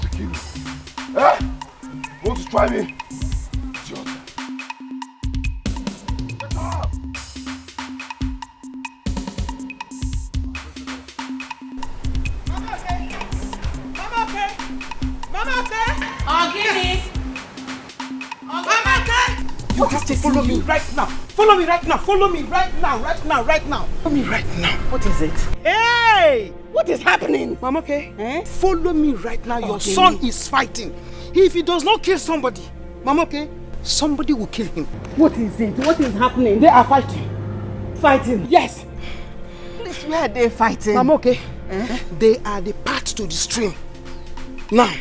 to kill me. Eh? You want to try me? It's your turn. Get up! Mama okay? Mama okay? Mama okay? Ogini! Mama okay? You have to follow me right now. Follow me right now. Follow me right now. Right now. Right now. Follow me right now. What is it? Hey! What is happening? Mama okay? Eh? Follow me right now. Your son is fighting. If he does not kill somebody, Mama okay, somebody will kill him. What is it? What is happening? They are fighting. Fighting? Yes. Please, where are they fighting? Mama okay? They are the path to the stream. Now.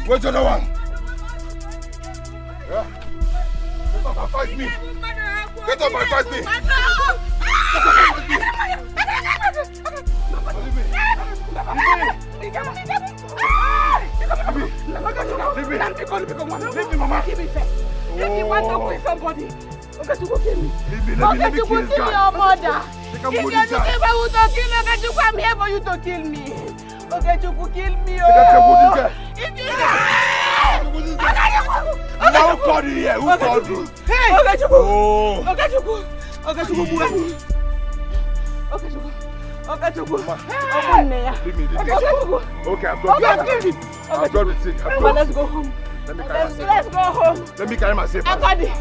Where's the other one? Yeah? Get up and fight me! Get up and fight me! Get up and fight me! Leave me, Mama! If you want to kill somebody, okay, you go kill me. Let me kill this guy. Your mother. They can If put you this guy. want to kill me, okay, you come here for you to kill me. Okay, you will kill me. They can put this guy. If you Now who called you here? Who called you? Hey! Okay, Chuku. Oh! Okay, Chuku. Okay, Chuku. Okay, Chuku. Okay, Chuku. Leave me, leave me. Okay, Chuku. Okay, I'm done. Okay, I'm done with it. I'm But done. let's go home. Let me carry myself. Let's go home. Let me carry myself. I got it.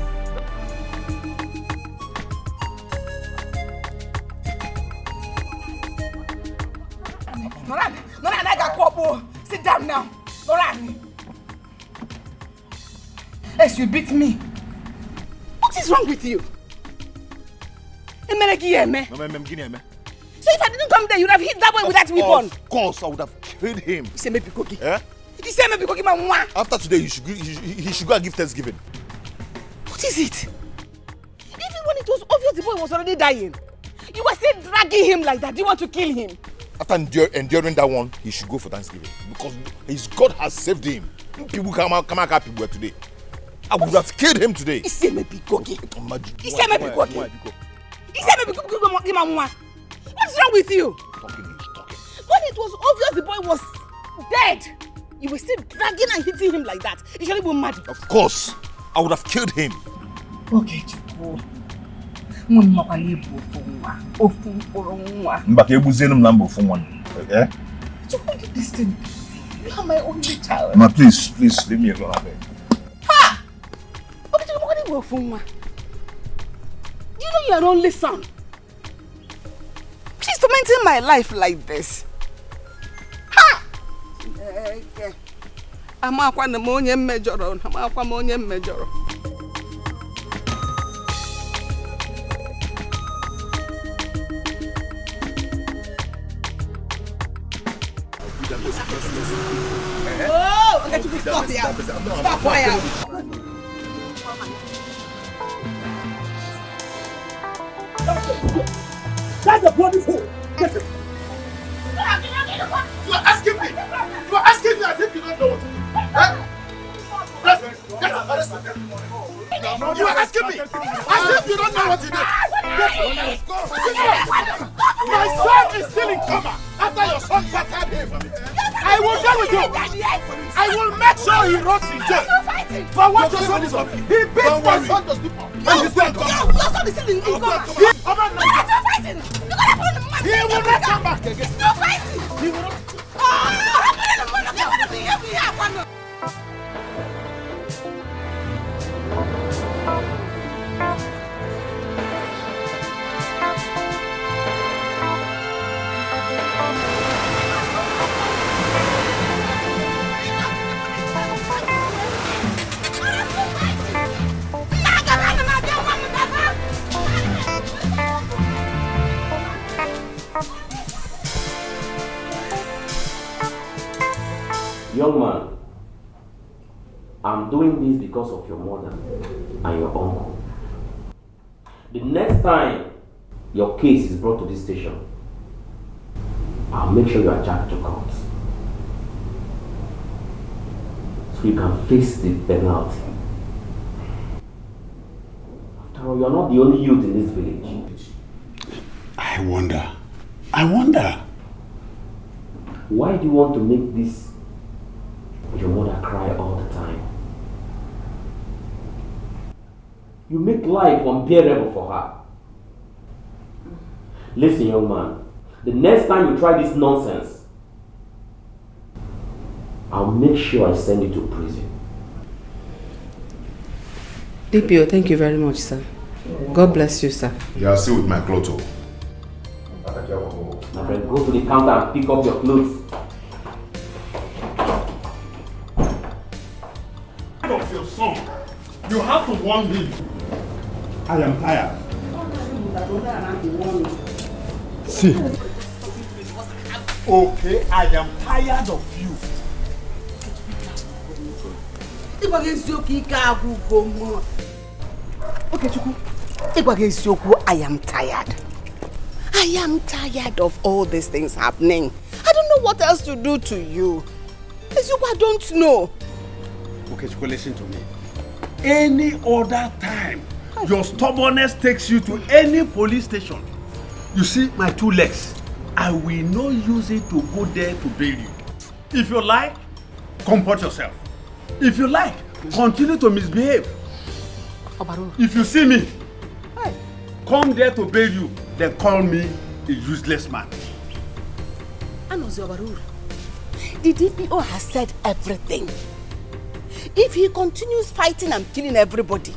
Noran, I got Popo. Sit down now. Noran. Yes, you beat me. What is wrong with you? So if I didn't come there, you'd have hit that boy with that weapon. Of course, I would have killed him. You say maybe cookie. Eh? You say maybe cookie, man. After today, he should go and give Thanksgiving. What is it? Even when it was obvious the boy was already dying, you were still dragging him like that. Do you want to kill him? After enduring that one, he should go for Thanksgiving because his God has saved him. People come out people today. I would have killed him today. He said maybe cookie. He said maybe cookie. He said maybe cookie. What's wrong with you? Talking. When it was obvious the boy was dead, you were still dragging and hitting him like that. You should be mad. Of course, I would have killed him. Okay, Chupo. Chupo, did this thing. You are my only child. Ma, please, leave me alone. Ha! Okay, Chupo, you know you are only son. She's tormenting my life like this. Ha! I'm a major. Oh, okay, you stop here. Stop here. That's a bloody fool. Get it. You are asking me. You are asking me as if you don't know what to do. Get up. You are asking me as if you don't know what to do. My son is still in coma after your son battered him. I will deal with you. I will make sure he rots in jail. For what your son is on. He beat my son to sleep. And he's still in coma. Your son is still in coma. He will not come back again. No fighting. He will not. Young man, I'm doing this because of your mother and your uncle. The next time your case is brought to this station, I'll make sure you are charged to court. you can face the penalty. After all, you're not the only youth in this village. I wonder. Why do you want to make this your mother cry all the time? You make life unbearable for her. Listen, young man, the next time you try this nonsense, I'll make sure I send you to prison. DPO, thank you very much, sir. God bless you, sir. You are still with my clothes. My friend, go to the counter and pick up your clothes. Of your son, you have to warn him. I am tired. See. Okay, I am tired of you. Okay, Chuku. I am tired. I am tired of all these things happening. I don't know what else to do to you. I don't know. Okay, Chuku, listen to me. Any other time, your stubbornness takes you to any police station. You see my 2 legs. I will not use it to go there to bail you. If you like, comport yourself. If you like, continue to misbehave. If you see me, come there to bail you, then call me a useless man. The DPO has said everything. If he continues fighting and killing everybody,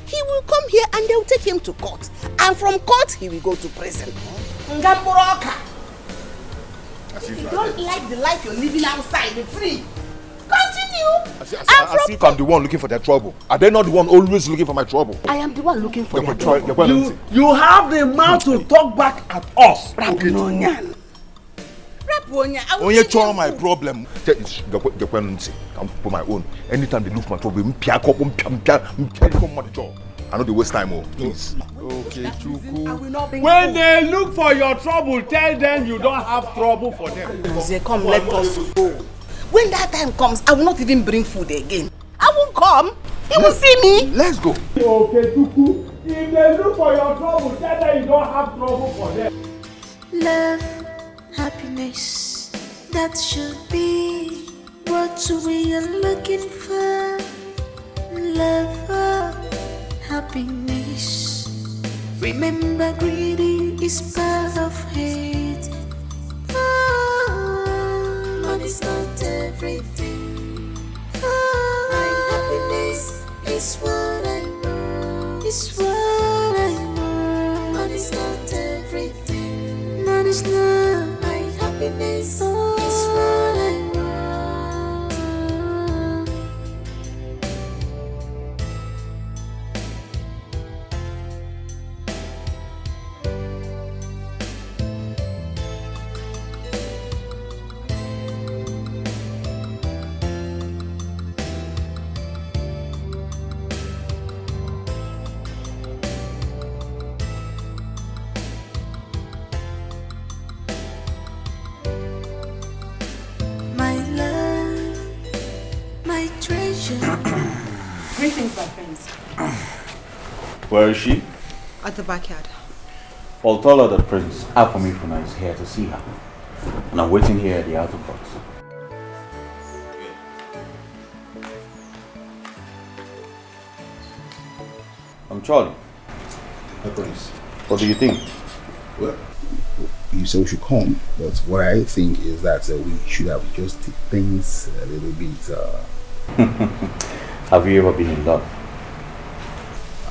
he will come here and they'll take him to court. And from court, he will go to prison. If you don't like the life you're living outside, the free, continue. As if I'm the one looking for their trouble. Are they not the one always looking for my trouble? I am the one looking for their trouble. You have the mouth to talk back at us. Onye chọ my problem. I'm for my own. Anytime they look for my trouble, I know they waste time. Please. Okay, Chuku. When they look for your trouble, tell them you don't have trouble for them. They come, let us go. When that time comes, I will not even bring food again. I won't come. He will see me. Let's go. Okay, Chuku. If they look for your trouble, tell them you don't have trouble for them. Love, happiness, that should be what we are looking for. Love, happiness. Remember, greedy is part of hate. Money's not everything. My happiness is what I want. It's what I want. Money's not everything. Money's not my happiness. It's what I want. Greetings, my friends. Where is she? At the backyard. I'll tell her that Prince Afamifuna is here to see her. And I'm waiting here at the outer box. I'm Charlie. Hi, Prince. What do you think? Well, you said we should come, but what I think is that we should have just take things a little bit. Have you ever been in love?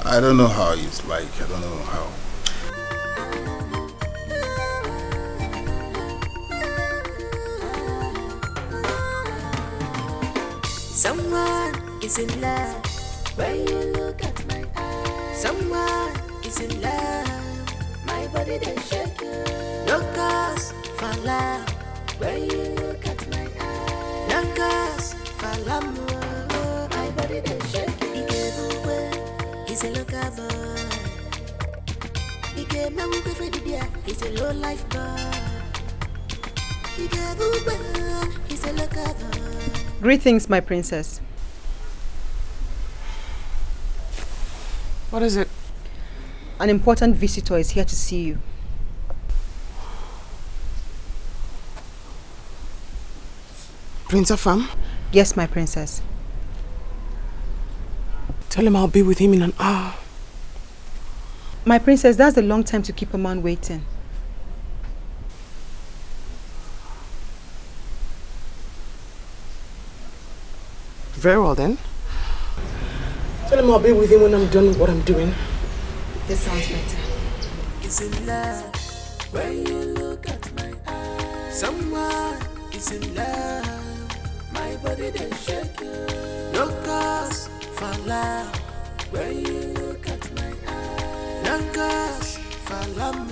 I don't know how it's like. I don't know how. Someone is in love when you look at my eyes. Someone is in love, my body they shake. No cause for love when you look at my eyes. No cause for love, my body they shake. He gave away, he's a local boy. He gave me away for the beer, he's a low life boy. He gave away, he's a local boy. Greetings, my princess. What is it? An important visitor is here to see you. Prince Afam? Yes, my princess. Tell him I'll be with him in an hour. My princess, that's a long time to keep a man waiting. Very well then. Tell him I'll be with him when I'm done with what I'm doing. This sounds better. Is in love when you look at my eyes. Someone is in love. My body they shake you. No cause for love when you look at my eyes. No cause for love.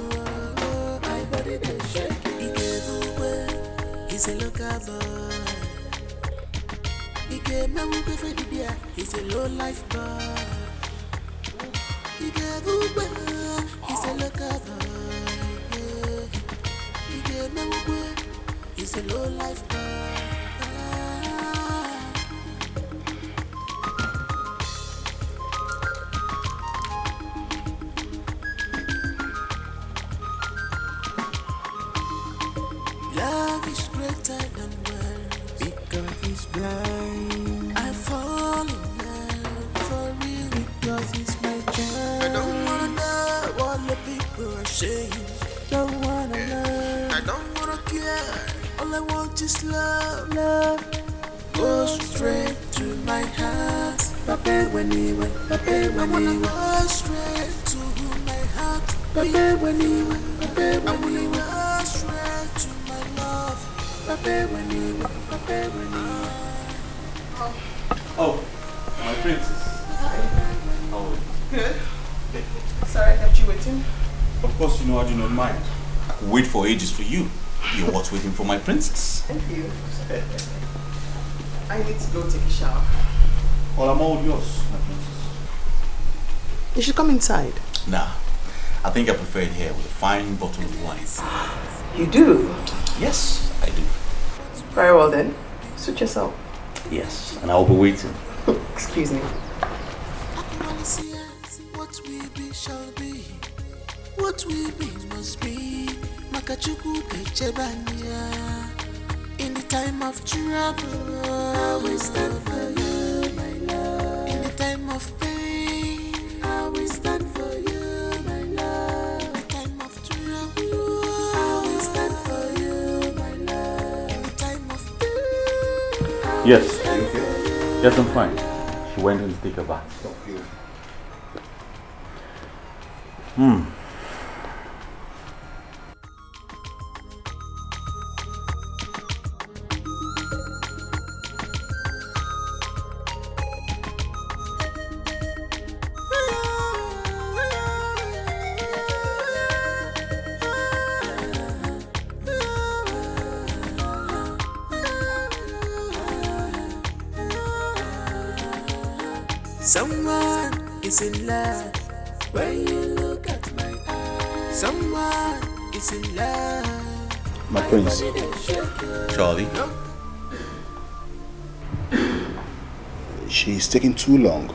My body they shake you. He gave away. He's a local boy. He gave me a for the beer. He's a low life boy. He gave away. He's a local boy. He gave me a he's a low life boy. Love is greater than words because he's blind. I fall in love for real because he's my child. I don't wanna know what the people are saying. Don't wanna learn. I don't wanna care. All I want is love. Love goes straight to my heart. Papa when he went. Papa when I wanna go straight to my heart. Papa when he went. Papa when he went. Straight to my love. Papa when he went. Papa when he went. Oh, my princess. Hi. How are you? Good. Sorry I kept you waiting. Of course, you know I do not mind. I could wait for ages for you. You're what's waiting for my princess. Thank you. I need to go take a shower. Well, I'm all yours, my princess. You should come inside. Nah, I think I prefer it here with a fine bottle of wine. You do? Yes, I do. Very well then. Suit yourself. Yes, and I'll be waiting. Excuse me. What we be shall be. What we be must be. Makachuku Kechebania. In the time of trouble, I will stand for you, my love. In the time of pain, I will stand for you, my love. In the time of trouble, I will stand for you, my love. In the time of pain, I will Yes. stand for you. Yes, I'm fine. She went in to take a bath. Someone is in love when you look at my eyes. Someone is in love. My prince. Charlie? She's taking too long.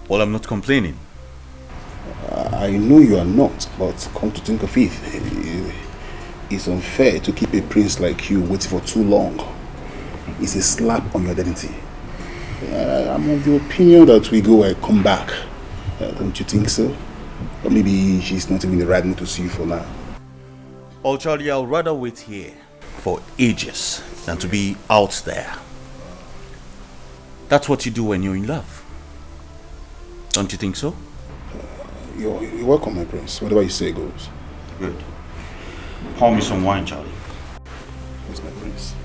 Well, I'm not complaining. I know you are not, but come to think of it, it's unfair to keep a prince like you waiting for too long. It's a slap on your identity. I'm of the opinion that we go and come back. Don't you think so? Or maybe she's not even in the right mood to see you for now. Oh, Charlie, I'll rather wait here for ages than to be out there. That's what you do when you're in love. Don't you think so? You're welcome, my prince. Whatever you say goes. Good. Pour me some wine, Charlie. Yes, my prince.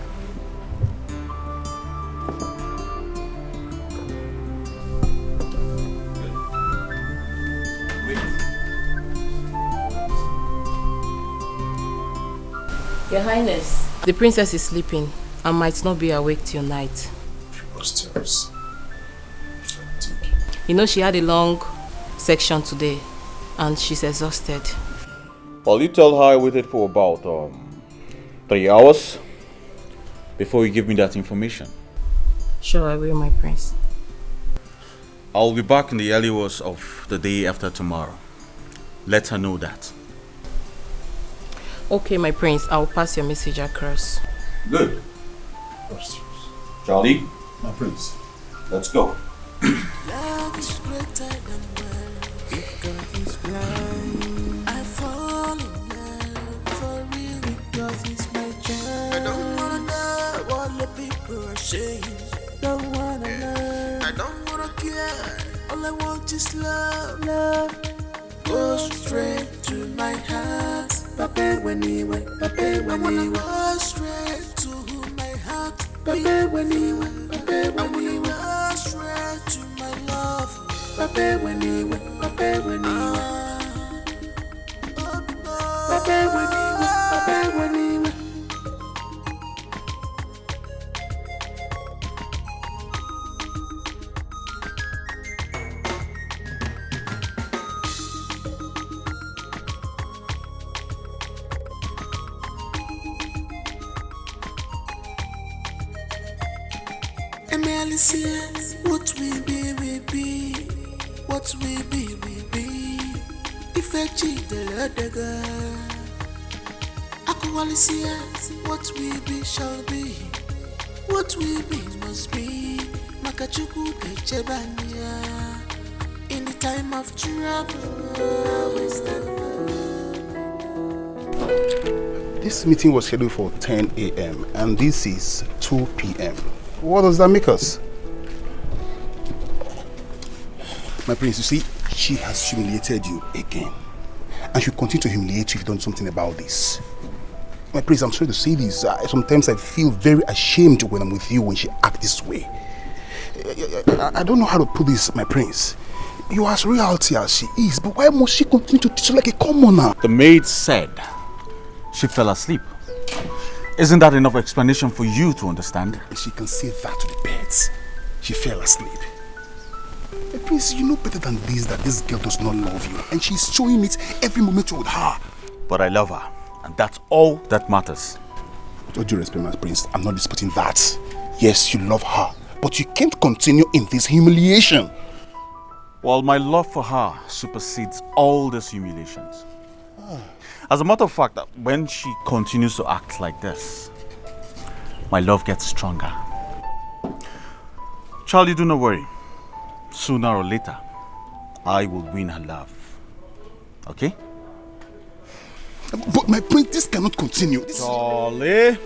Your Highness, the princess is sleeping and might not be awake till night. Preposterous. You know she had a long section today and she's exhausted. Well, you tell her I waited for about 3 hours before you give me that information. Sure, I will, my prince. I'll be back in the early hours of the day after tomorrow. Let her know that. Okay, my prince, I'll pass your message across. Good. Charlie? My prince. Let's go. Love is greater than words, because it's blind. I fall in love for real because it's my child. I don't wanna know what the people are saying. Don't wanna learn. I don't wanna care. All I want is love. Love goes straight to my heart. Papa when he went, Papa when he went straight to my heart. Papa when he went, Papa when he went straight to my love. Papa when he went, Papa when he went, Papa when he went, Papa when he went. What we be, we be. What we be, we be. If I cheat the other girl, what we be shall be. What we be must be. Makachuku Kechebania. In the time of trouble, This meeting was scheduled for 10 a.m. and this is 2 p.m. What does that make us? My prince, you see, she has humiliated you again. And she'll continue to humiliate you if you've done something about this. My prince, I'm sorry to say this. Sometimes I feel very ashamed when I'm with you when she acts this way. I don't know how to put this, my prince. You are as royalty as she is, but why must she continue to treat you like a commoner? The maid said she fell asleep. Isn't that enough explanation for you to understand? She can say that to the birds. She fell asleep. Prince, you know better than this that this girl does not love you, and she's showing it every moment with her. But I love her, and that's all that matters. With all due respect, my prince, I'm not disputing that. Yes, you love her, but you can't continue in this humiliation. Well, my love for her supersedes all these humiliations. As a matter of fact, when she continues to act like this, my love gets stronger. Charlie, do not worry. Sooner or later, I will win her love. Okay? But my prince, this cannot continue. Charlie!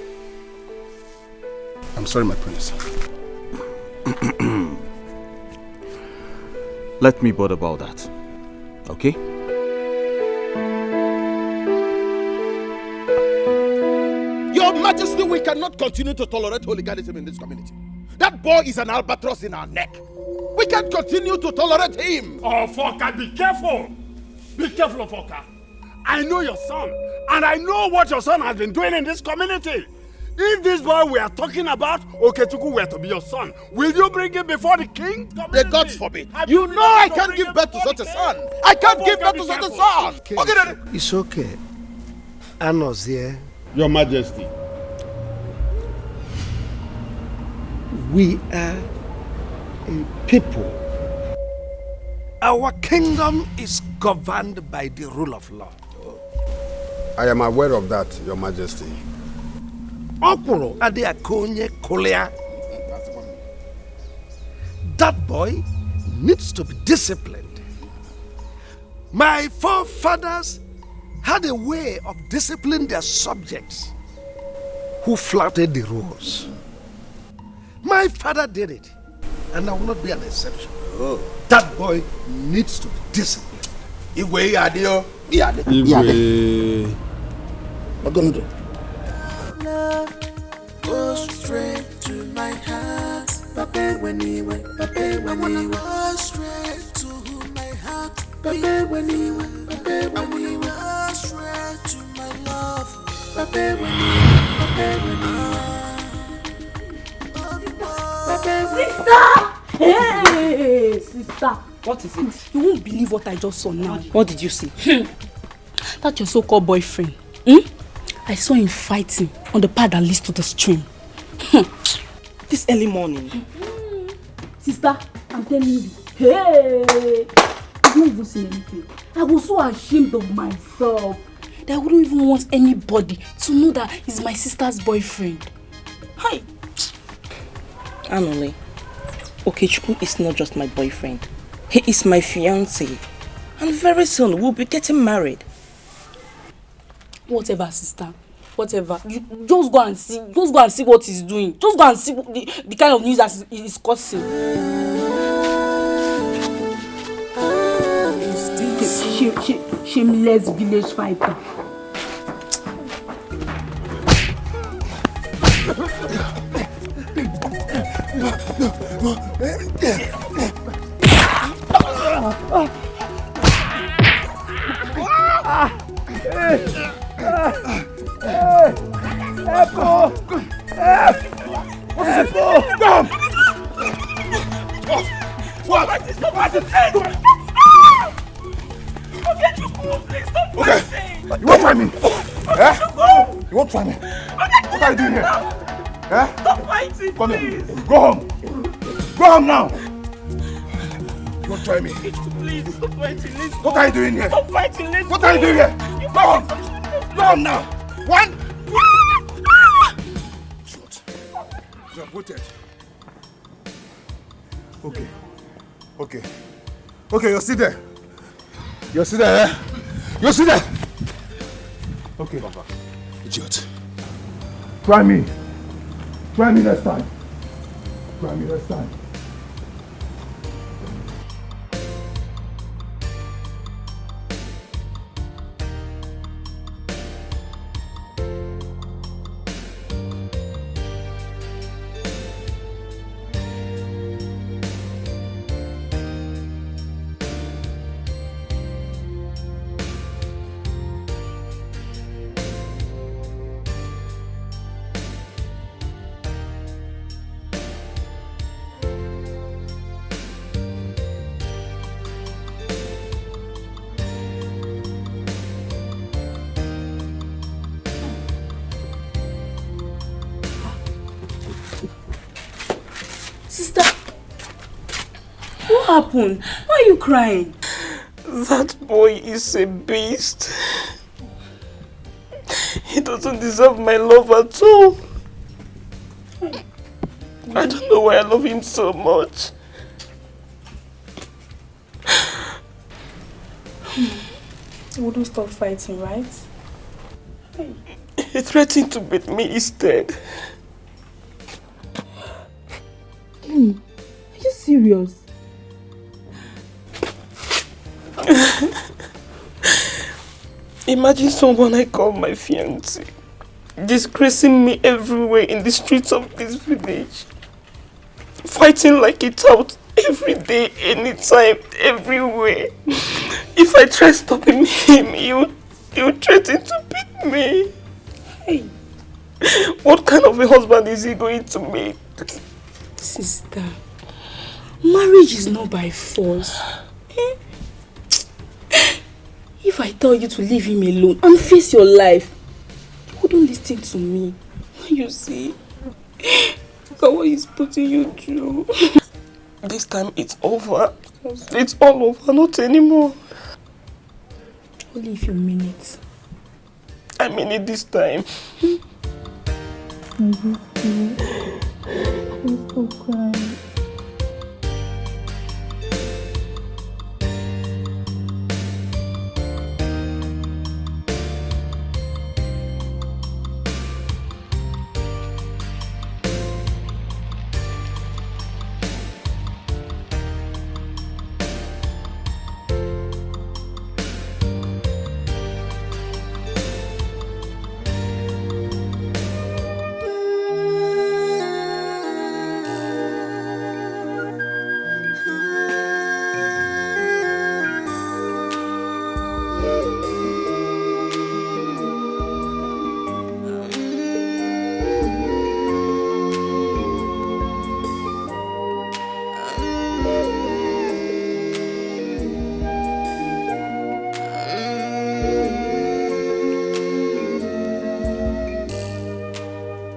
I'm sorry, my prince. Let me bother about that. Okay? Your Majesty, we cannot continue to tolerate hooliganism in this community. That boy is an albatross in our neck. We can't continue to tolerate him. Oh, Foka, be careful. Be careful, Foka. I know your son, and I know what your son has been doing in this community. If this boy we are talking about, Okechuku were to be your son, will you bring him before the king? The gods forbid. You know I can't give birth to such a son. I can't give birth to such a son. Okay, Daddy. It's okay. Anna's here. Your Majesty. We are a people. Our kingdom is governed by the rule of law. I am aware of that, Your Majesty. Okuro Adeakonye Kolia. That boy needs to be disciplined. My forefathers had a way of disciplining their subjects who flouted the rules. My father did it, and I will not be an exception. Oh. That boy needs to be disciplined. Igwe Adio. Igwe. What gonna do? Love goes straight to my heart. Papa when he went, Papa when he went straight to my heart. Papa when he went, Papa when he went straight to my love. Papa when he went, Papa when he went. Sister! Hey, sister. What is it? You won't believe what I just saw now. What did you see? That your so-called boyfriend. I saw him fighting on the path that leads to the stream. This early morning. Sister, I'm telling you, Hey! I don't even say anything. I was so ashamed of myself that I wouldn't even want anybody to know that he's my sister's boyfriend. Hi! Anole, Okechukwu is not just my boyfriend. He is my fiancé. And very soon we'll be getting married. Whatever, sister. Whatever. You just go and see. Just go and see what he's doing. Just go and see the kind of news that he's causing. Shameless village fighter. You won't try me. You won't try me. What are you doing here? Stop fighting, Come here. Go home. Go home now. You won't try me. Please, stop fighting. Let's What are you doing here? Stop fighting. Let's What are you doing here? Go home. Go home now. One. Shut. You have waited. Okay. Okay. Okay, you're still there. You're still there, eh? You're still there. Okay, Baba. Idiot. Try me. Try me next time. Try me next time. Sister, what happened? Why are you crying? That boy is a beast. He doesn't deserve my love at all. I don't know why I love him so much. You wouldn't stop fighting, right? He threatened to beat me instead. Are you serious? Imagine someone I call my fiancé disgracing me everywhere in the streets of this village. Fighting like a tout every day, anytime, everywhere. If I try stopping him, he would threaten to beat me. Hey. What kind of a husband is he going to make? Sister, marriage is not by force. If I tell you to leave him alone and face your life, you wouldn't listen to me. You see? Look at what he's putting you through. This time it's over. It's all over, not anymore. Only if you mean it. I mean it this time. Stop crying.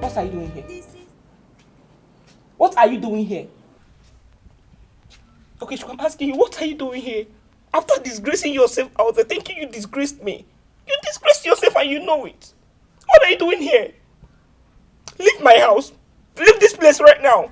What are you doing here? What are you doing here? Okay, I'm asking you, what are you doing here? After disgracing yourself out there, thinking you disgraced me. You disgraced yourself and you know it. What are you doing here? Leave my house. Leave this place right now.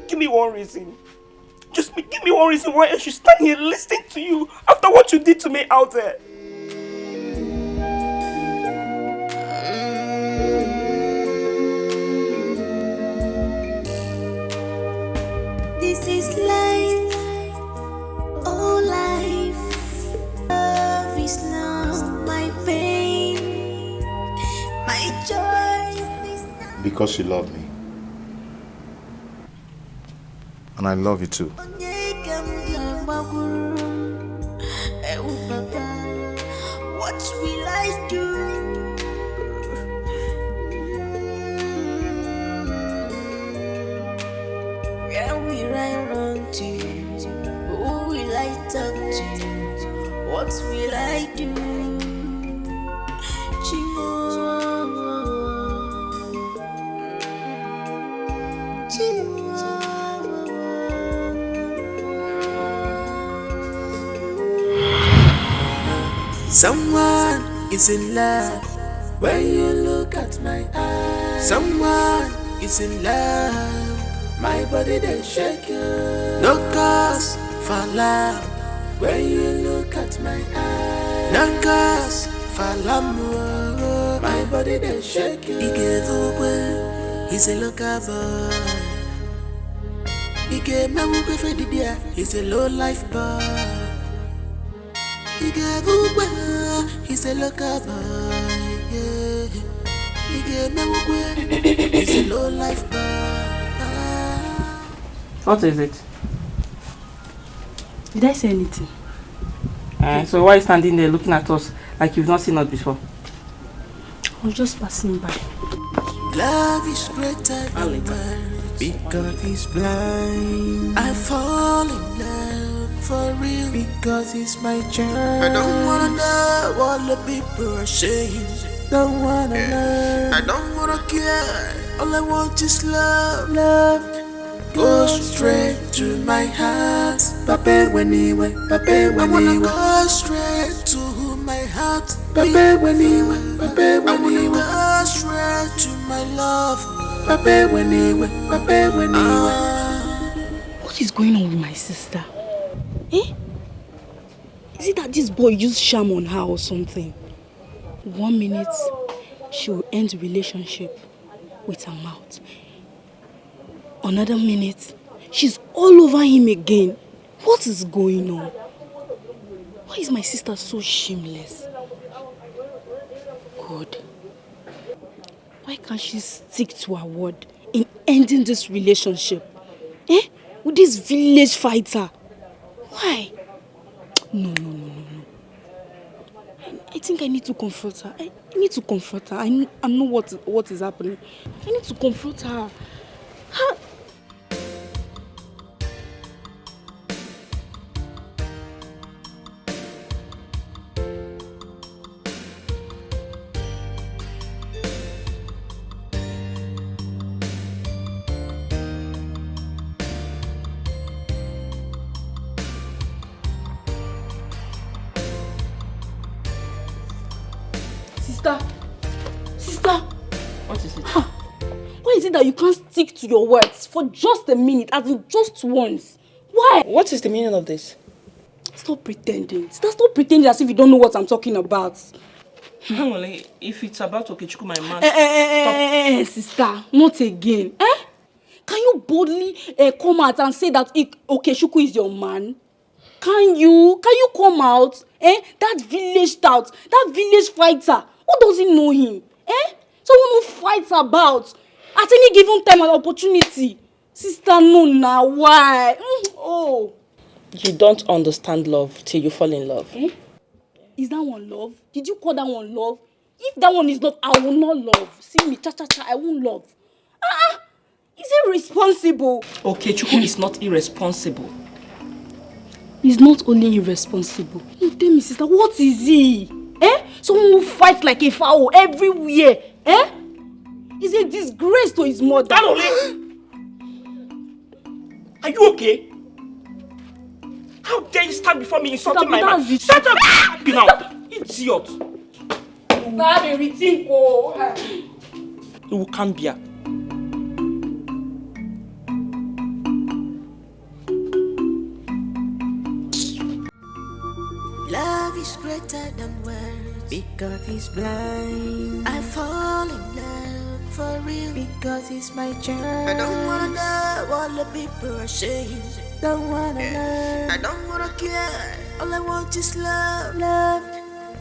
Give me one reason. Just give me one reason why I should stand here listening to you after what you did to me out there. This is life, oh life. Love is now my pain, my joy is now. Because you love me. And I love you too. What will I do? Where will I run to? Who will I talk to? What will I do? Someone is in love when you look at my eyes. Someone is in love, my body they shake you. No cause for love when you look at my eyes. No cause for love, my body they shake you. He's a local boy. He gave me a for the dear. He's a low life boy. He's a local boy, yeah. He's a low life boy. What is it? Did I say anything? So why are you standing there looking at us like you've not seen us before? I was just passing by. Love is greater than words because it's blind. I fall in love for real because it's my journey. I don't wanna know what the people are saying. Don't wanna know. I don't wanna care. All I want is love. Love go straight to my heart. Pape when he went. Pape when I wanna go straight to my heart. Pape when he went. Pape when he went. Go straight to my love. Pape when he went. Pape when he went. What is going on with my sister? Eh? Is it that this boy used charm on her or something? 1 minute, she will end the relationship with her mouth. Another minute, she's all over him again. What is going on? Why is my sister so shameless? God. Why can't she stick to her word in ending this relationship? Eh? With this village fighter? Why? No. I think I need to confront her. I need to confront her. I know what is happening. I need to confront her. Sister! What is it? Why is it that you can't stick to your words for just a minute, as in just once? Why? What is the meaning of this? Stop pretending. Sister, stop pretending as if you don't know what I'm talking about. Like, if it's about Okechukwu, my man, stop. Sister, not again. Can you boldly come out and say that Okechukwu is your man? Can you come out? That village tout, that village fighter, who doesn't know him? Someone who fights about at any given time and opportunity. Sister, no now, why? Oh. You don't understand love till you fall in love. Is that one love? Did you call that one love? If that one is love, I will not love. See me, cha-cha-cha, I won't love. Is it responsible? Okay, Chukwu is not irresponsible. He's not only irresponsible. You tell me, sister, what is he? Someone who fights like a fowl everywhere. He's a disgrace to his mother. Are you okay? How dare you stand before me insulting my man? Shut up! Now, idiot! You can't be here. Love is greater than words because he's blind. I fall in love for real because he's my child. I don't wanna know what the people are saying. Don't wanna learn. I don't wanna care. All I want is love. Love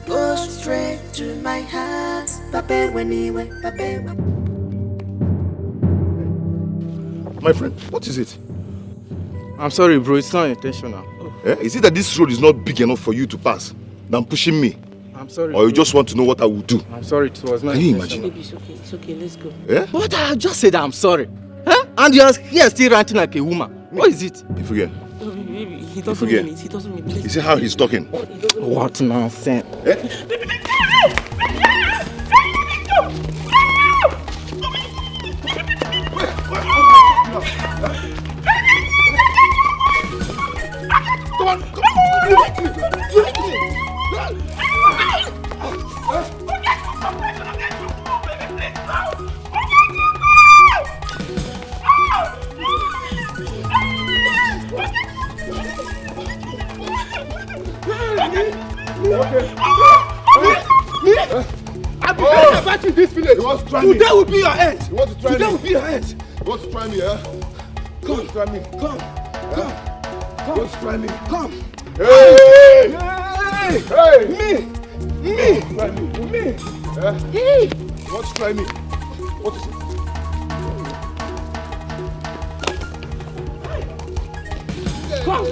goes straight to my heart. Papa when he went, Papa. My friend, what is it? I'm sorry, bro. It's not intentional. Is it that this road is not big enough for you to pass than pushing me? I'm sorry. Or you just want to know what I will do? I'm sorry, it was not. Can you imagine? Baby, it's okay, let's go. But I just said I'm sorry. And you're here still ranting like a woman. What is it? If again. He doesn't mean it. He doesn't mean it. You see how he's talking? What nonsense? Come on, I've been hearing about you in this village. Today will be your end. You want to try me? Today will be your end. You want to try me, Come, try me. Come. You want to try me? Come. Hey! Hey! Me! Try me. Hey! You want to try me? What is it? Come.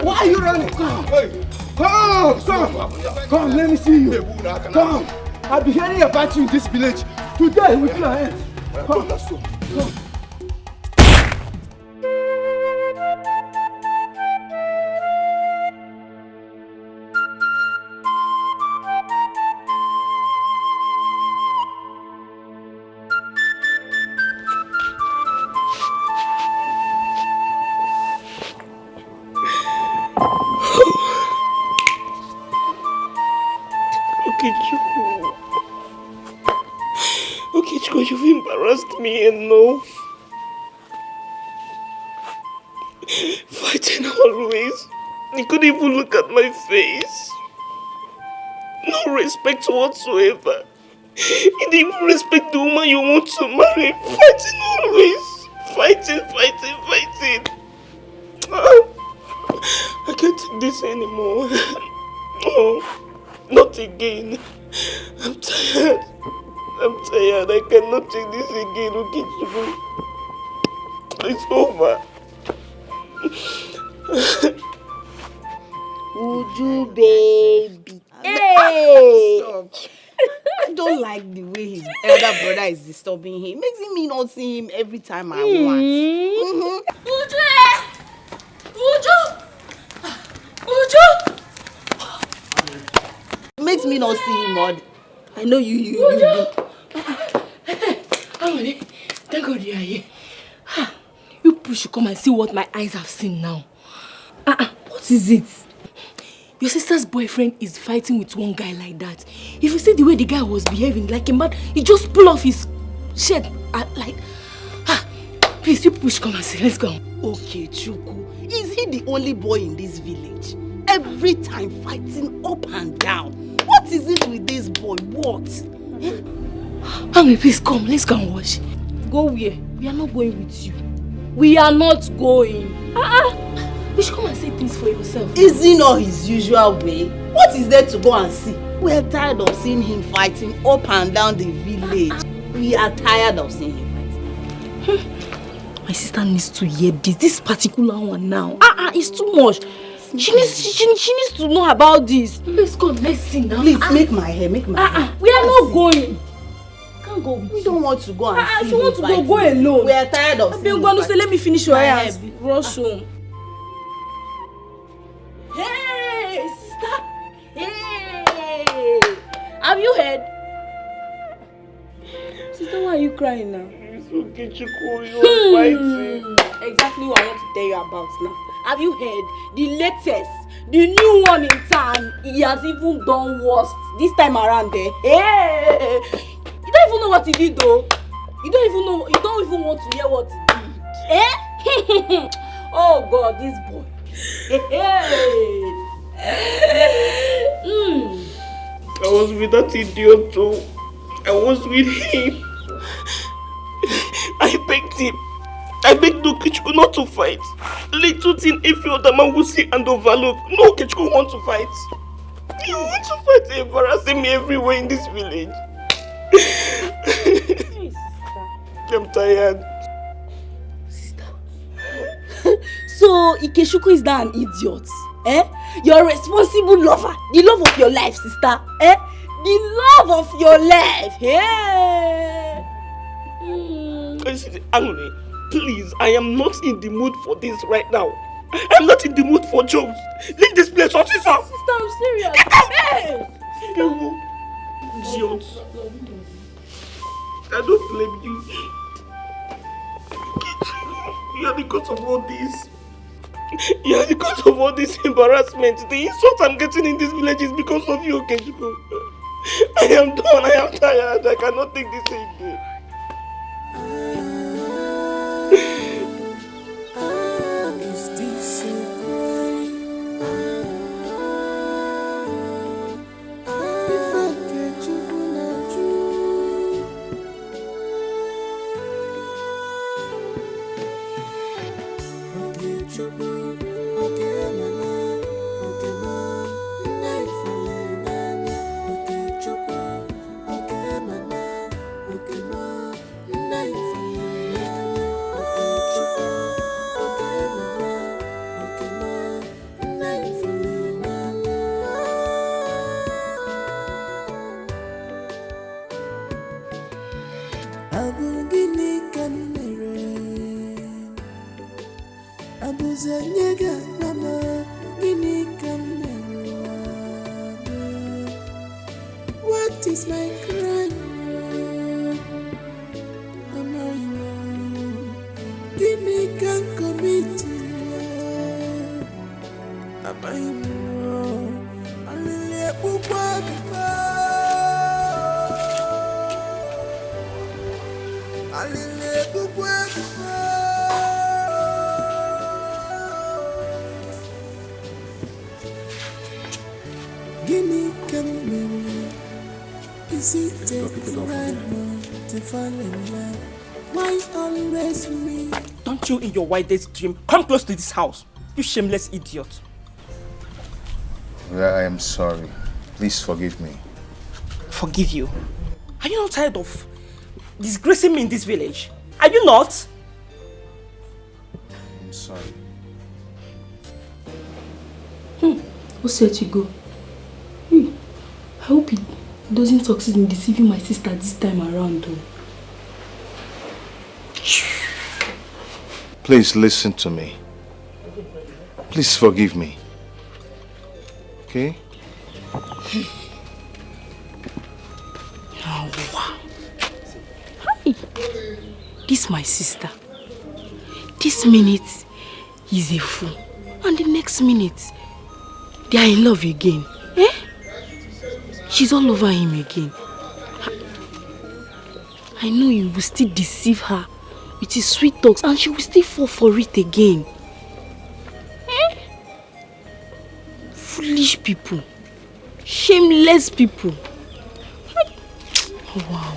Why are you running? Come. Come, let me see you. Come. I've been hearing about you in this village. Today will be your end. Come. Come. Okechukwu, you've embarrassed me enough. Fighting always. You couldn't even look at my face. No respect whatsoever. You didn't even respect the woman you want to marry. Fighting always. Fighting. I can't take this anymore. No, not again. I'm tired. I cannot take this again, Okechukwu. It's over. Uju baby. Hey! I don't like the way his elder brother is disturbing him. Makes me not see him every time I want. Uju! Makes me not see him all. I know you. Thank God you are here. You people should come and see what my eyes have seen now. What is it? Your sister's boyfriend is fighting with one guy like that. If you see the way the guy was behaving like a man, he just pulled off his shirt please, you people should come and see. Let's go. Okay, Chuku. Is he the only boy in this village? Every time fighting up and down. What is it with this boy? What? Mommy, please come. Let's go and watch. Go where? We are not going with you. We are not going. You should come and see things for yourself. Is he not his usual way? What is there to go and see? We are tired of seeing him fighting up and down the village. We are tired of seeing him fighting. My sister needs to hear this particular one now. It's too much. She needs to know about this. Please come, let's see now. Please, make my hair, make my hair. We are not going. Can't go. We don't want to go and see She wants to fighting. go alone. We are tired of seeing him fighting. Let me finish your hair. Rush Rush home. Sister, why are you crying now? It's okay, Chico. You're fighting. Exactly what I want to tell you about now. Have you heard? The latest, the new one in town, he has even done worse this time around there. Hey! You don't even know what he did though. You don't even want to hear what he did. Eh? Oh God, this boy. I was with that idiot too. I was with him. I begged him. I begged Okechukwu not to fight. Little thing every other man will see and overlook. No, Okechukwu want to fight. You want to fight, embarrassing me everywhere in this village. I'm tired. Sister. So Ikechukwu is now an idiot. Eh? Your responsible lover. The love of your life, sister. Eh? The love of your life. Yeah. Angry. Please, I am not in the mood for this right now. I'm not in the mood for jokes. Leave this place, officer. Sister, I'm serious. Get out! Hey! Idiot. I don't blame you. You are the cause of all this. You are the cause of all this embarrassment. The insult I'm getting in this village is because of you, Okechukwu. I am done. I am tired. I cannot take this again. What is my crime? Give me can commit. Am I wrong? Gimme come. Is it a crime to fall in love? Why always me? Don't you in your wildest dream come close to this house, you shameless idiot. I am sorry. Please forgive me. Forgive you? Are you not tired of disgracing me in this village? Are you not? I'm sorry. Who said you go? I hope he doesn't succeed in deceiving my sister this time around though. Please listen to me. Please forgive me. Okay? Oh, wow. Hi. This my sister. This minute he's a fool. And the next minute they are in love again. Eh? She's all over him again. I know you will still deceive her with his sweet talks and she will still fall for it again. Eh? Foolish people. Shameless people. Oh, wow.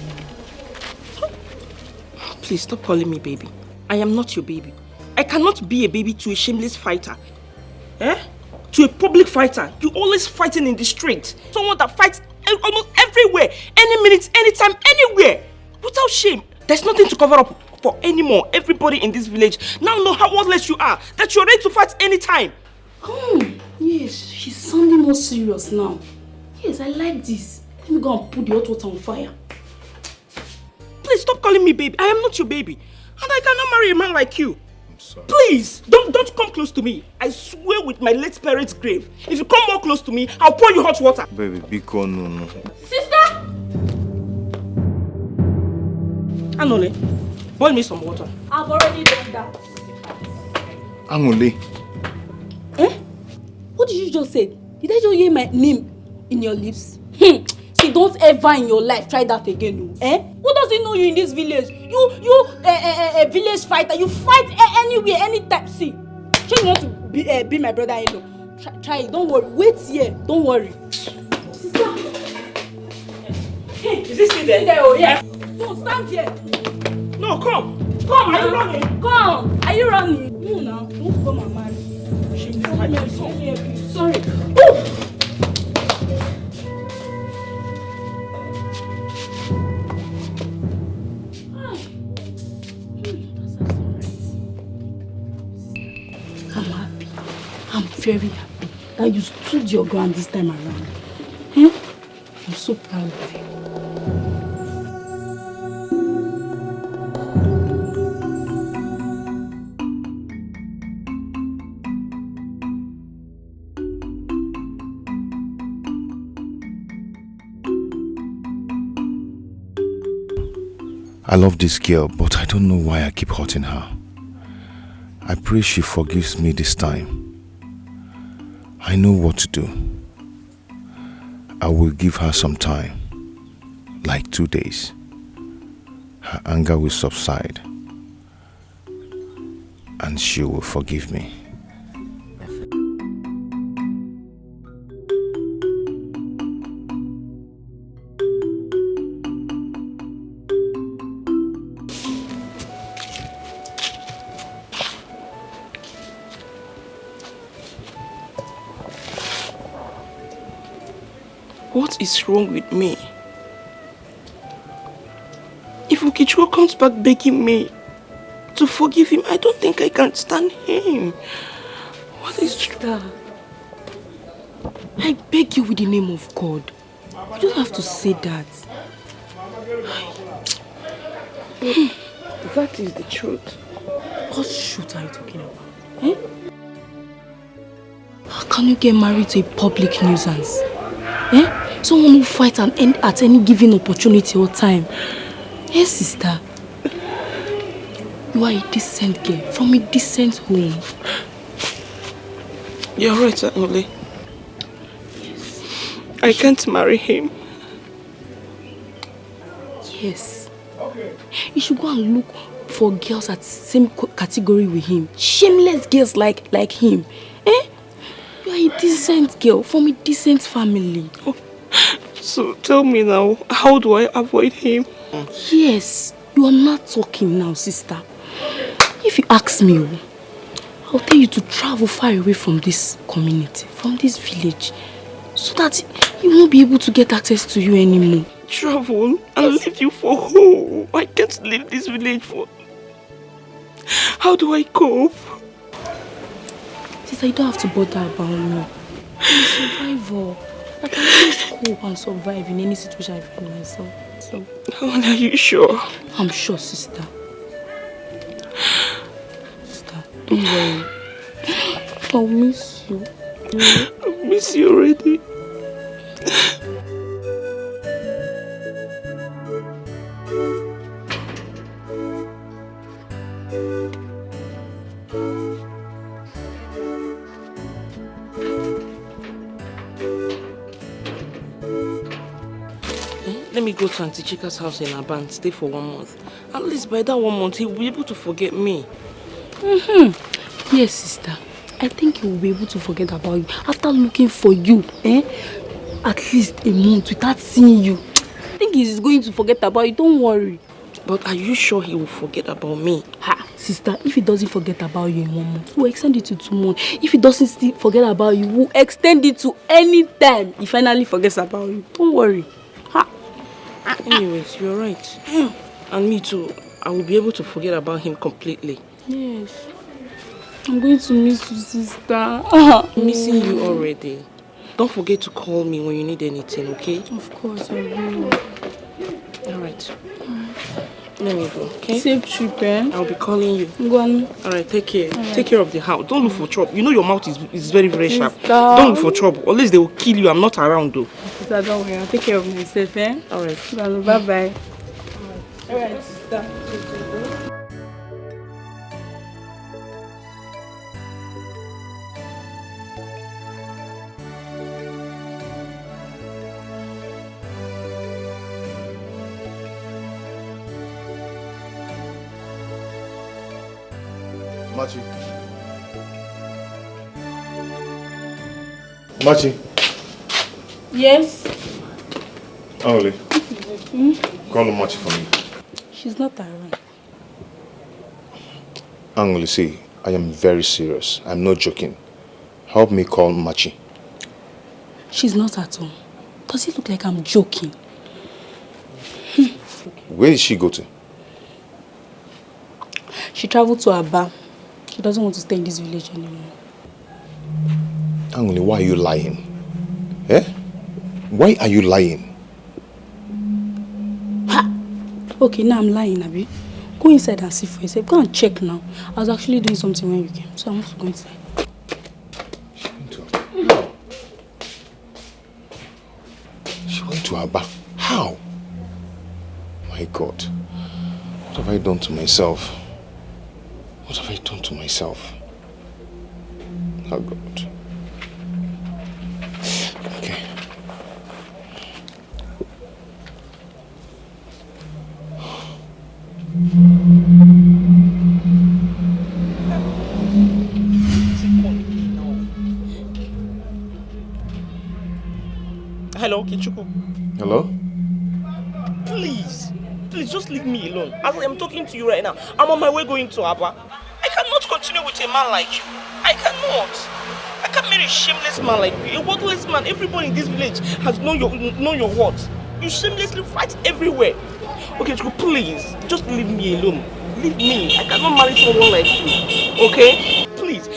Please stop calling me baby. I am not your baby. I cannot be a baby to a shameless fighter. Eh? To a public fighter. You always fighting in the street. Someone that fights almost everywhere. Any minute, anytime, anywhere. Without shame. There's nothing to cover up for anymore. Everybody in this village now know how worthless you are. That you're ready to fight anytime. Yes, she's sounding more serious now. Yes, I like this. Let me go and put the hot water on fire. Please stop calling me baby. I am not your baby. And I cannot marry a man like you. I'm sorry. Please, don't come close to me. I swear with my late parents' grave. If you come more close to me, I'll pour you hot water. Baby, be cool, no. Sister! Anole, boil me some water. I've already done that. Anole. Eh? What did you just say? Did I just hear my name in your lips? See, don't ever in your life try that again, no. Eh? Who doesn't know you in this village? You a village fighter. You fight anywhere, anytime. See, you want to be my brother-in-law. Try it. Don't worry. Wait here. Don't worry. Sister. Hey, is this still there? Oh, yeah. No, stand here. No, come. Come, are you running? Come. Are you running? No, now. Don't come and marry. Sorry. Oh! I'm happy. I'm very happy that you stood your ground this time around. I'm so proud of you. I love this girl, but I don't know why I keep hurting her. I pray she forgives me this time. I know what to do. I will give her some time, like 2 days. Her anger will subside, and she will forgive me. What is wrong with me? If Ukichukwu comes back begging me to forgive him, I don't think I can stand him. What is that? I beg you with the name of God. You don't have to say that. That is the truth. What truth are you talking about? Eh? How can you get married to a public nuisance? Eh? Someone who fights and end at any given opportunity or time. Yes, sister. You are a decent girl from a decent home. You're right, Anole. Yes. I can't marry him. Yes. You should go and look for girls at the same category with him. Shameless girls like him. Eh? You are a decent girl from a decent family. Oh. So tell me now, how do I avoid him? Yes, you are not talking now, sister. If you ask me, I'll tell you to travel far away from this community, from this village, so that he won't be able to get access to you anymore. Travel and leave you for who? I can't leave this village for... How do I cope? Sister, you don't have to bother about me. I'm a survivor. I can just cope and survive in any situation I find myself. So, are you sure? I'm sure, sister. Sister, don't worry. I'll miss you. I miss you already. Let me go to Auntie Chika's house in Aban, stay for 1 month. At least by that 1 month, he will be able to forget me. Yes, sister. I think he will be able to forget about you after looking for you, at least a month without seeing you. I think he's going to forget about you. Don't worry. But are you sure he will forget about me? Ha, sister, if he doesn't forget about you in 1 month, we'll extend it to 2 months. If he doesn't still forget about you, we'll extend it to any time he finally forgets about you. Don't worry. Ha. Anyways, you're right. And me too. I will be able to forget about him completely. Yes. I'm going to miss you, sister. I'm missing you already. Don't forget to call me when you need anything, okay? Of course, I will. Alright. Let me go, okay? Safe trip, eh? I'll be calling you. Go on. Alright, take care. Right. Take care of the house. Don't look for trouble. You know your mouth is very, very sharp. Sister. Don't look for trouble. Unless they will kill you. I'm not around though. Sister, don't worry. I'll take care of myself, eh? Alright. Bye-bye. Alright, sister. Machi. Machi. Yes? Only. Call Machi for me. She's not around. Angoli, see, I am very serious. I'm not joking. Help me call Machi. She's not at home. Does it look like I'm joking? Where did she go to? She traveled to Aba. She doesn't want to stay in this village anymore. Angoli, why are you lying? Eh? Why are you lying? Ha! Okay, now I'm lying, Abi. Go inside and see for yourself. Go and check now. I was actually doing something when you came, so I want to go inside. She went to Aba. How? My God. What have I done to myself? What have I done to myself? Oh God. Okay. Hello, Kichuku. Hello? Please just leave me alone. As I am talking to you right now, I'm on my way going to Aba. I cannot continue with a man like you. I cannot. I can't marry a shameless man like you, a worthless man. Everybody in this village has known your worth. You shamelessly fight everywhere. Okay, Chiku, please, just leave me alone. Leave me. I cannot marry someone like you. Okay? Please,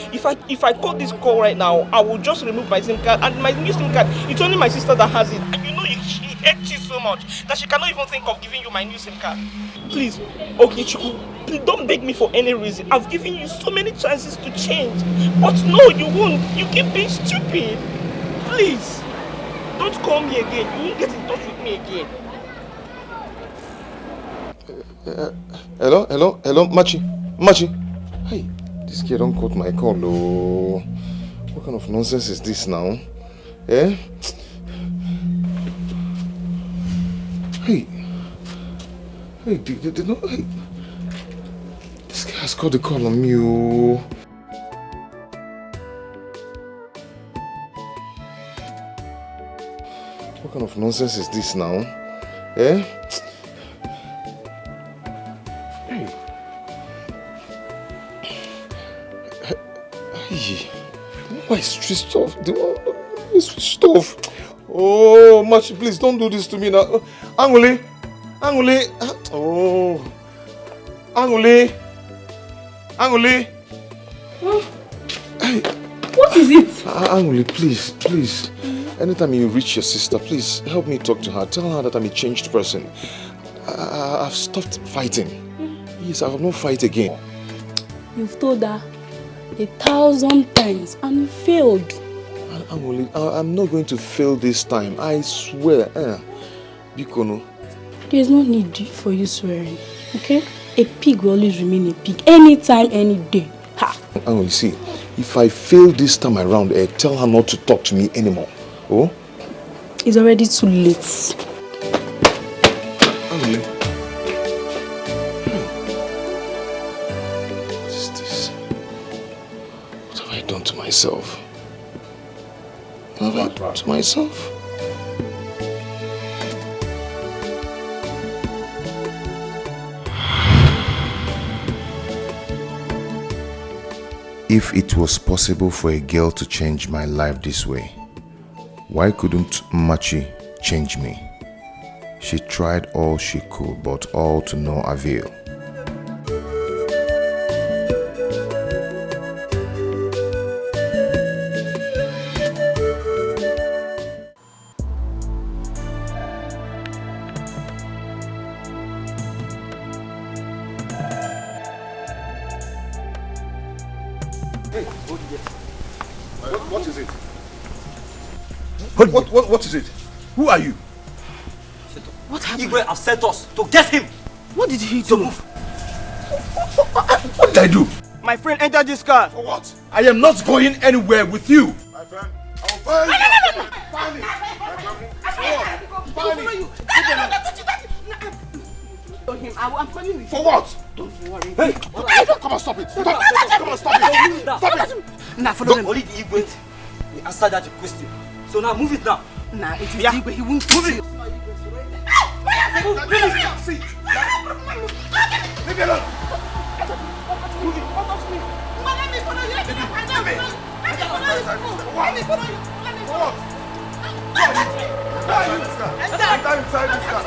if I call this call right now, I will just remove my SIM card, and my new SIM card, it's only my sister that has it. And you know she hates you so much that she cannot even think of giving you my new SIM card. Please, okay, Chiku, please don't beg me for any reason. I've given you so many chances to change. But no, you won't. You keep being stupid. Please, don't call me again. You won't get in touch with me again. Hello, Machi. Hey, this kid don't cut my call, oh. What kind of nonsense is this now? Eh? Hey, hey, this guy has got the call on me, oh. What kind of nonsense is this now? Eh? Why is switched off? It's switched off. Oh, Machi, please don't do this to me now. Angoli. Oh, Angoli. What is it? Angoli, please. Anytime you reach your sister, please help me talk to her. Tell her that I'm a changed person. I've stopped fighting. Yes, I will not fight again. You've told her 1,000 times and you failed. I'm not going to fail this time. I swear. Bikono. There's no need for you swearing, okay? A pig will always remain a pig, anytime, any day. Ha! Angoli, see, if I fail this time around, tell her not to talk to me anymore. Oh? It's already too late. Angoli. What is this? What have I done to myself? What have I done to myself? If it was possible for a girl to change my life this way, why couldn't Machi change me? She tried all she could, but all to no avail. What is it? What is it? Who are you? What happened? Igwe has sent us to get him. What did he do? What did I do? My friend entered this car. For what? I am not going anywhere with you. My friend, I will find you. Find me. Find me. I'm coming with you. For what? Don't worry. Hey, come on, stop it. Come on, stop it. Stop it. Nah, follow them. Only the Igwe. We answered that question. So now move it now. Nah, it is Igwe. He won't move it. See. Leave me alone. Move it. Let me follow you. Let me follow you. Enter inside this car.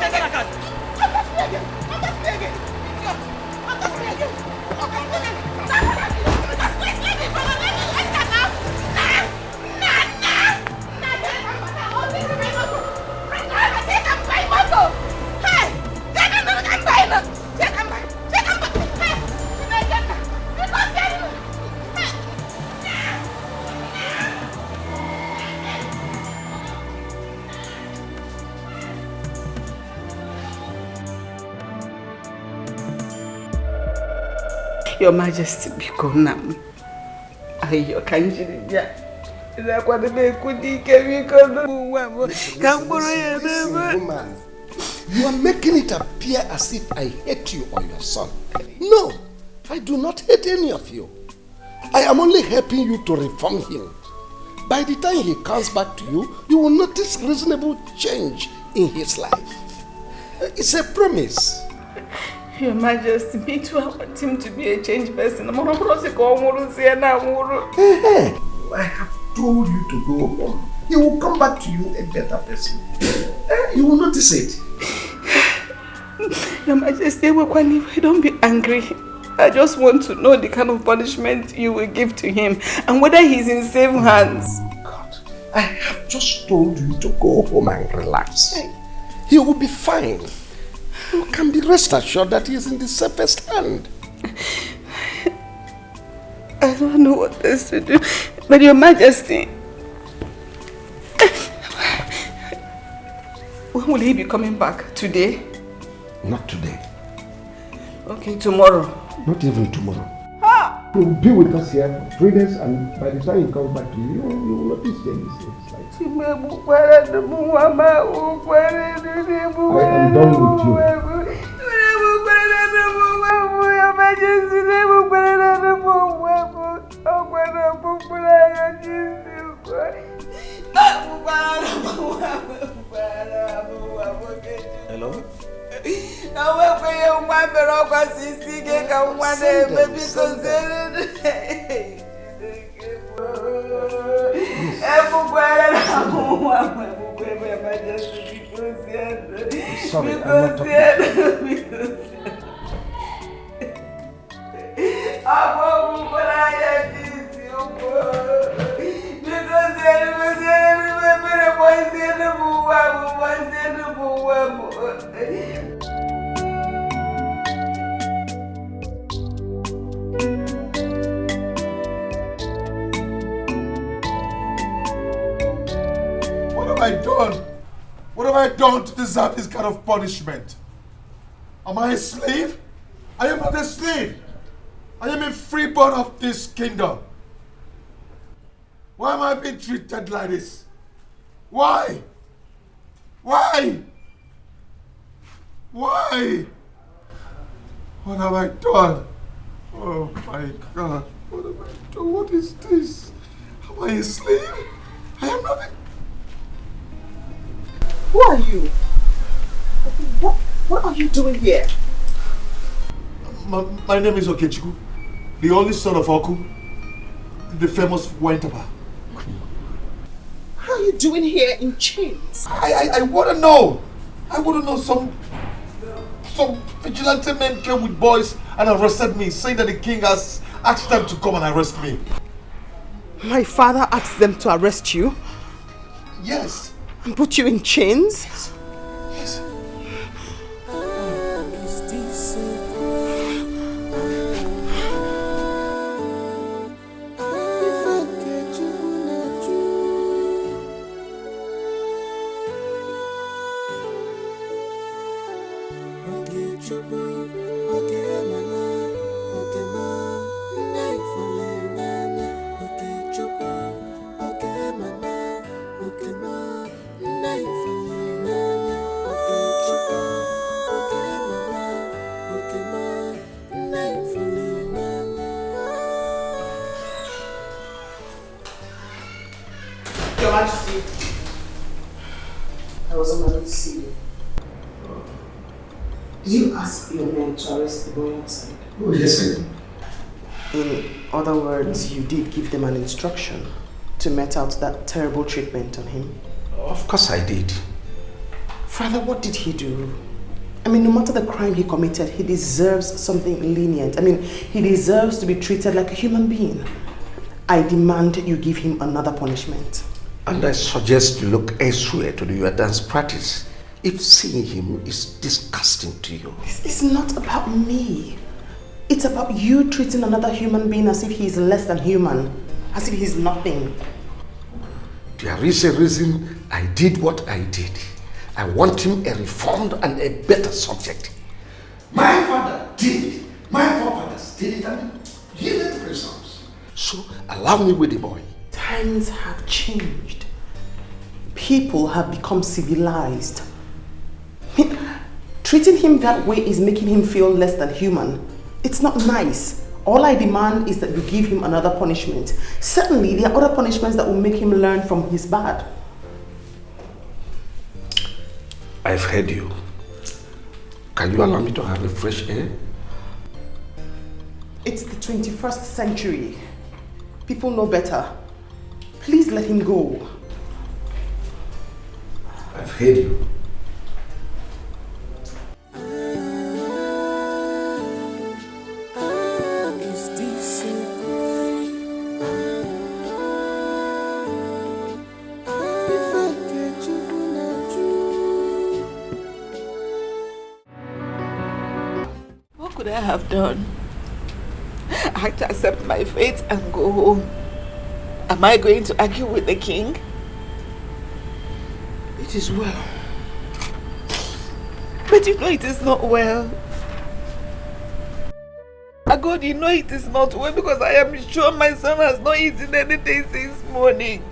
Your Majesty, become nam. Ayo kanjiri dia. Ila kwa debe kudike bikono. Woman, you are making it appear as if I hate you or your son. No, I do not hate any of you. I am only helping you to reform him. By the time he comes back to you, you will notice reasonable change in his life. It's a promise. Your Majesty, me too, I want him to be a changed person. I have told you to go home. He will come back to you a better person. You will notice it. Your Majesty, don't be angry. I just want to know the kind of punishment you will give to him and whether he's in safe hands. God, I have just told you to go home and relax. He will be fine. You can be rest assured that he is in the safest hand. I don't know what else to do. But Your Majesty, when will he be coming back? Today? Not today. Okay, tomorrow. Not even tomorrow. He will be with us here for 3 days, and by the time he comes back to you, you will notice changes in his life. I am done with you. Hello? Sorry, I'm not What have I done? What have I done to deserve this kind of punishment? Am I a slave? I am not a slave. I am a freeborn of this kingdom. Why am I being treated like this? Why? Why? Why? What have I done? Oh my God. What have I done? What is this? Am I a slave? I am not a... Who are you? What are you doing here? My name is Okechukwu, the only son of Oku, the famous wine tapper. How are you doing here in chains? I want to know. I want to know. Some vigilante men came with boys and arrested me, saying that the king has asked them to come and arrest me. My father asked them to arrest you? Yes. And put you in chains? Yes. Your Majesty, I was on my way to see you. Did you ask your men to arrest the boy outside? Oh, yes, I did. In other words, you did give them an instruction to met out that terrible treatment on him? Of course I did. Father, what did he do? I mean, no matter the crime he committed, he deserves something lenient. I mean, he deserves to be treated like a human being. I demand you give him another punishment. And I suggest you look elsewhere to do your dance practice if seeing him is disgusting to you. This is not about me. It's about you treating another human being as if he is less than human, as if he's nothing. There is a reason I did what I did. I want him a reformed and a better subject. My father did it. My forefathers did it and yielded results. So allow me with the boy. Times have changed. People have become civilized. Treating him that way is making him feel less than human. It's not nice. All I demand is that you give him another punishment. Certainly, there are other punishments that will make him learn from his bad. I've heard you. Can you allow me to have a fresh air? It's the 21st century. People know better. Please let him go. I've heard you. What could I have done? I had to accept my fate and go home. Am I going to argue with the king? It is well. But you know it is not well. God, you know it is not well because I am sure my son has not eaten anything since morning.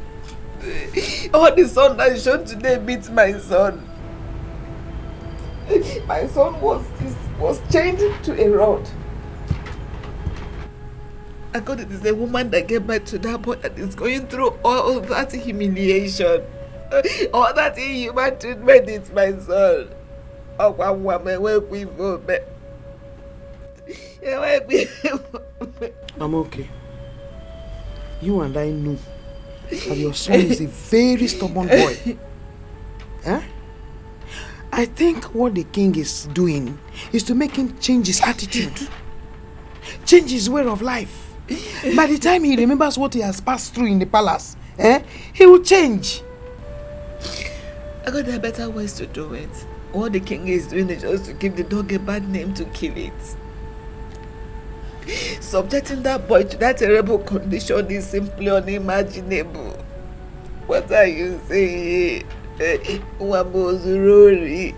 All the sun I showed today beats my son. My son was chained to a rod. God, it is a woman that gave birth to that boy that is going through all that humiliation. All that inhuman treatment is my son. I'm okay. You and I know that your son is a very stubborn boy. Huh? I think what the king is doing is to make him change his attitude, change his way of life. By the time he remembers what he has passed through in the palace, he will change. I got there are better ways to do it. What the king is doing is just to give the dog a bad name to kill it. Subjecting that boy to that terrible condition is simply unimaginable. What are you saying? Wabozurori.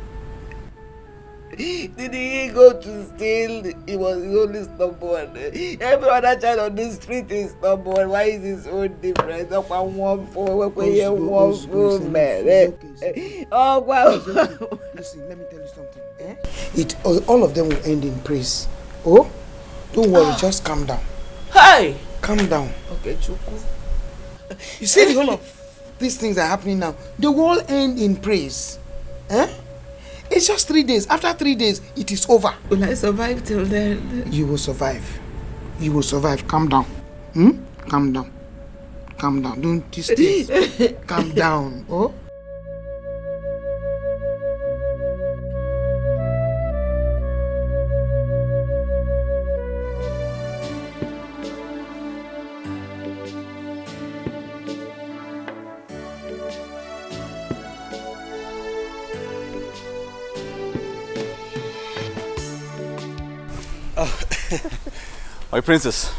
Did he go to steal? He was only stubborn. Every other child on the street is stubborn. Why is his own different? One man. Oh wow. Listen, let me tell you something. All of them will end in praise. Oh, don't worry, just calm down. Hey! Calm down. Okay, Chuku. You see, all of these things are happening now. They will all end in praise. It's just 3 days. After 3 days, it is over. Will I survive till then? You will survive. You will survive. Calm down. Calm down. Calm down. Don't these things. Calm down. Oh? My princess,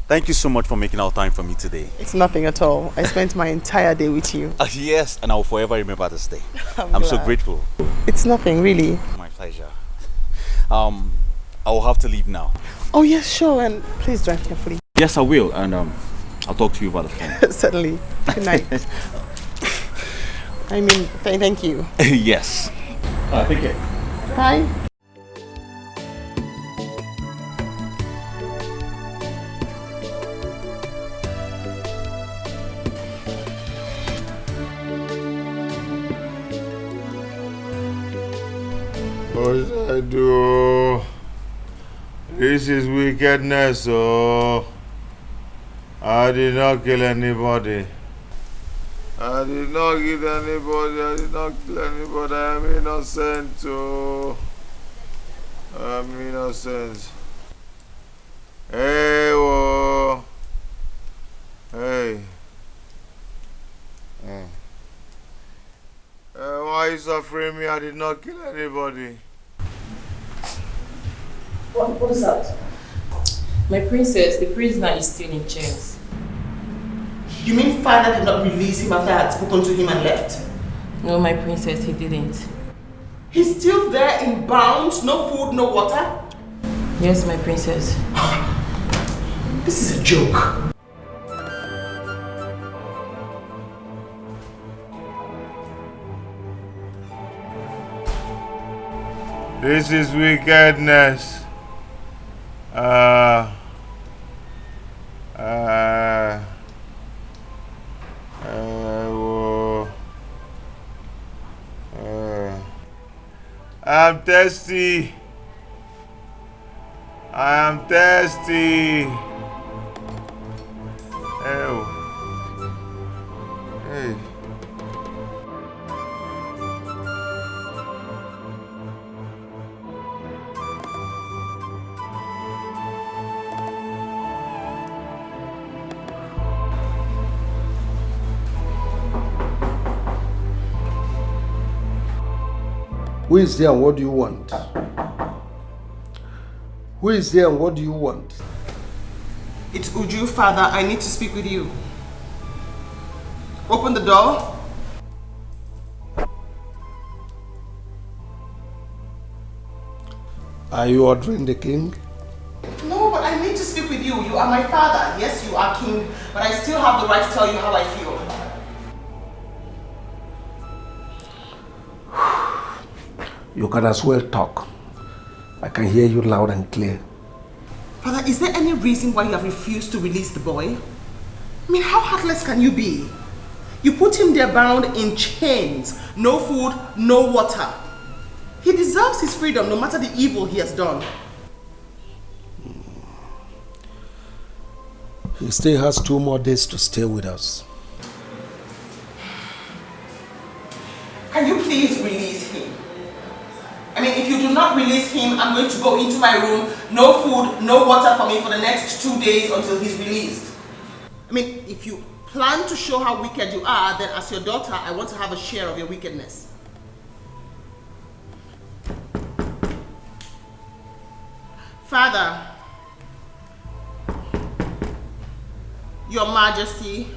thank you so much for making our time for me today. It's nothing at all. I spent my entire day with you. Yes, and I will forever remember this day. I'm so grateful. It's nothing, really. My pleasure. I will have to leave now. Oh yes, sure, and please drive carefully. Yes, I will, and I'll talk to you about the phone. Certainly. Good night. I mean, thank you. Yes. Take care. Bye. What should I do? This is wickedness, oh. I did not kill anybody. I did not kill anybody. I did not kill anybody. I am innocent, oh. I am innocent. Hey, whoa. Hey. Why are you suffering me? I did not kill anybody. What is that? My princess, the prisoner is still in chains. You mean father did not release him after I had spoken to him and left? No, my princess, he didn't. He's still there in bounds, no food, no water? Yes, my princess. This is a joke. This is wickedness. I'm thirsty. I am thirsty. Ew. Hey. Who is there and what do you want? Who is there and what do you want? It's Uju, father. I need to speak with you. Open the door. Are you ordering the king? No, but I need to speak with you. You are my father. Yes, you are king, but I still have the right to tell you how I feel. You can as well talk. I can hear you loud and clear. Father, is there any reason why you have refused to release the boy? I mean, how heartless can you be? You put him there bound in chains. No food, no water. He deserves his freedom no matter the evil he has done. He still has 2 more days to stay with us. Can you please release him? I mean, if you do not release him, I'm going to go into my room. No food, no water for me for the next 2 days until he's released. I mean, if you plan to show how wicked you are, then as your daughter, I want to have a share of your wickedness. Father, Your Majesty,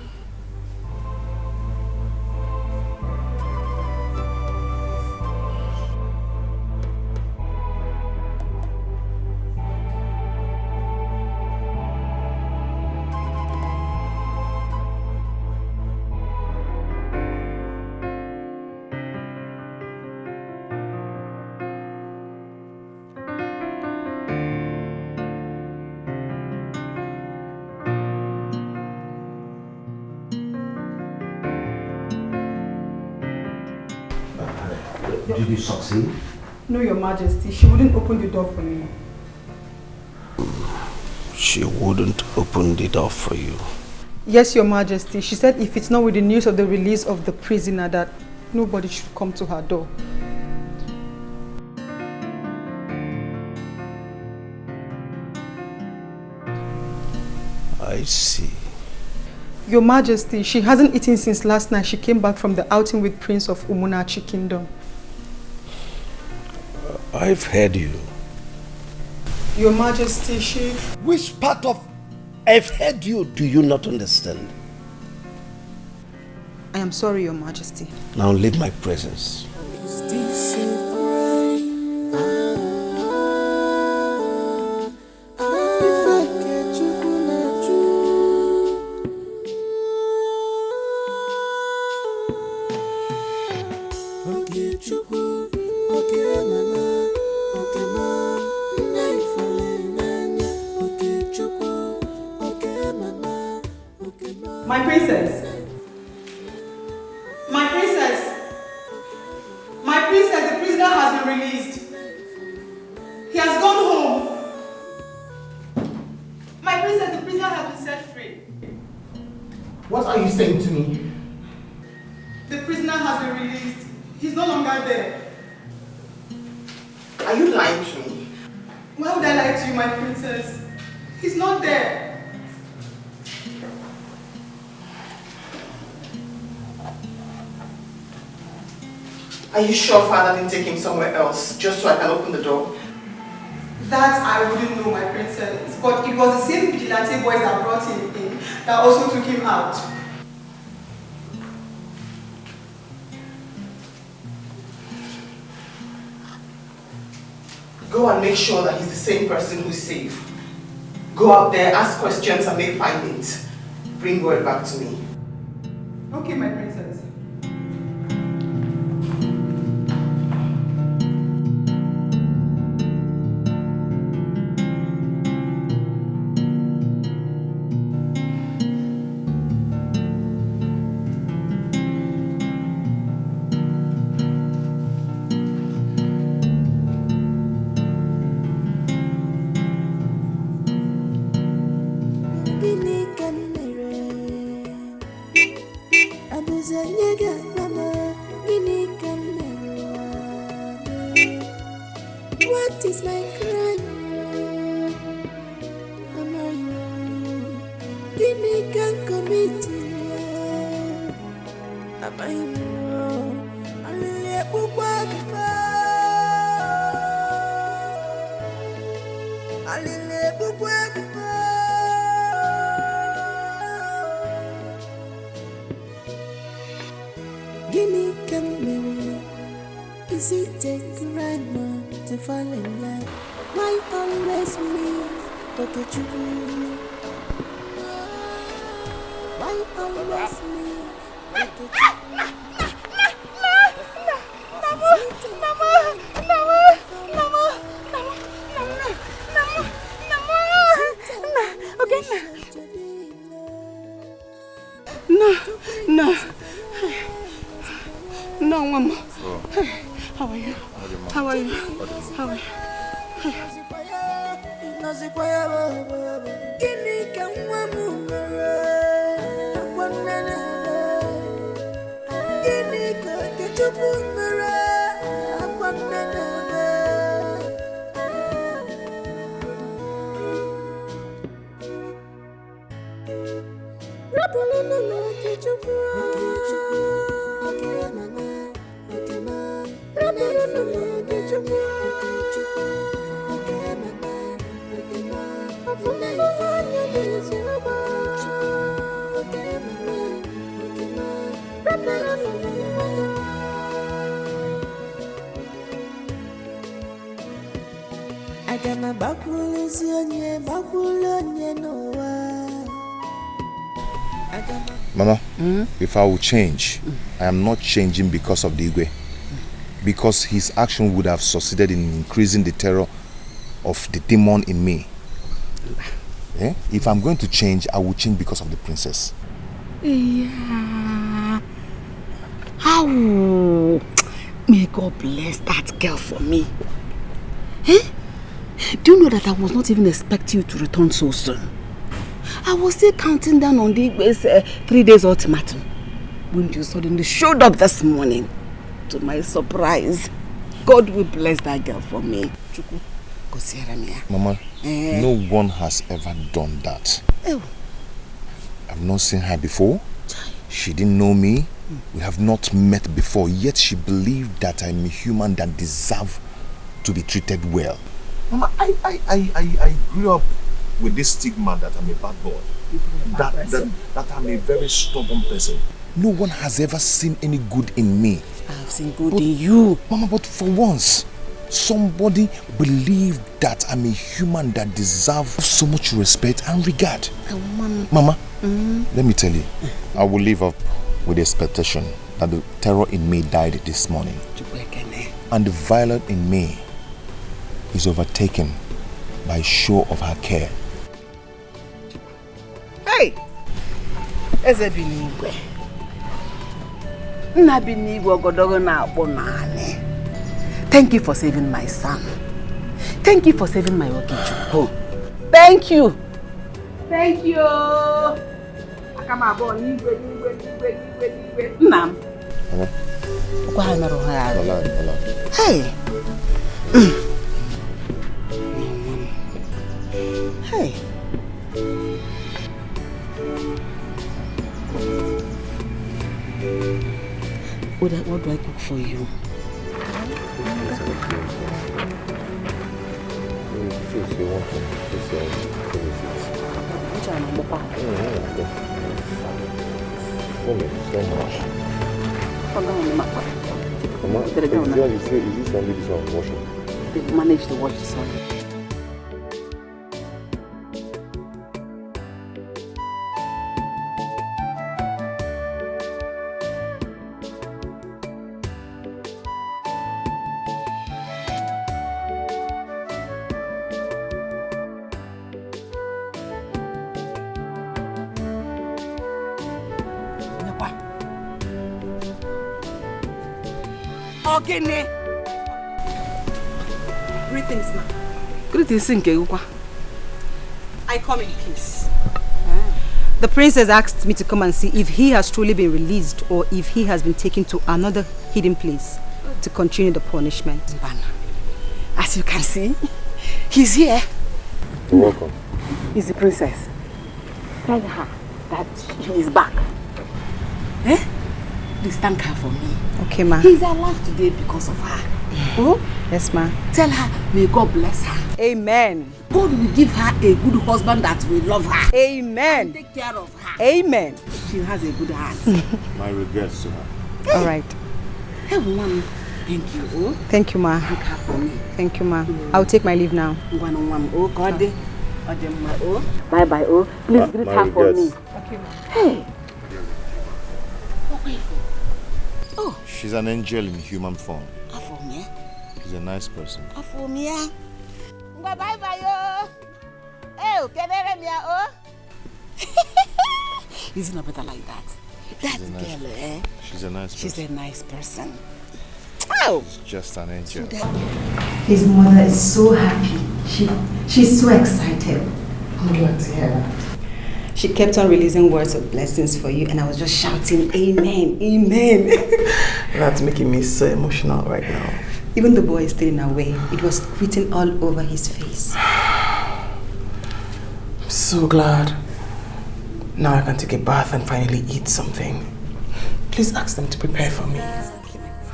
Did you succeed? No, Your Majesty. She wouldn't open the door for me. She wouldn't open the door for you. Yes, Your Majesty. She said if it's not with the news of the release of the prisoner that nobody should come to her door. I see. Your Majesty, she hasn't eaten since last night. She came back from the outing with Prince of Umunachi Kingdom. I've heard you. Your Majesty, she... Which part of I've heard you do you not understand? I am sorry, Your Majesty. Now leave my presence. My princess. My princess. My princess, the prisoner has been released. He has gone home. My princess, the prisoner has been set free. What are you saying to me? The prisoner has been released. He's no longer there. Are you lying to me? Why would I lie to you, my princess? He's not there. Are you sure father didn't take him somewhere else just so I can open the door? That I wouldn't know, my princess. But it was the same vigilante boys that brought him in that also took him out. Go and make sure that he's the same person who's safe. Go out there, ask questions and make findings. Bring word back to me. Okay, my princess. What is my crime? Am I wrong? Give me can commit. Am I wrong? I will let you walk. I will let you walk. Give me can. Is it a crime to fall in love? Why always me? Look at you. Why always me? Look at No, Mama. How are you? How are you? How are you? Mama, if I will change, I am not changing because of the Igwe. Because his action would have succeeded in increasing the terror of the demon in me. Eh? If I'm going to change, I will change because of the princess. Yeah. How? May God bless that girl for me. Eh? Do you know that I was not even expecting you to return so soon? I was still counting down on the 3 days ultimatum when you suddenly showed up this morning. To my surprise, God will bless that girl for me. Mama, no one has ever done that. I've not seen her before. She didn't know me. We have not met before, yet she believed that I'm a human that deserves to be treated well. Mama, I grew up with this stigma that I'm a bad boy. That I'm a very stubborn person. No one has ever seen any good in me. I've seen good in you. Mama, but for once, somebody believed that I'm a human that deserves so much respect and regard. Mama, let me tell you, I will live up with the expectation that the terror in me died this morning. And the violet in me is overtaken by show of her care. Hey! Eze binigwe. Nna binigwe ogodogo na akpọ naanị. Thank you for saving my son. Thank you for saving my Okechukwu. Thank you. Thank you. Akama abo nigwe. Nnam. Kwa ha merụ ha ya. Hey. Hey. What do I cook for you? They managed to watch this one. Ogene. Greetings, ma'am. Greetings, Nkegukwa. I come in peace. The prince has asked me to come and see if he has truly been released or if he has been taken to another hidden place to continue the punishment. As you can see, he's here. You're welcome. He's the princess. Tell her that he is back. Eh? Please thank her for me. Okay, ma. He's alive today because of her. Oh? Yes, ma. Tell her, may God bless her. Amen. God will give her a good husband that will love her. Amen. And take care of her. Amen. She has a good heart. My regrets to her. Hey. All right. Hey, woman. Thank you. Oh? Thank you, ma. Thank her for me. Thank you, ma. I'll take my leave now. Oh, God. Oh. Bye-bye. Oh. Please greet her for me. Okay, ma. Hey. Oh. She's an angel in human form. Afomia. She's a nice person. Afomia. Bye-bye, yo. Hey, kenere mia, oh. Is it not better like that? That girl, eh? She's a nice person. She's a nice person. Oh. She's just an angel. His mother is so happy. She's so excited. I'm glad to hear that. She kept on releasing words of blessings for you, and I was just shouting, Amen, Amen. That's making me so emotional right now. Even the boy is still in our way. It was written all over his face. I'm so glad. Now I can take a bath and finally eat something. Please ask them to prepare for me.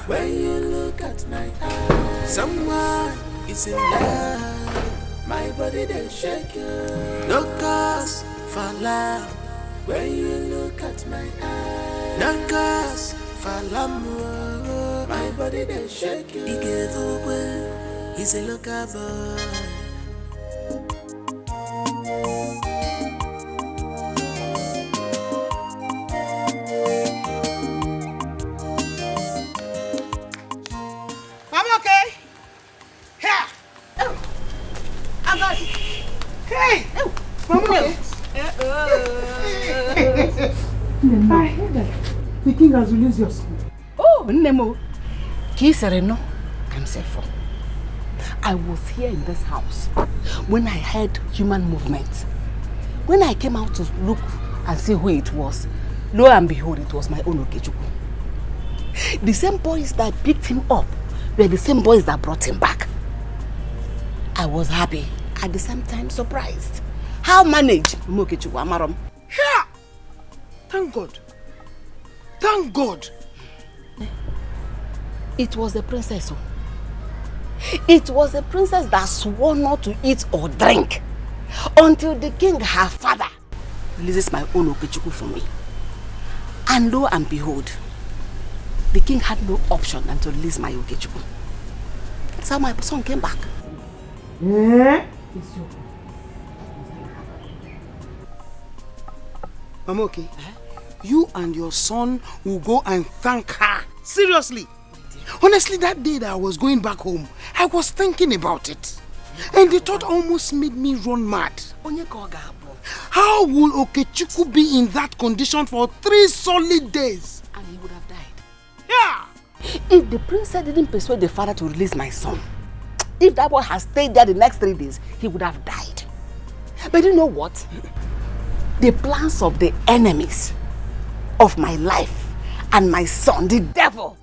When you look at my eyes, someone is in love. My body they shake you. No cause for love. When you look at my eyes, no cause for love. My body they shake you. Dikeh, he's a local boy. I'm okay. Here. Oh. I got it. Hey. Oh. I'm okay. The king has released your son. Oh, Nemo. Kisereno. I'm safe for. I was here in this house when I heard human movement. When I came out to look and see who it was, lo and behold, it was my own Okechukwu. The same boys that picked him up were the same boys that brought him back. I was happy, at the same time surprised. How manage Okechukwu Amarom? Here! Thank God. Thank God. It was the princess. It was the princess that swore not to eat or drink until the king, her father, releases my own Okechukwu for me. And lo and behold, the king had no option than to release my Okechukwu. That's how my son came back. Mama, okay? You and your son will go and thank her. Seriously. Honestly, that day that I was going back home, I was thinking about it. And the thought almost made me run mad. How will Okechukwu be in that condition for 3 solid days? And he would have died. Yeah! If the princess didn't persuade the father to release my son, if that boy had stayed there the next 3 days, he would have died. But you know what? The plans of the enemies of my life and my son, the devil,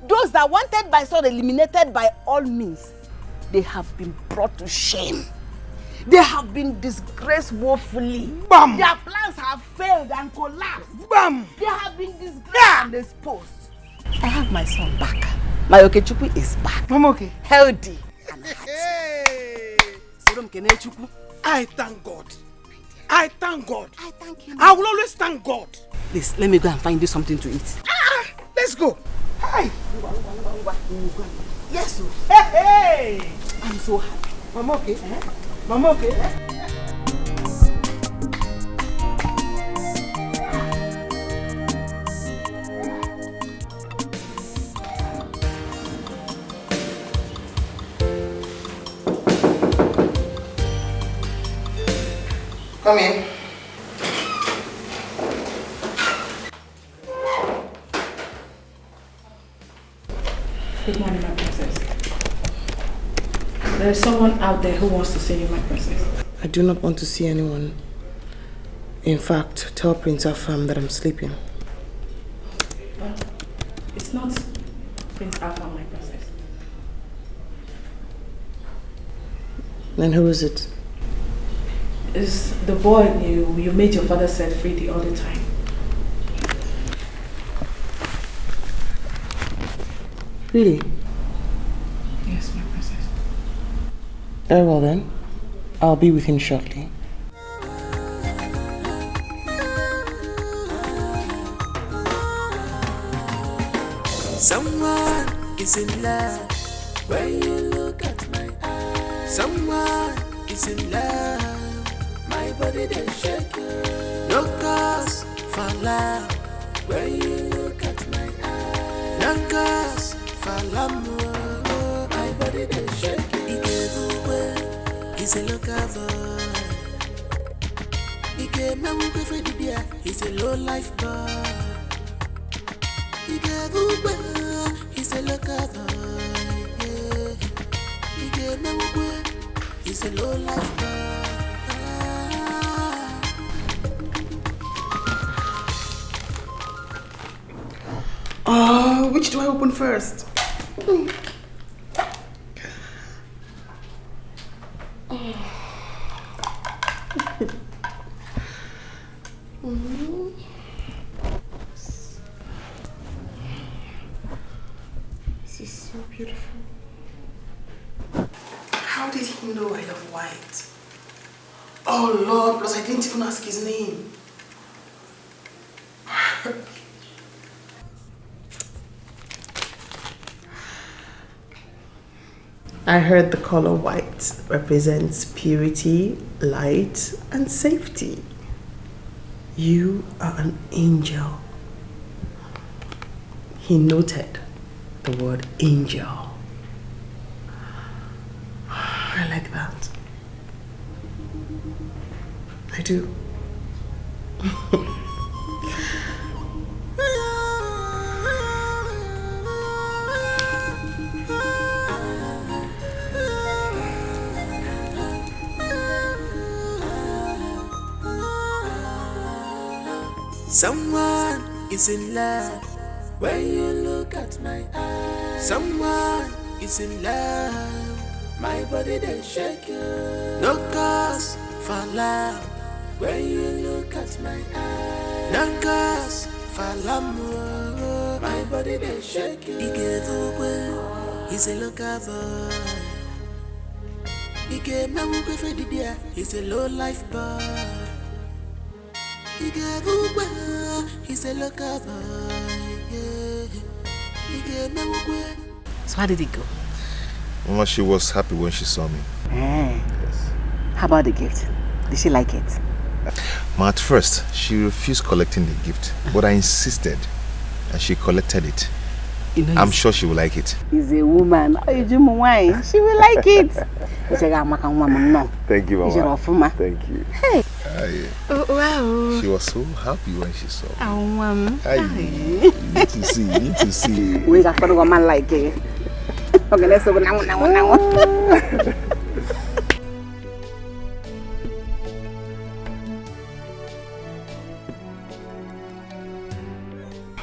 those that wanted my son eliminated by all means, they have been brought to shame. They have been disgraced woefully. Bam! Their plans have failed and collapsed. Bam! They have been disgraced and exposed. I have my son back. My Okechukwu is back. Mama, okay. Healthy and happy. I thank God. I thank God. I thank him. I will always thank God. Please, let me go and find you something to eat. Let's go. Hi. Yes, sir. Hey. I'm so happy. Mama, okay. Mama, okay. Come in. Good morning, my princess. There is someone out there who wants to see you, my princess. I do not want to see anyone. In fact, tell Prince Afam that I'm sleeping. But it's not Prince Afam, my princess. Then who is it? It's the boy you made your father set free the other time. Really? Yes, my princess. Very well then. I'll be with him shortly. Someone is in love when you look at my eyes. Someone is in love, my body they shake you. No cause for love when you look at my eyes. No cause for love, my body they shake you. He gave away, he's a local boy. He gave me a free beer, he's a low life boy. He gave away, he's a local boy. Yeah. He gave me away, he's a low life boy. Which do I open first? This is so beautiful. How did he know I love white? Oh Lord, plus I didn't even ask his name. I heard the color white represents purity, light, and safety. You are an angel. He noted the word angel. I like that. I do. Someone is in love when you look at my eyes. Someone is in love, my body they shake you. No cause for love when you look at my eyes. No cause for love, my body they shake you. He gave away, he's a local boy. He gave me a free beer, he's a low life boy. He gave away, he's a local boy. Yeah. He gave me away. So how did it go? Mama, she was happy when she saw me. Yes. How about the gift? Did she like it? Ma, at first, she refused collecting the gift, but I insisted, and she collected it. You know, I'm sure she will like it. He's a woman. She will like it. Thank you, Mama. Thank you. Hey. Oh, wow. She was so happy when she saw me. Oh, You need to see, you need to see. We got a woman like it. Okay, let's go now.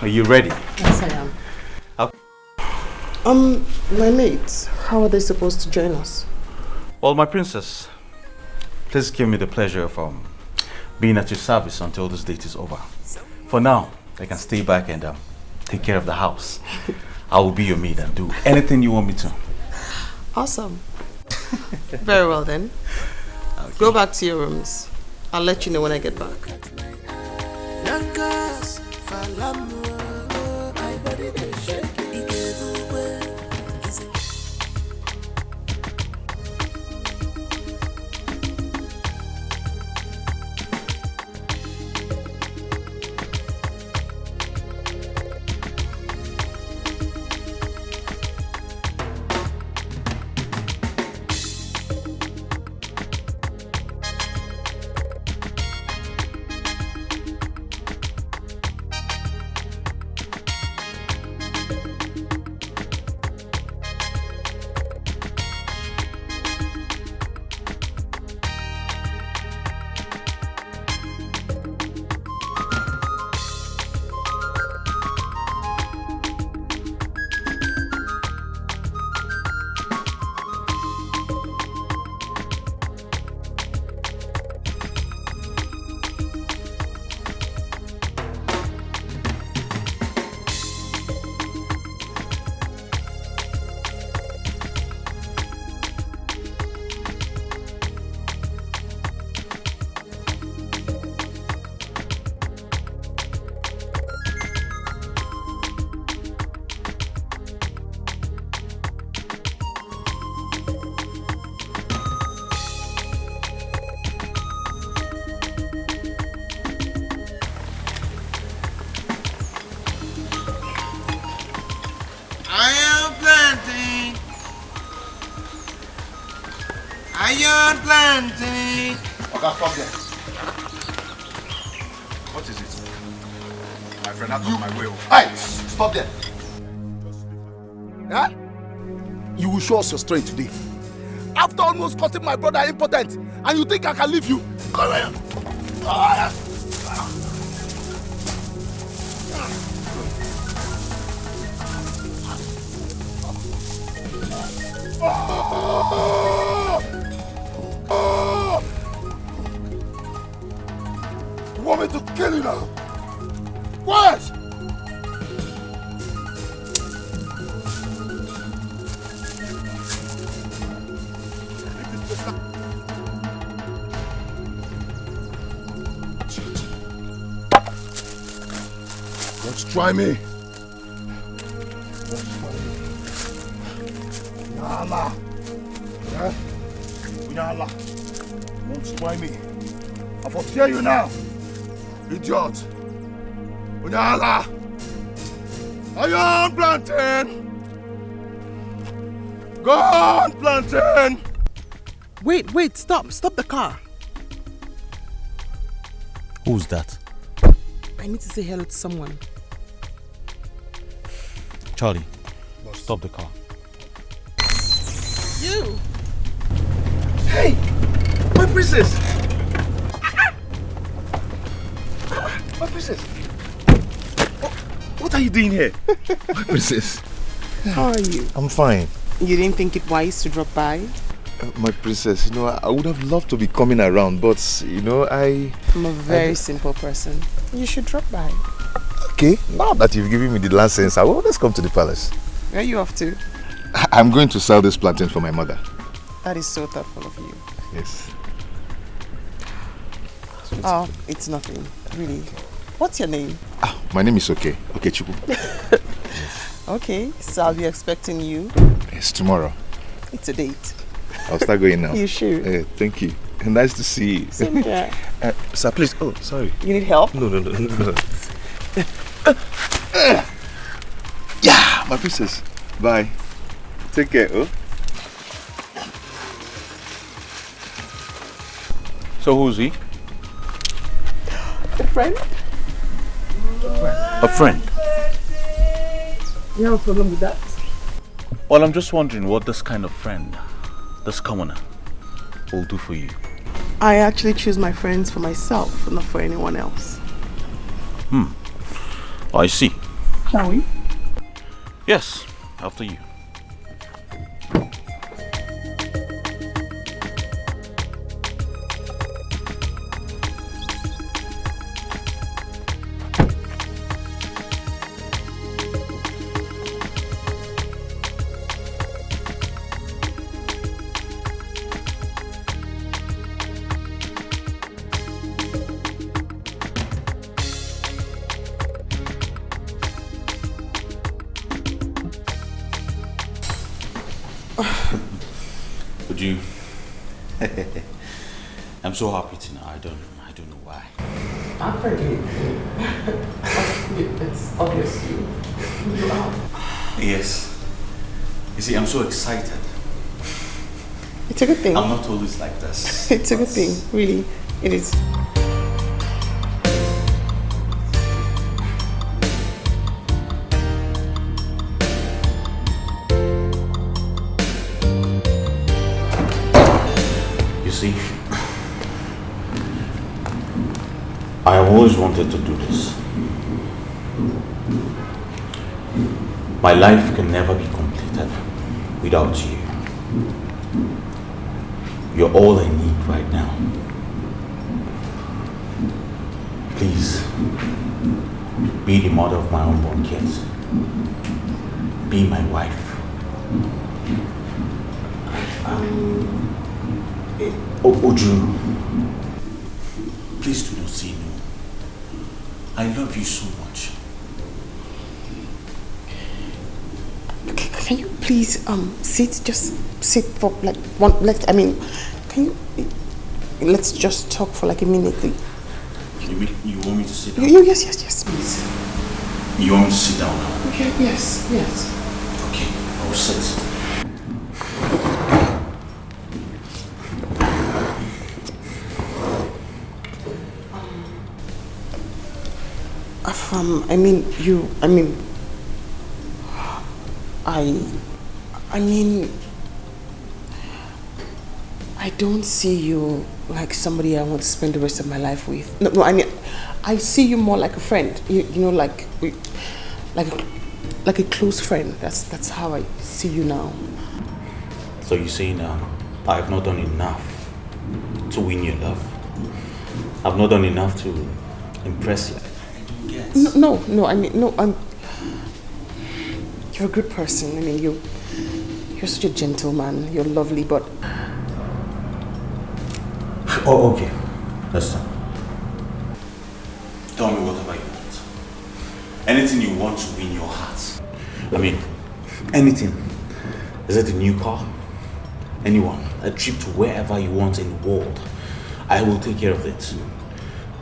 Are you ready? Yes, I am. Okay. My mates, how are they supposed to join us? Well, my princess, please give me the pleasure of being at your service until this date is over. For now, I can stay back and take care of the house. I will be your maid and do anything you want me to. Awesome. Very well then. Okay. Go back to your rooms. I'll let you know when I get back. Iron planting. Okay, stop there. What is it? My friend, out of my way. Hey, stop there. Huh? You will show us your strength today. After almost cutting my brother impotent, and you think I can leave you? Come here. You want me to kill you now? Quiet! Don't try me. Unyala. Yeah? Unyala. Don't try me. I forbid you now. Idiot. Unyala. Iron plantain. Gone plantain. Wait, stop the car. Who's that? I need to say hello to someone. Charlie, stop the car. You! Hey! My princess! My princess! What are you doing here? My princess. How are you? I'm fine. You didn't think it wise to drop by? My princess, I would have loved to be coming around, but, I'm a very simple person. You should drop by. Okay, now that you've given me the license, let's come to the palace. Where are you off to? I'm going to sell this plantain for my mother. That is so thoughtful of you. Yes. Oh, it's nothing, really. What's your name? My name is Okay Chuku. Okay, so I'll be expecting you. Yes, tomorrow. It's a date. I'll start going now. You should. Thank you. Nice to see you. Same here. Sir, please. Oh, sorry. You need help? No. Yeah, my princess. Bye. Take care, oh. So who's he? friend. A friend? You have a problem with that? Well, I'm just wondering what this kind of friend, this commoner, will do for you. I actually choose my friends for myself, not for anyone else. I see. Shall we? Yes, after you. Would you? I'm so happy tonight. I don't know why. I'm pretty. It's obvious you are. Yes. You see, I'm so excited. It's a good thing. I'm not always like this. It's a good thing, really. It is. You see, I have always wanted to do this. My life can never be completed without you. You're all I need right now. Please, be the mother of my unborn kids. Be my wife. Oju, please do not say no. I love you so much. Can you please sit? Just sit for like one. Can you? Let's just talk for like a minute. You want me to sit down? Yes, please. You want me to sit down now? Okay, yes. Okay, I'll sit. I don't see you like somebody I want to spend the rest of my life with. No, I see you more like a friend. You know, like a close friend. That's how I see you now. So you're saying I have not done enough to win your love? I've not done enough to impress you? No. You're a good person. You're such a gentleman. You're lovely, but. Oh, okay. Listen. Tell me whatever you want. Anything you want to win your heart. Anything. Is it a new car? Anyone? A trip to wherever you want in the world. I will take care of it.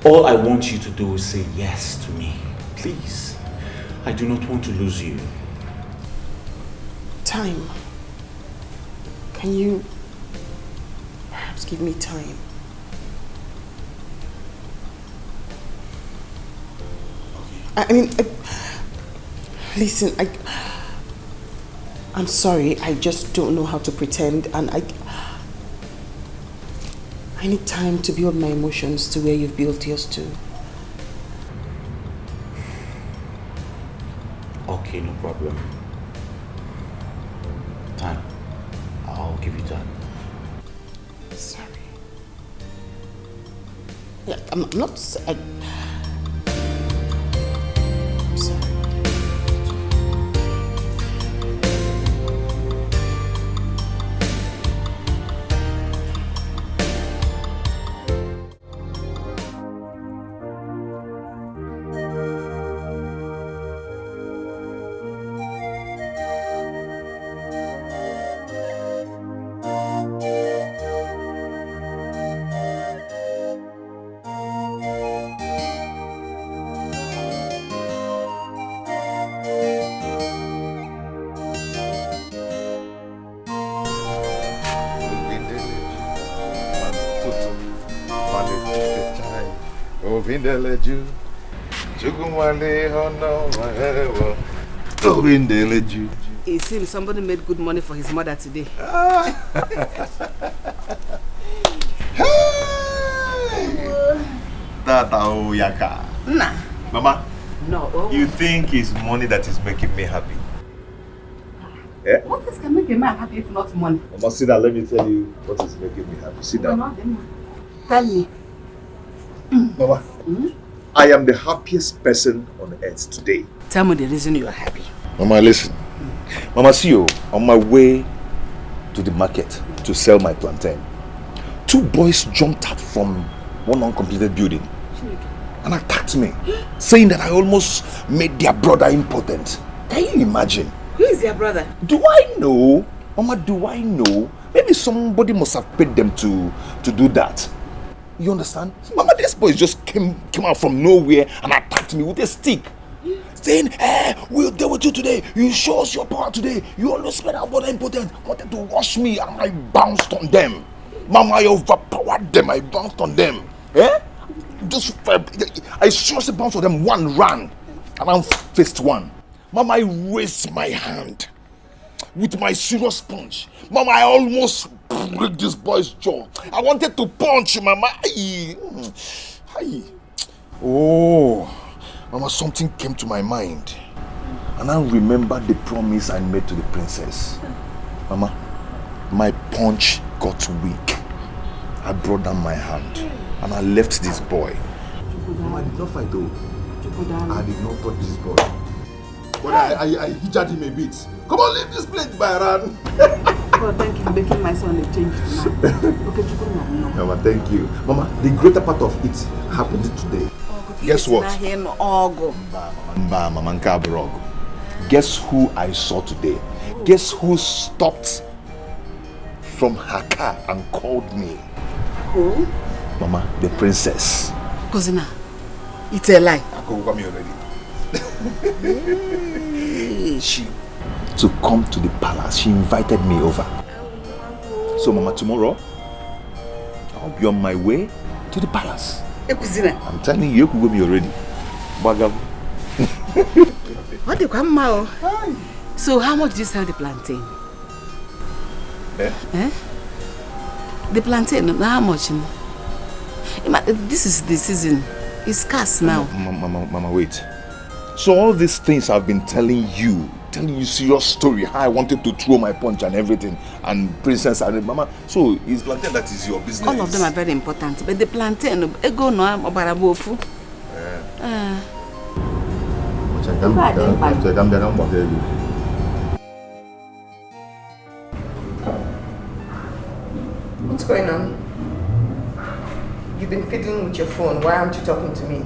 All I want you to do is say yes to me. Please. I do not want to lose you. Time. Can you perhaps give me time? Listen, I'm sorry, I just don't know how to pretend, and I need time to build my emotions to where you've built yours to. Okay, no problem. Time. I'll give you time. Sorry. Yeah, I'm not. I'm sorry. Ovindeleju. Jugumale hono mahewa. Ovindeleju. It seems somebody made good money for his mother today. Tata Oyaka. Nah. Mama, no. You think it's money that is making me happy? Eh? What else can make a man happy if not money? Mama, sit down. Let me tell you what is making me happy. Sit down. Tell me. Mama, I am the happiest person on earth today. Tell me the reason you are happy. Mama, listen. Mama, see you on my way to the market to sell my plantain. 2 boys jumped out from one uncompleted building and attacked me, saying that I almost made their brother impotent. Can you imagine? Who is your brother? Do I know? Mama, do I know? Maybe somebody must have paid them to do that. You understand? Mama, this boy just came out from nowhere and attacked me with a stick. Saying, we'll deal with you today. You show us your power today. You always made our brother impotent. Wanted to rush me and I bounced on them. Mama, I overpowered them. I bounced on them. I seriously bounced on them. One ran and I faced one. Mama, I raised my hand with my serious punch. Mama, I almost break this boy's jaw. I wanted to punch Mama. Oh, Mama, something came to my mind. And I remembered the promise I made to the princess. Mama, my punch got weak. I brought down my hand and I left this boy. Mama, I did not fight though. I did not touch this boy. But I hit him a bit. Come on, leave this plate, Byron. God, thank you for making my son a change tonight. Okay, Mama, thank you. Mama, the greater part of it happened today. Guess what? Guess who I saw today? Guess who stopped from her car and called me? Who? Mama, the princess. Cousin, it's a lie. I could come here already. She to come to the palace. She invited me over. So Mama, tomorrow I'll be on my way to the palace. I'm telling you, you could go me already. Bagam. What do you come now? So how much do you sell the plantain? The plantain, how much? This is the season. It's scarce now. Mama, wait. So all these things I've been telling you serious story, how I wanted to throw my punch and everything, and princess and Mama. So it's plantain that is your business. All of them are very important, but the plantain, ego no obarabofu. What's going on? You've been fiddling with your phone. Why aren't you talking to me?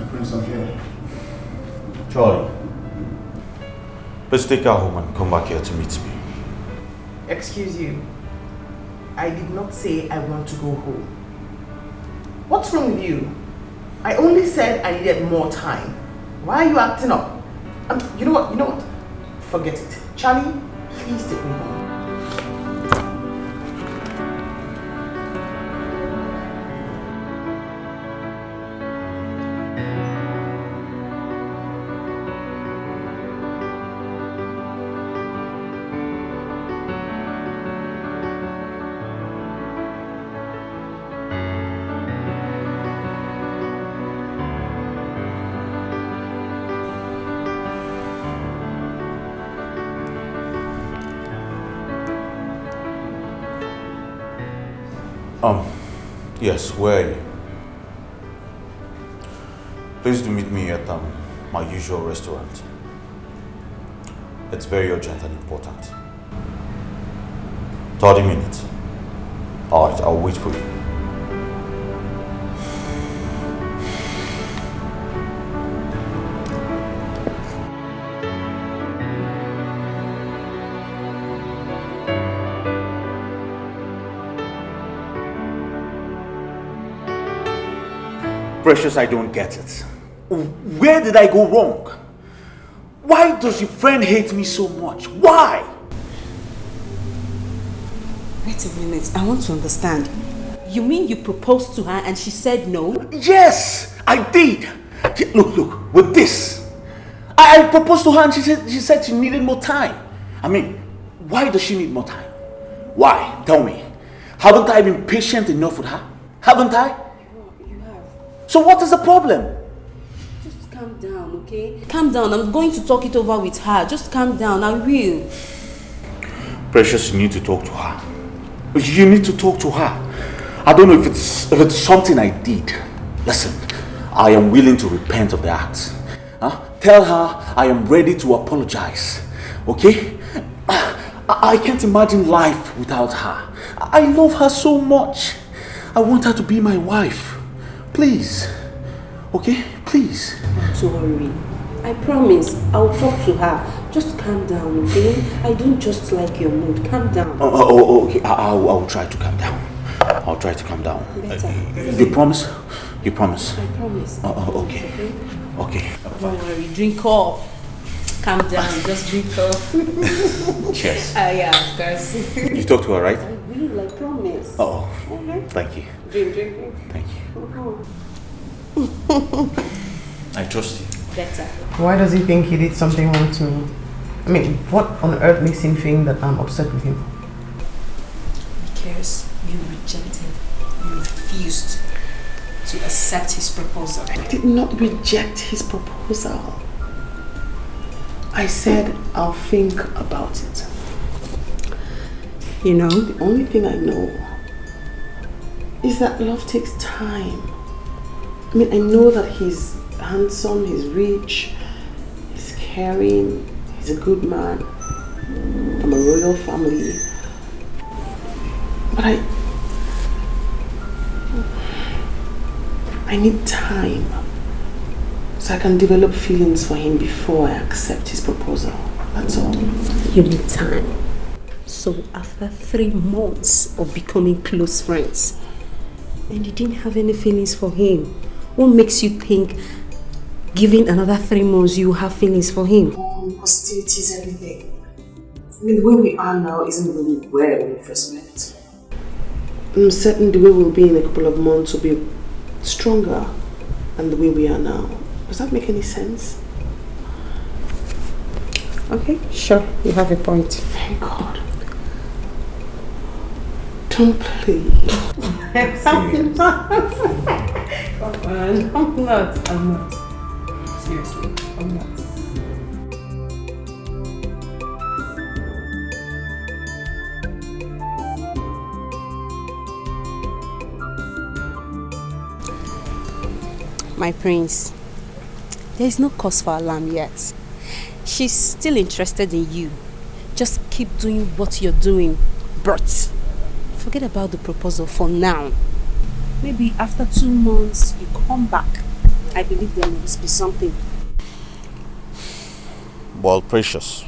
Prince, I'm here. Charlie, let's take her home and come back here to meet me. Excuse you. I did not say I want to go home. What's wrong with you? I only said I needed more time. Why are you acting up? You know what? Forget it. Charlie, please take me home. Yes, where are you? Please do meet me at my usual restaurant. It's very urgent and important. 30 minutes. Alright, I'll wait for you. Precious, I don't get it. Where did I go wrong? Why does your friend hate me so much? Why? Wait a minute, I want to understand. You mean you proposed to her and she said no? Yes, I did. Look, with this, I proposed to her and she said she needed more time. I mean, why does she need more time? Why? Tell me. Haven't I been patient enough with her? Haven't I? You have. So what is the problem? Just calm down, okay? Calm down. I'm going to talk it over with her. Just calm down. I will. Precious, you need to talk to her. You need to talk to her. I don't know if it's something I did. Listen, I am willing to repent of the act. Tell her I am ready to apologize. Okay? I can't imagine life without her. I love her so much. I want her to be my wife. Please. Okay? Please. Don't worry. I promise I'll talk to her. Just calm down, okay? I don't just like your mood. Calm down. Okay. I'll try to calm down. I'll try to calm down. Better. You promise? You promise? I promise. Okay. Okay. Don't worry. Drink up. Calm down. Just drink up. Cheers. Yeah, of course. You talked to her, right? I will, I promise. Thank you. Drink. Thank you. I trust you. Better. Why does he think he did something wrong to me? I mean, what on earth makes him think that I'm upset with him? Because you rejected, you refused to accept his proposal. I did not reject his proposal. I said I'll think about it. You know, the only thing I know is that love takes time. I mean, I know that he's handsome, he's rich, he's caring, he's a good man from a royal family. But I need time so I can develop feelings for him before I accept his proposal. That's all. You need time. So after 3 months of becoming close friends, and you didn't have any feelings for him, what makes you think giving another 3 months you have feelings for him? Hostilities, everything. I mean, the way we are now isn't really where we first met. I'm certain the way we'll be in a couple of months will be stronger than the way we are now. Does that make any sense? Okay, sure. You have a point. Thank God. Don't play. I'm not. Come on. I'm not. Seriously, I'm not. My prince, there is no cause for alarm yet. She's still interested in you. Just keep doing what you're doing, Bert. Forget about the proposal for now. Maybe after 2 months, you come back. I believe there must be something. Well, Precious,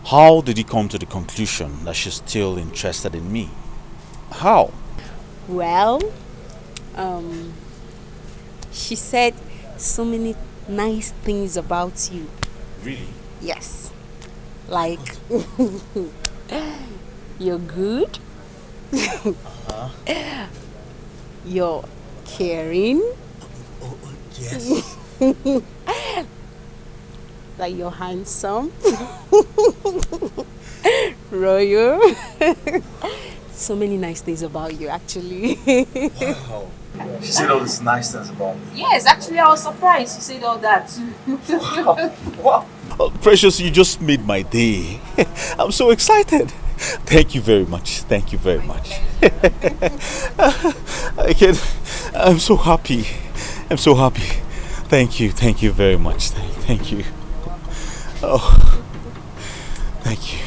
how did you come to the conclusion that she's still interested in me? How? Well, she said so many nice things about you. Really? Yes. Like, you're good. You're caring. Yes. Like you're handsome. Royal. So many nice things about you, actually. Wow. She said all these nice things about me. Yes, actually, I was surprised you said all that. Wow. Oh, Precious, you just made my day. I'm so excited. Thank you very much. Thank you very much. I'm so happy. I'm so happy. Thank you. Thank you very much. Thank you. Oh, thank you.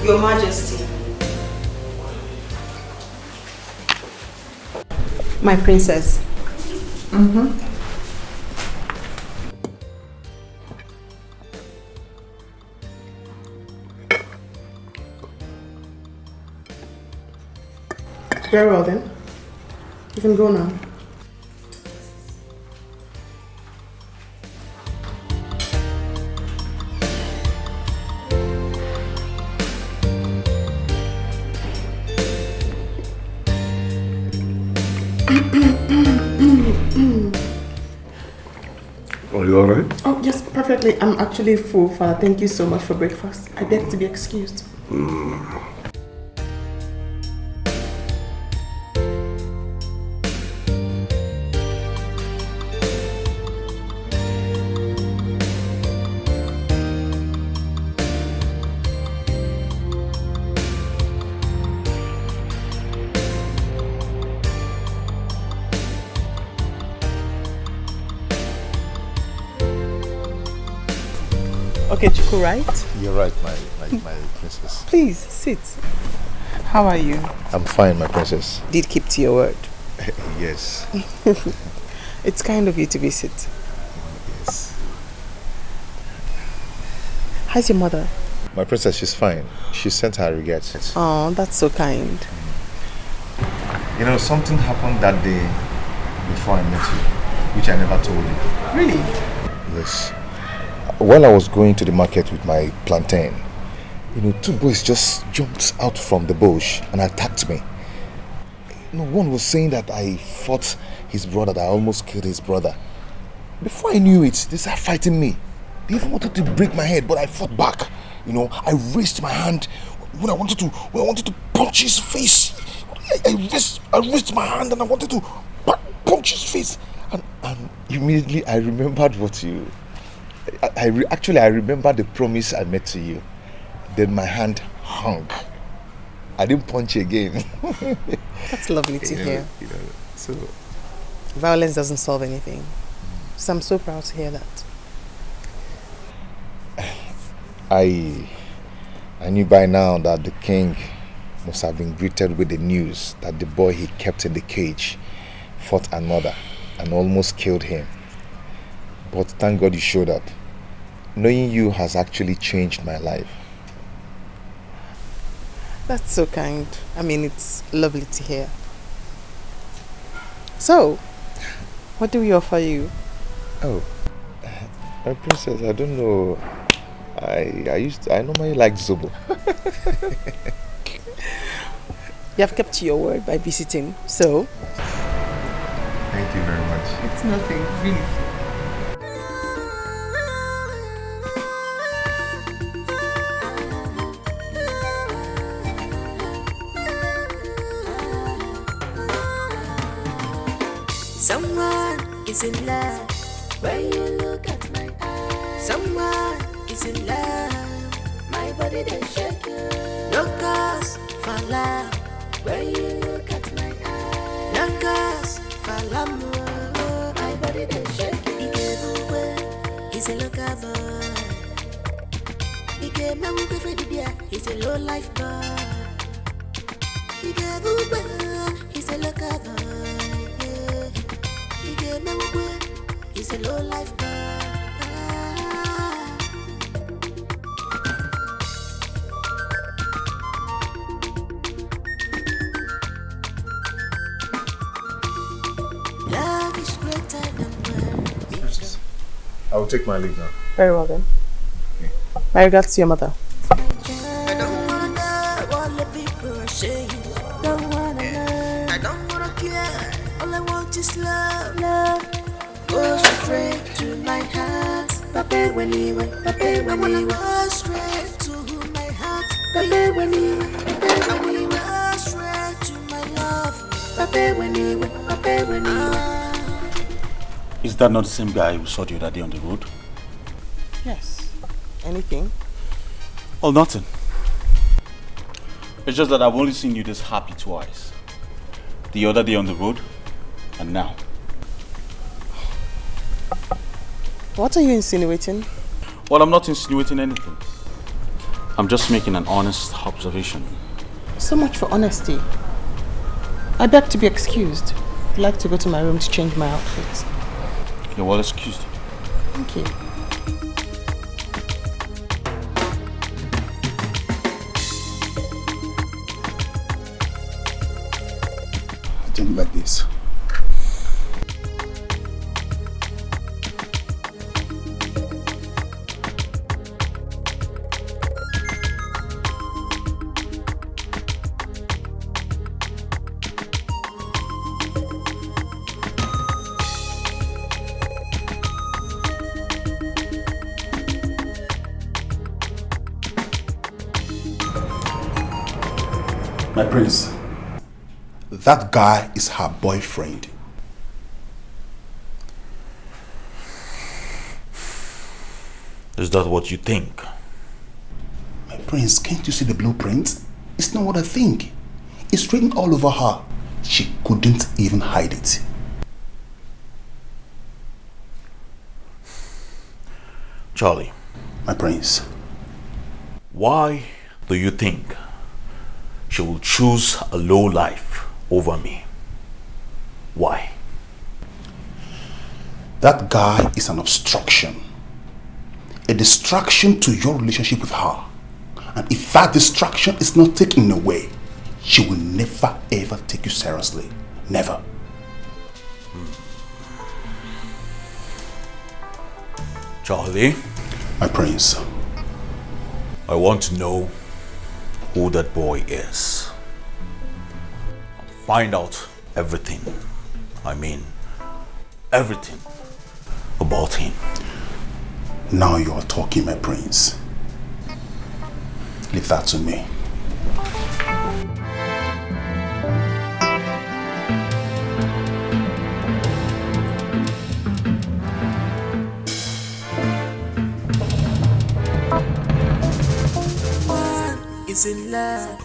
Your Majesty. My princess. Very well then. You can go now. Are you alright? Oh, yes, perfectly. I'm actually full, Father. Thank you so much for breakfast. I beg to be excused. Okay, Chuku, right? You're right, my princess. Please, sit. How are you? I'm fine, my princess. Did keep to your word. Yes. It's kind of you to visit. Yes. How's your mother? My princess, she's fine. She sent her regrets. Oh, that's so kind. You know, something happened that day before I met you, which I never told you. Really? Yes. While I was going to the market with my plantain, you know, two boys just jumped out from the bush and attacked me. You know, one was saying that I fought his brother, that I almost killed his brother. Before I knew it, they started fighting me. They even wanted to break my head, but I fought back. You know, I raised my hand when I wanted to punch his face. I raised my hand and I wanted to punch his face. And immediately I remembered what you... Actually, I remember the promise I made to you. Then my hand hung. I didn't punch again. That's lovely to hear. You know, so violence doesn't solve anything. So I'm so proud to hear that. I knew by now that the king must have been greeted with the news that the boy he kept in the cage fought another and almost killed him. But thank God you showed up. Knowing you has actually changed my life. That's so kind. I mean, it's lovely to hear. So, what do we offer you? Oh, my princess, I don't know. I normally like Zobo. You have kept your word by visiting, so... Thank you very much. It's nothing, really. Someone is in love when you look at my eyes. Someone is in love, my body they shake you. No cause for love when you look at my eyes. No cause for love, my body they shake you. He's a local boy. He gave me a for the beer. He's a low life boy. He gave he's a local boy. He's a low life boy. Love is greater than words. I will take my leave now. Very well then. Okay. My regards to your mother. I don't wanna know what the people are saying. Don't wanna know. I don't wanna care. All I want is love. Love goes straight to my heart. Papa when you went, Papa when you go straight to my heart. Papa when you went, Papa when you go straight to my love. Papa when you went, Papa when you went. Is that not the same guy who saw you that day on the road? Yes. Anything? Oh, nothing. It's just that I've only seen you this happy twice. The other day on the road, and now. What are you insinuating? Well, I'm not insinuating anything. I'm just making an honest observation. So much for honesty. I beg to be excused. I'd like to go to my room to change my outfit. You're well excused. Thank you. Don't like this. My prince, that guy is her boyfriend. Is that what you think? My prince, can't you see the blueprint? It's not what I think. It's written all over her. She couldn't even hide it. Charlie. My prince. Why do you think she will choose a low life over me? Why? That guy is an obstruction. A distraction to your relationship with her. And if that distraction is not taken away, she will never ever take you seriously. Never. Charlie? My prince. I want to know who that boy is. I'll find out everything. I mean, everything about him. Now you are talking, my prince. Leave that to me. Is in love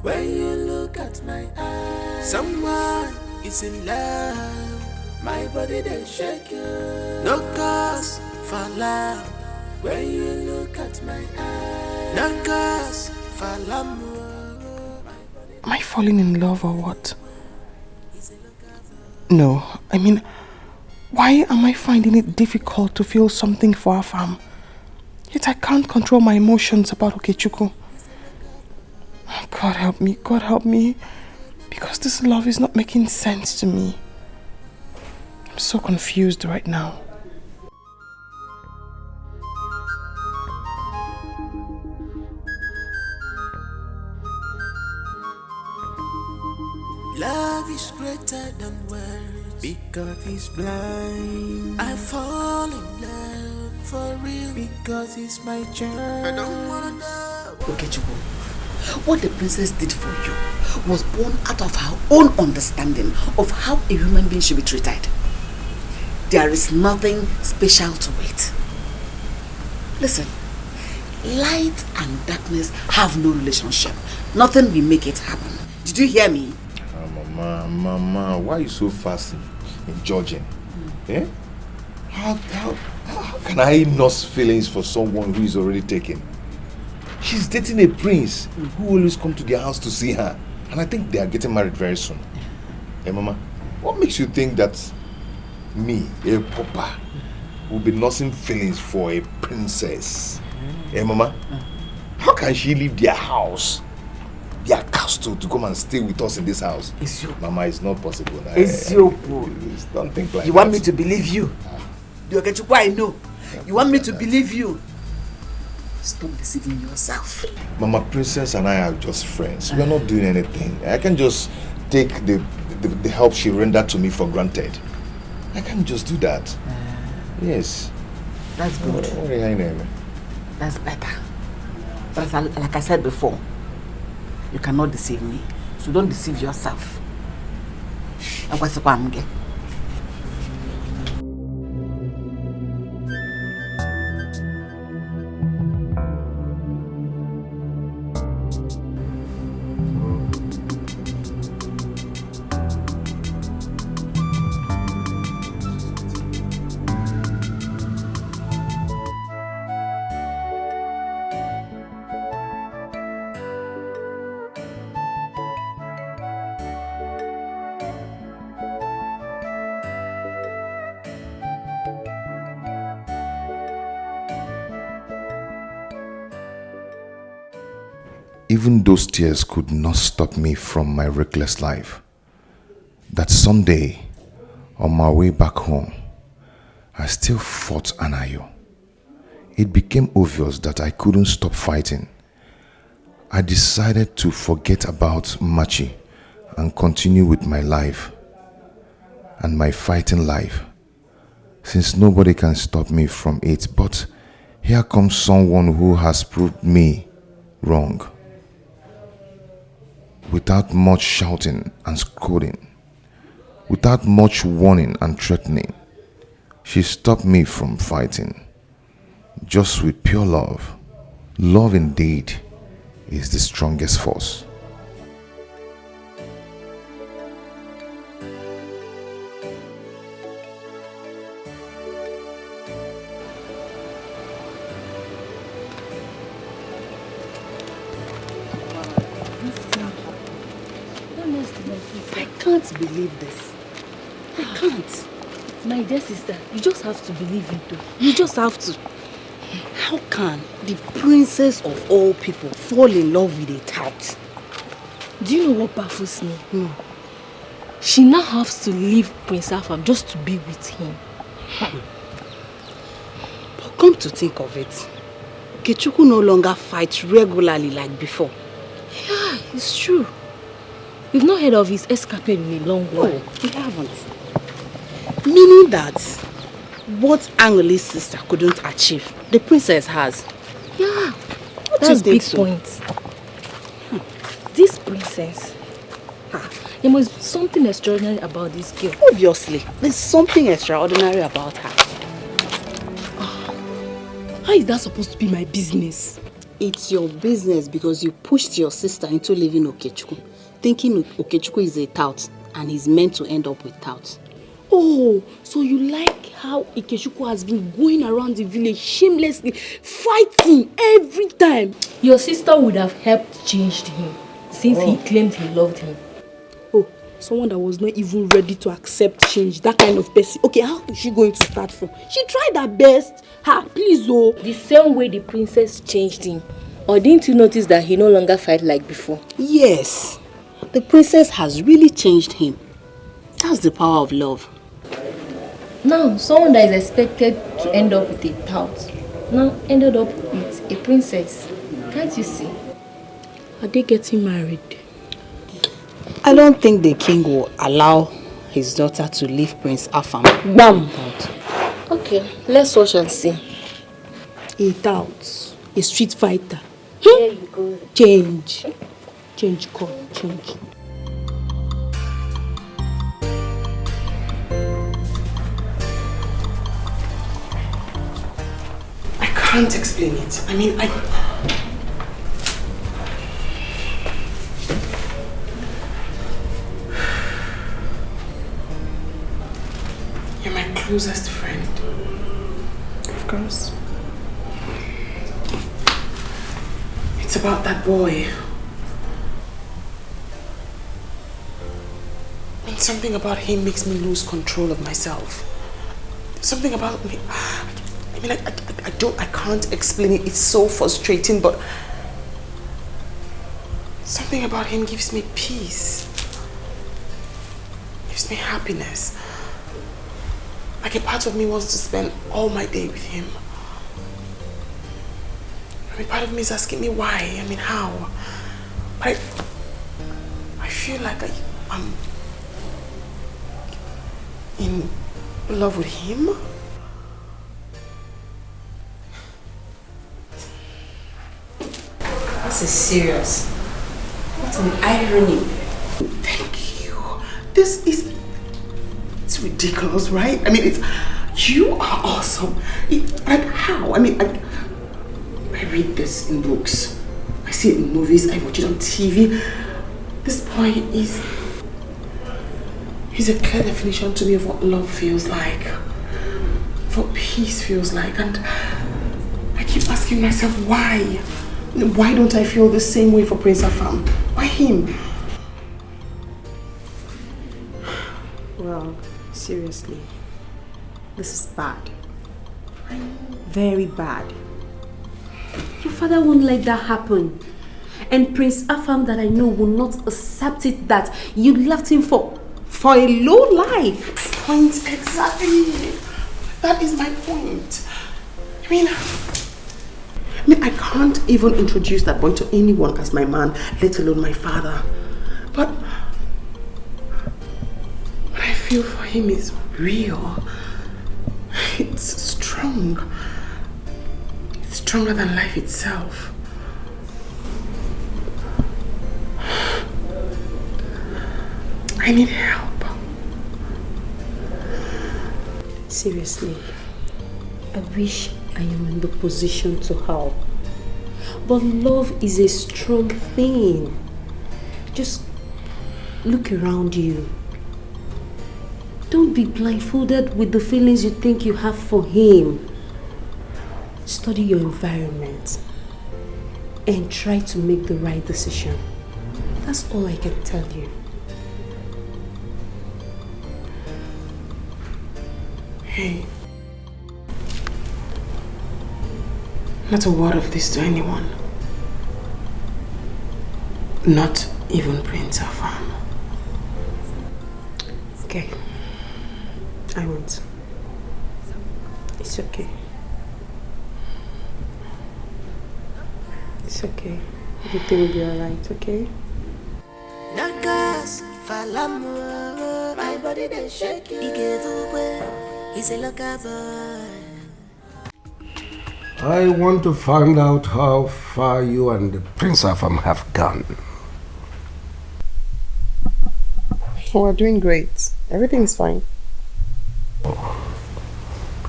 when you look at my eyes. Someone is in love, my body they shake you. No cause for love when you look at my eyes. No cause for love. Am I falling in love or what? No, I mean, why am I finding it difficult to feel something for Afam? Yet I can't control my emotions about Okechukwu. God help me, because this love is not making sense to me. I'm so confused right now. Love is greater than words because he's blind. I fall in love for real because he's my child. I don't wanna know. Okechukwu, what the princess did for you was born out of her own understanding of how a human being should be treated. There is nothing special to it. Listen, light and darkness have no relationship. Nothing will make it happen. Did you hear me? Mama, why are you so fast in judging? Eh? How can I nurse feelings for someone who is already taken? She's dating a prince who always come to their house to see her. And I think they are getting married very soon. Hey, Mama, what makes you think that me, a papa, will be nursing feelings for a princess? Hey, Mama, how can she leave their house, their castle, to come and stay with us in this house? Mama, it's not possible. Don't think like that. You want me to believe you? Okechukwu, I know. You want me to believe you? Stop deceiving yourself. Mama, Princess and I are just friends. We are not doing anything. I can just take the help she rendered to me for granted. I can't just do that. Yes. That's good. That's better. But like I said before, you cannot deceive me. So don't deceive yourself. even those tears could not stop me from my reckless life. That someday, on my way back home, I still fought Anayo. It became obvious that I couldn't stop fighting. I decided to forget about Machi and continue with my life and my fighting life, since nobody can stop me from it. But here comes someone who has proved me wrong. Without much shouting and scolding, without much warning and threatening, she stopped me from fighting. Just with pure love. Love indeed is the strongest force. I can't believe this. I can't. My dear sister, you just have to believe it though. You just have to. How can the princess of all people fall in love with a tout? Do you know what baffles me? No. She now has to leave Prince Afam just to be with him. But come to think of it, Okechukwu no longer fights regularly like before. Yeah, it's true. We've not heard of his escapade in a long while. No, we haven't. Meaning that what Angli's sister couldn't achieve, the princess has. Yeah, What that's you big think so? point. This princess, there must be something extraordinary about this girl. Obviously, there's something extraordinary about her. How is that supposed to be my business? It's your business because you pushed your sister into leaving Okechukwu, thinking Okechukwu is a tout and he's meant to end up with touts. Oh, so you like how Okechukwu has been going around the village shamelessly, fighting every time? Your sister would have helped change him since he claimed he loved him. Oh, someone that was not even ready to accept change, that kind of person. Okay, how is she going to start from? She tried her best. Please, oh. The same way the princess changed him. Or didn't you notice that he no longer fight like before? Yes, the princess has really changed him. That's the power of love. Now, someone that is expected to end up with a tout now ended up with a princess. Can't you see? Are they getting married? I don't think the king will allow his daughter to leave Prince Afam. Bam! Okay, let's watch and see. A tout, a street fighter. There you go. Change. Change, call, change. I can't explain it. I mean, You're my closest friend. Of course. It's about that boy. And something about him makes me lose control of myself. Something about me. I mean, I can't explain it. It's so frustrating, but something about him gives me peace. Gives me happiness. Like a part of me wants to spend all my day with him. I mean, part of me is asking me why. I mean, how? But I feel like I'm in love with him. This is serious. What an irony. Thank you. This is... It's ridiculous, right? I mean, you are awesome. Like how? I mean, I read this in books. I see it in movies. I watch it on TV. This boy he's a clear definition to me of what love feels like. Of what peace feels like. And I keep asking myself why. Why don't I feel the same way for Prince Afam? Why him? Well, seriously, this is bad. Very bad. Your father won't let that happen. And Prince Afam that I know will not accept it that you left him for a low life. Point exactly. That is my point. I mean, I can't even introduce that boy to anyone as my man, let alone my father. But what I feel for him is real. It's strong. It's stronger than life itself. I need help. Seriously, I wish I am in the position to help. But love is a strong thing. Just look around you. Don't be blindfolded with the feelings you think you have for him. Study your environment and try to make the right decision. That's all I can tell you. Hey, not a word of this to anyone. Not even Prince Afam. Okay. I won't. It's okay. It's okay. Everything will be alright, okay? Nagas, Falamu, my body they shake you. He gave away, he's a locker boy. I want to find out how far you and Prince Afam have gone. We're doing great. Everything's fine.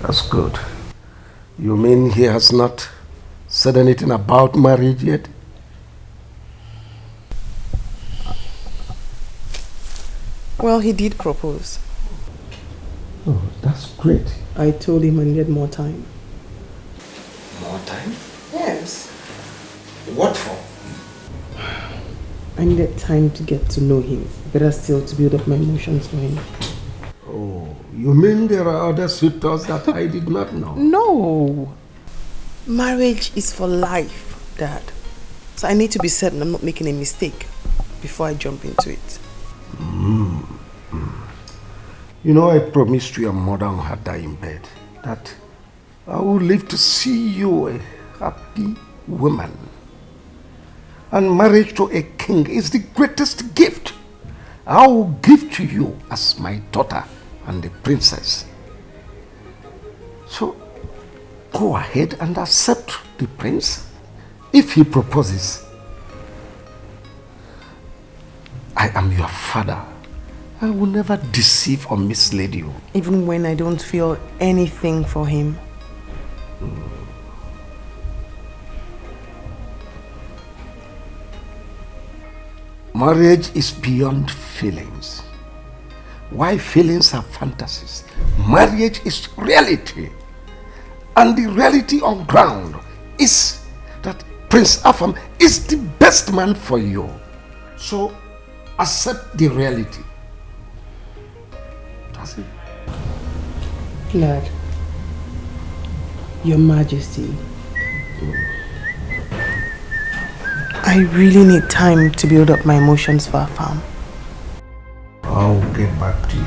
That's good. You mean he has not said anything about marriage yet? Well, he did propose. Oh, that's great. I told him I needed more time. More time? Yes. What for? I needed time to get to know him. Better still to build up my emotions for him. Oh, you mean there are other suitors that I did not know? No. Marriage is for life, Dad. So I need to be certain I'm not making a mistake before I jump into it. You know, I promised your mother on her dying bed that I will live to see you a happy woman. And marriage to a king is the greatest gift I will give to you as my daughter and the princess. So, go ahead and accept the prince if he proposes. I am your father. I will never deceive or mislead you. Even when I don't feel anything for him. Marriage is beyond feelings. Why feelings are fantasies? Marriage is reality. And the reality on ground is that Prince Afam is the best man for you. So accept the reality. That's it. Lord, Your Majesty, I really need time to build up my emotions for Afam. I'll get back to you.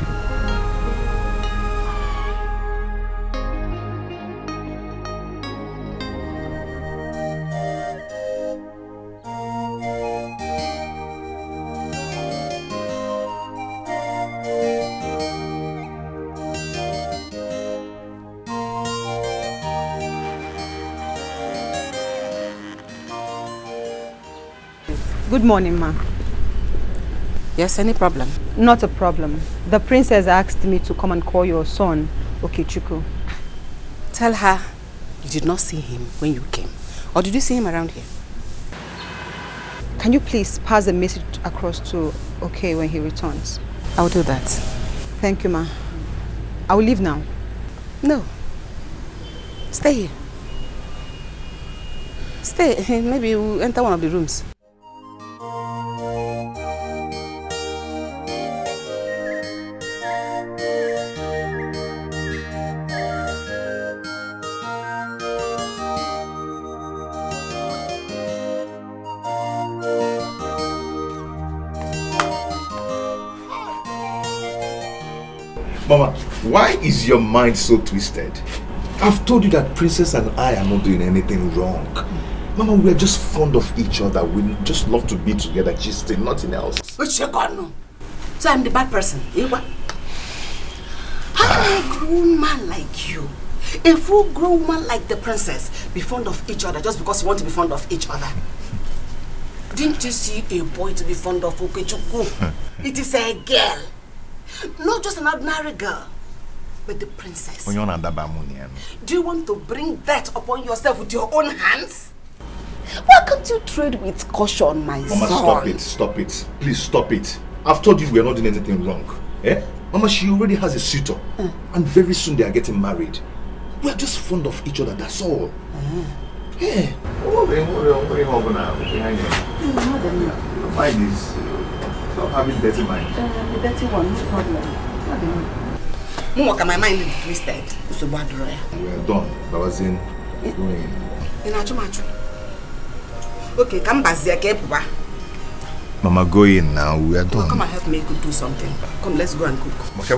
Good morning, ma. Yes, any problem? Not a problem. The princess asked me to come and call your son, Okechukwu. Tell her you did not see him when you came. Or did you see him around here? Can you please pass the message across to Okay when he returns? I'll do that. Thank you, ma. I will leave now. No. Stay here. Stay. Maybe we'll enter one of the rooms. Mama, why is your mind so twisted? I've told you that Princess and I are not doing anything wrong. Mama, we're just fond of each other. We just love to be together, gisting, nothing else. So I'm the bad person. How can a grown man like you, a full-grown man like the princess, be fond of each other just because you want to be fond of each other? Didn't you see a boy to be fond of Okechukwu? It is a girl. Not just an ordinary girl, but the princess. Do you want to bring that upon yourself with your own hands? Why can't you trade with caution, my son? Mama, stop it. Please stop it. I've told you we're not doing anything wrong. Eh? Mama, she already has a suitor. And very soon they are getting married. We're just fond of each other, that's all. Yeah. What are you having now? Mind is stop having dirty mind. The dirty one, no problem. My mind is twisted. We're done. That was in. Okay, come back. Mama, go in now. We are done. Come and help me do something. Come, let's go and cook. Go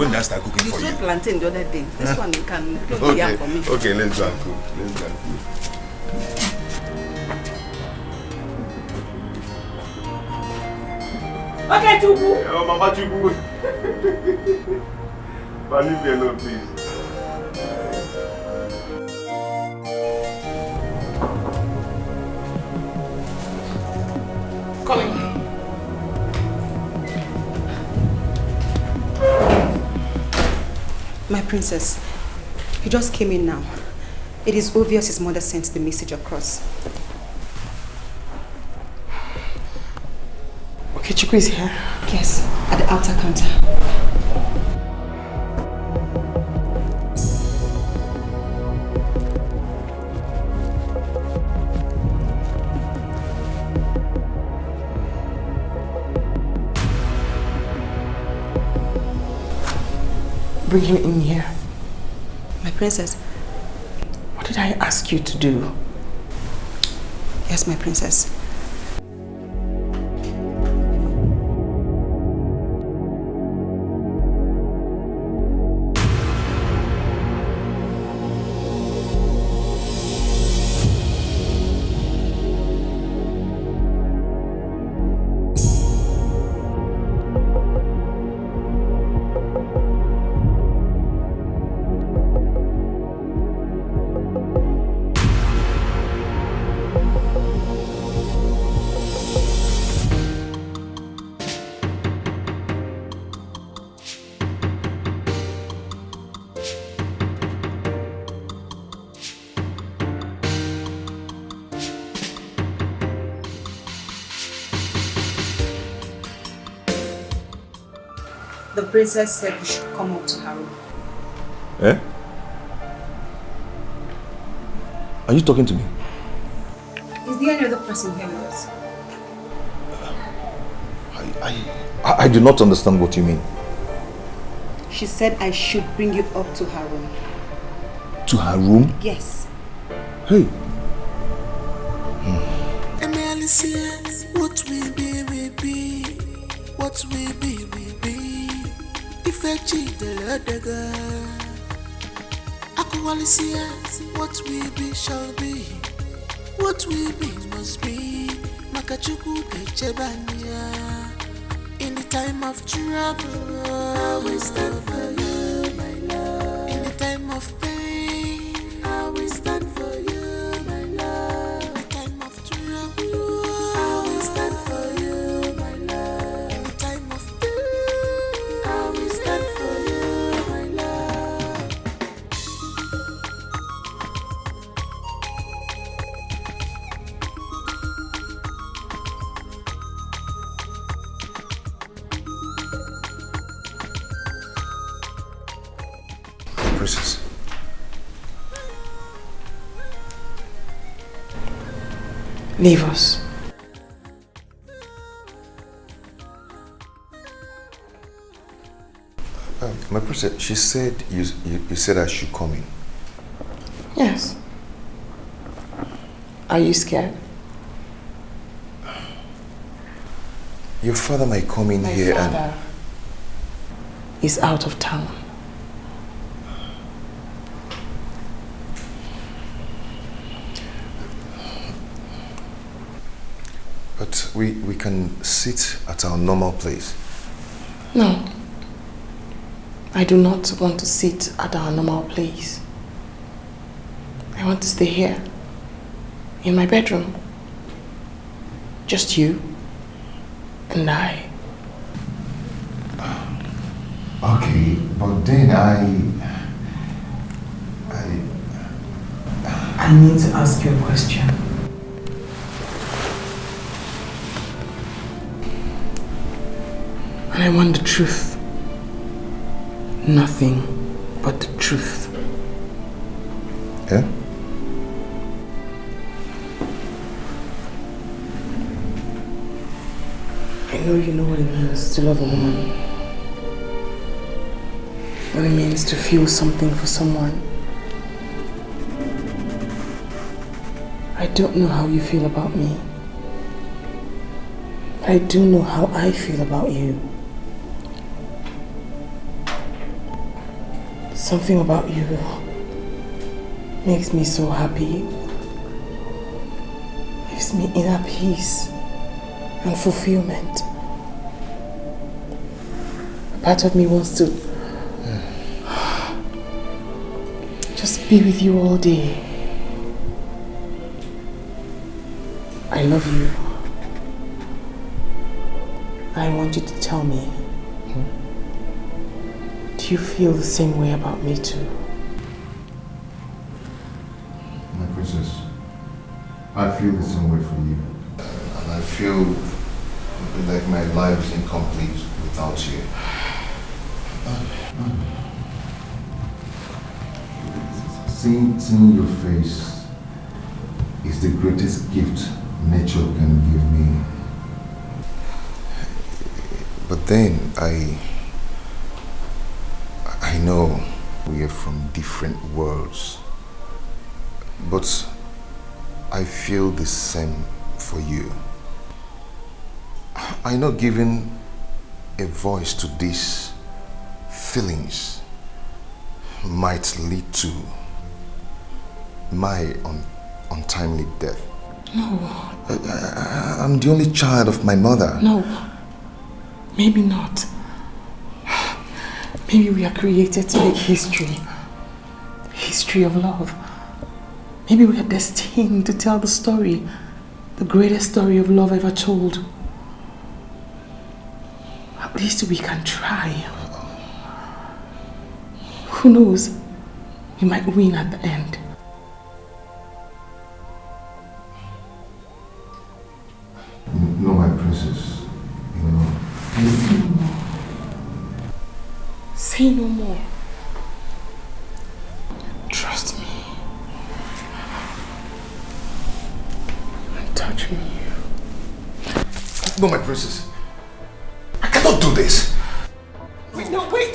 and start cooking You for you. saw plantain the other day. This one you can cook the yam for me. Okay, let's go and cook. Let's go and cook. Okay, Chubu. Oh, Mama Chubu. But leave me alone, please. Come in. My princess, he just came in now. It is obvious his mother sent the message across. Okay, Chukwu is here? Yes, at the outer counter. Bring him in here. My princess. What did I ask you to do? Yes, my princess. The princess said we should come up to her room. Eh? Are you talking to me? Is there any other person here with us? I do not understand what you mean. She said I should bring you up to her room. To her room? Yes. Hey. What will be, will be. What will be, will be. If I cheat the Lord, Aqualisia, what will be, shall be. What will be, must be. Makachuku de Chebania. In the time of trouble, I will stand for you, my love. In the time of pain, I will stand for you, my love. In the time of trouble, I will stand for you, my love. In the time of pain, I will stand for you, my love. Princess. Leave us. My princess, she said you said I should come in. Yes. Are you scared? Your father might come in here and... is out of town. But we can sit at our normal place. No. I do not want to sit at our normal place. I want to stay here, in my bedroom. Just you and I. Okay, but then I need to ask you a question. And I want the truth. Nothing but the truth. Yeah? I know you know what it means to love a woman. What it means to feel something for someone. I don't know how you feel about me. But I do know how I feel about you. Something about you makes me so happy. Gives me inner peace and fulfillment. A part of me wants to just be with you all day. I love you. I want you to tell me, do you feel the same way about me too? My princess, I feel the same way for you. And I feel like my life is incomplete without you. Seeing your face is the greatest gift nature can give me. But then I know we are from different worlds, but I feel the same for you. I know giving a voice to these feelings might lead to my untimely death. No. I'm the only child of my mother. No. Maybe not. Maybe we are created to make history. History of love. Maybe we are destined to tell the story. The greatest story of love ever told. At least we can try. Who knows? We might win at the end. No, my princess. You know. Say no more. Say no more. Trust me. And touch me. No, my princess. I cannot do this. Wait, no, wait.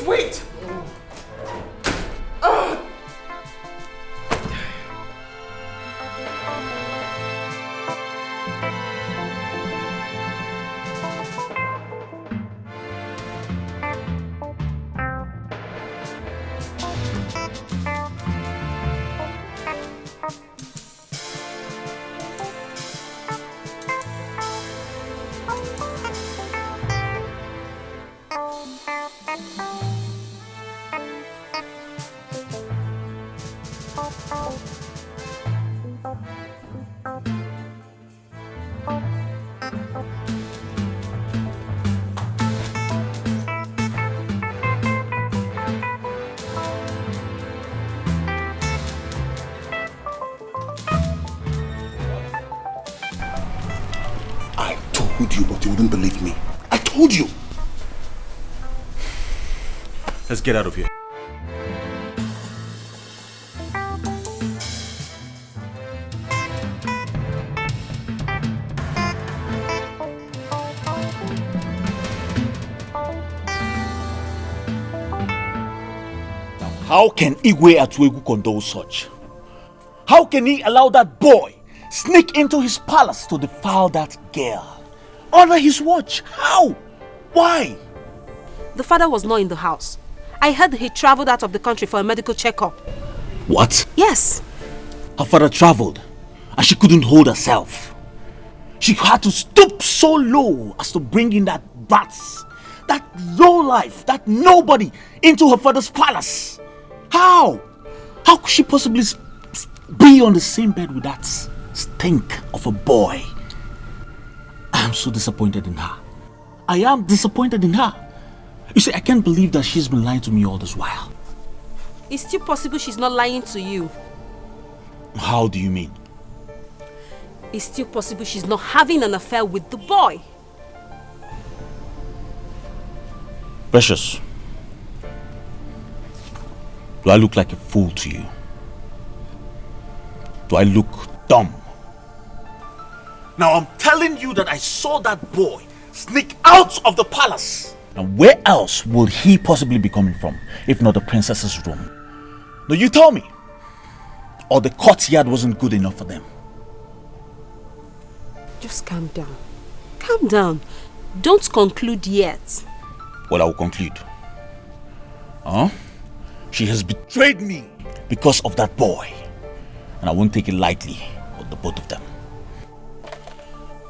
But you wouldn't believe me. I told you. Let's get out of here. How can Igwe Atuegu condone such? How can he allow that boy sneak into his palace to defile that girl? Under his watch? How? Why? The father was not in the house. I heard he traveled out of the country for a medical checkup. What? Yes. Her father traveled and she couldn't hold herself. She had to stoop so low as to bring in that brats, that low life, that nobody into her father's palace. How? How could she possibly be on the same bed with that stink of a boy? I am so disappointed in her. I am disappointed in her. You see, I can't believe that she's been lying to me all this while. It's still possible she's not lying to you. How do you mean? It's still possible she's not having an affair with the boy. Precious, do I look like a fool to you? Do I look dumb? Now I'm telling you that I saw that boy sneak out of the palace. And where else would he possibly be coming from, if not the princess's room? Now you tell me. Or the courtyard wasn't good enough for them? Just calm down. Calm down. Don't conclude yet. Well, I will conclude. She has betrayed me because of that boy. And I won't take it lightly with the both of them.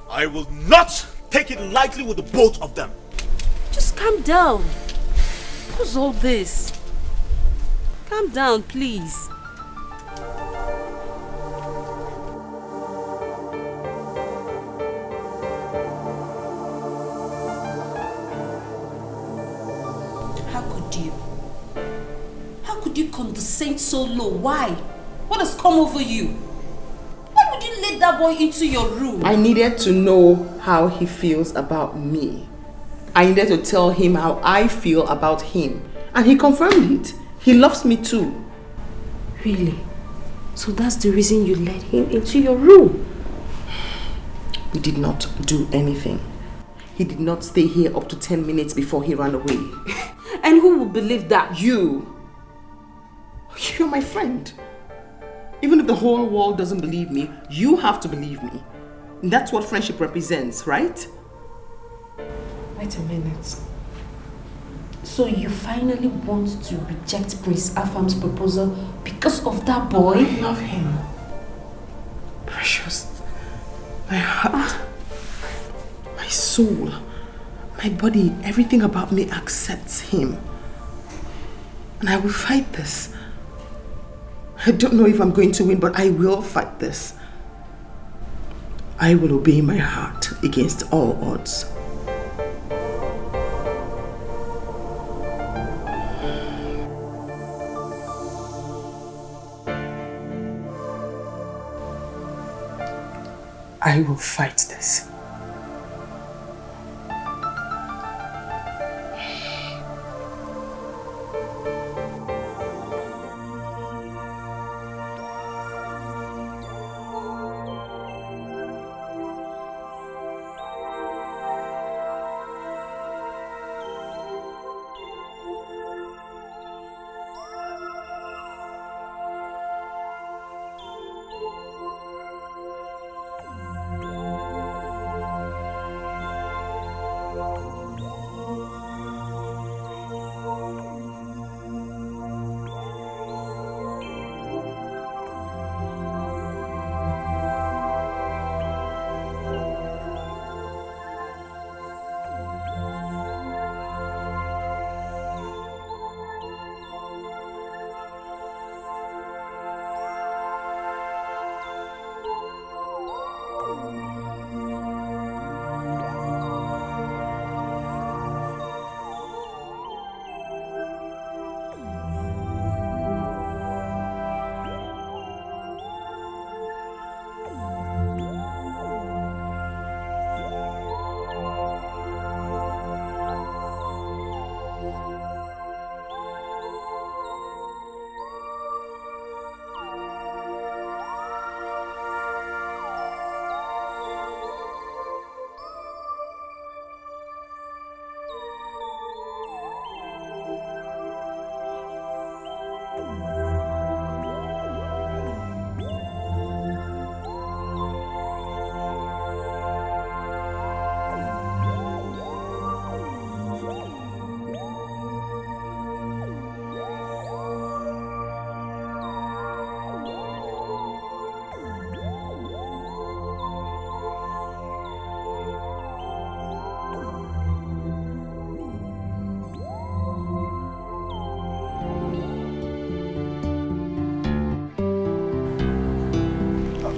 I will not take it lightly with the both of them. Just calm down. What's all this? Calm down, please. How could you condescend so low? Why? What has come over you? Why would you let that boy into your room? I needed to know how he feels about me. I needed to tell him how I feel about him. And he confirmed it. He loves me too. Really? So that's the reason you let him into your room? We did not do anything. He did not stay here up to 10 minutes before he ran away. And who will believe that? You. You're my friend. Even if the whole world doesn't believe me, you have to believe me. And that's what friendship represents, right? Wait a minute. So you finally want to reject Prince Afam's proposal because of that boy? I love him. Precious. My heart, my soul, my body, everything about me accepts him. And I will fight this. I don't know if I'm going to win, but I will fight this. I will obey my heart against all odds. I will fight this.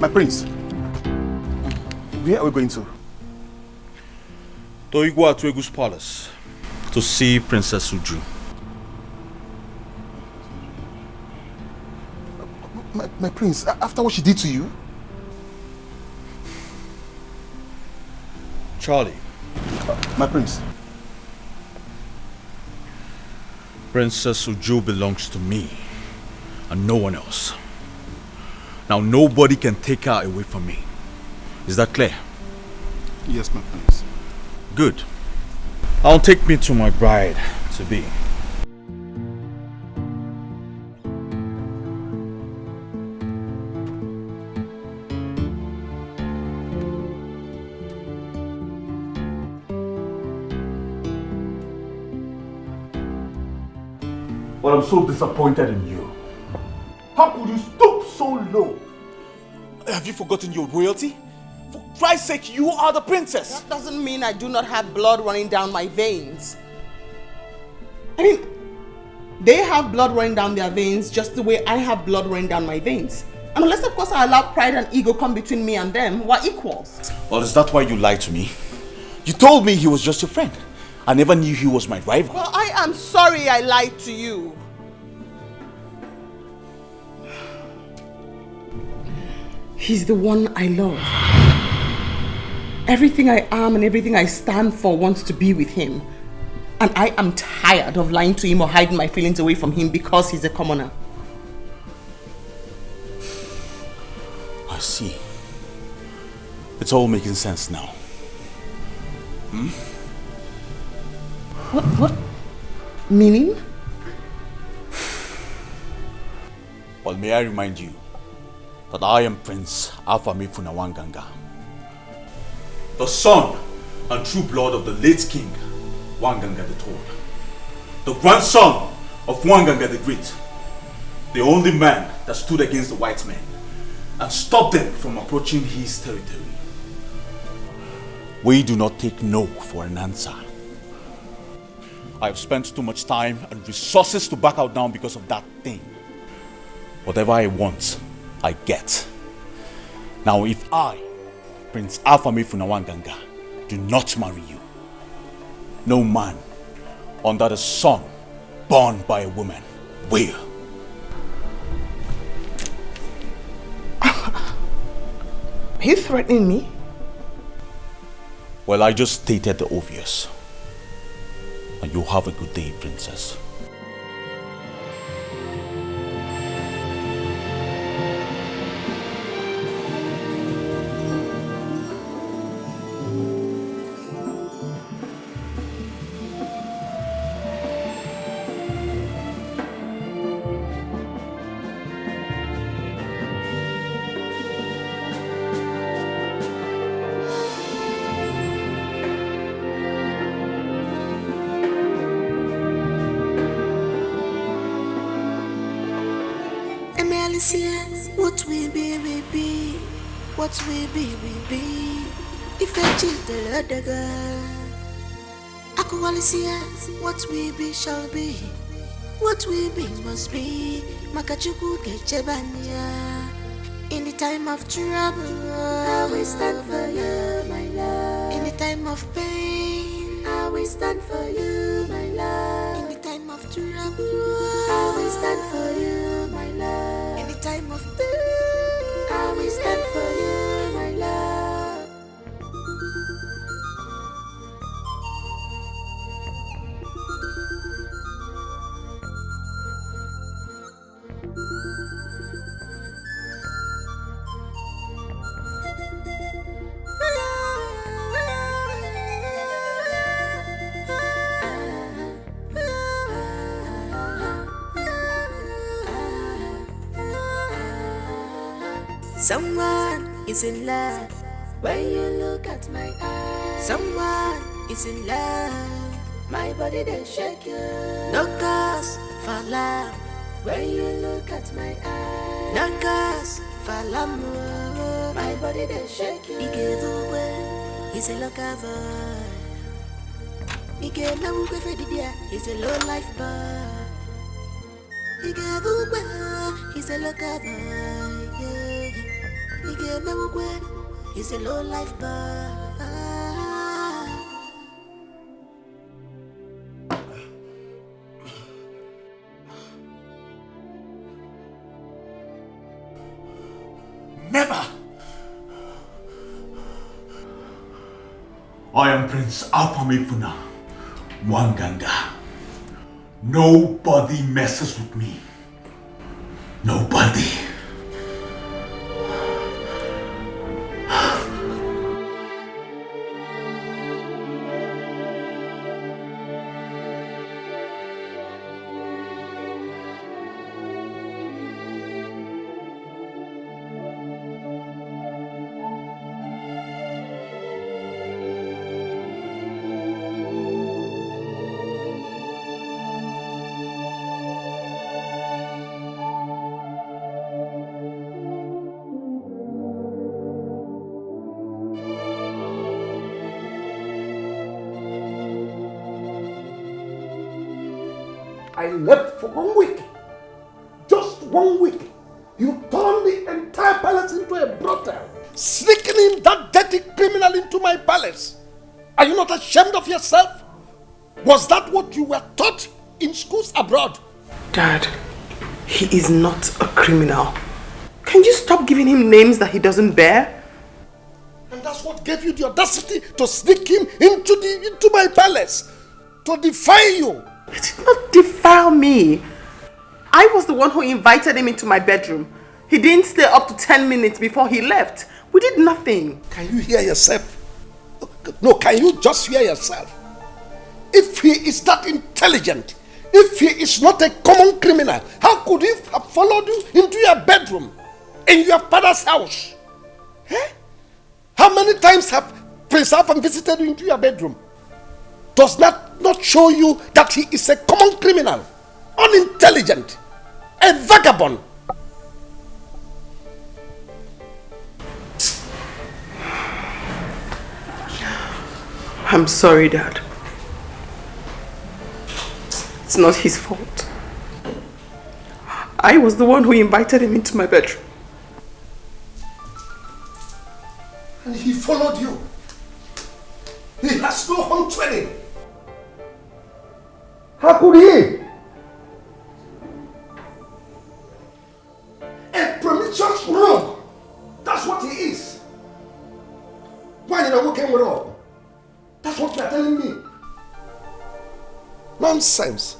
My prince, where are we going to? To Igwa Tuegu's palace to see Princess Uju. My prince, after what she did to you? Charlie. My prince. Princess Uju belongs to me and no one else. Now nobody can take her away from me. Is that clear? Yes, my prince. Good. I'll take me to my bride to be. But I'm so disappointed in you. How could you stoop so low? Have you forgotten your royalty? For Christ's sake, you are the princess. That doesn't mean I do not have blood running down my veins. I mean, they have blood running down their veins just the way I have blood running down my veins. And unless, of course, I allow pride and ego come between me and them, we're equals. Well, is that why you lied to me? You told me he was just your friend. I never knew he was my rival. Well, I am sorry I lied to you. He's the one I love. Everything I am and everything I stand for wants to be with him. And I am tired of lying to him or hiding my feelings away from him because he's a commoner. I see. It's all making sense now. Hmm? What? Meaning? Well, may I remind you that I am Prince Afamifu Wanganga, the son and true blood of the late king, Wanganga the Tall, the grandson of Wanganga the Great, the only man that stood against the white men and stopped them from approaching his territory. We do not take no for an answer. I have spent too much time and resources to back out now because of that thing. Whatever I want, I get. Now if I, Prince Afamifu Wanganga, do not marry you, no man under the sun born by a woman will. Are you threatening me? Well, I just stated the obvious. And you have a good day, princess. What we be, what we be. If I cheat the other girl, Aqualicia, what we be shall be, what we be must be. Makachuku Kechebania. In the time of trouble, I will stand for you, my love. In the time of pain, I will stand for you, my love. In the time of trouble, I will stand for you, my love. In the time of pain, I will stand for you, my love. Someone is in love when you look at my eyes. Someone is in love, my body they shake you. No cause for love when you look at my eyes. No cause for l'amour, my body they shake you. He's a local boy. He's a low life boy. He's a local boy. He's a low life boy. Never! I am Prince Afamifuna Mwanganga. Nobody messes with me. Nobody. I left for 1 week. Just 1 week. You turned the entire palace into a brothel. Sneaking in that dirty criminal into my palace. Are you not ashamed of yourself? Was that what you were taught in schools abroad? Dad, he is not a criminal. Can you stop giving him names that he doesn't bear? And that's what gave you the audacity to sneak him into my palace. To defy you. It did not defile me. I was the one who invited him into my bedroom. He didn't stay up to 10 minutes before he left. We did nothing. Can you hear yourself? No, can you just hear yourself? If he is that intelligent, if he is not a common criminal, how could he have followed you into your bedroom in your father's house? Eh? How many times have Prince Afam visited you into your bedroom? Does that not show you that he is a common criminal, unintelligent, a vagabond? I'm sorry, Dad. It's not his fault. I was the one who invited him into my bedroom. And he followed you. He has no home training. How could he? A promiscuous rogue. That's what he is. Why did I walk him wrong? That's what you're telling me. Nonsense.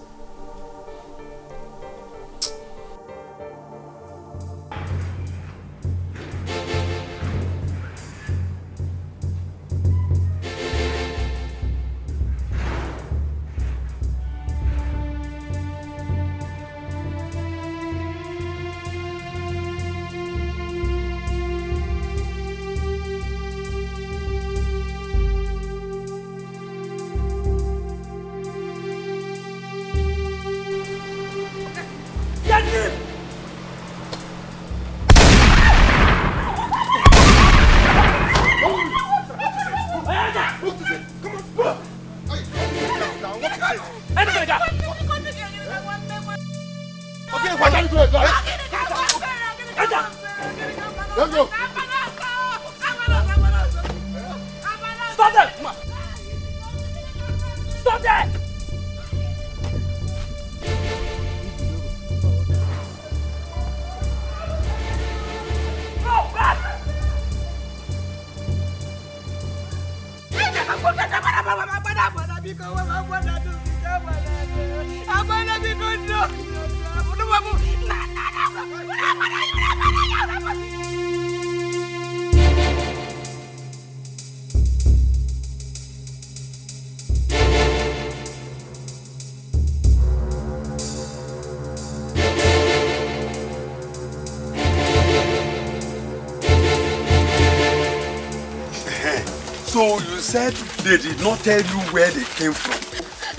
So you said they did not tell you where they came from?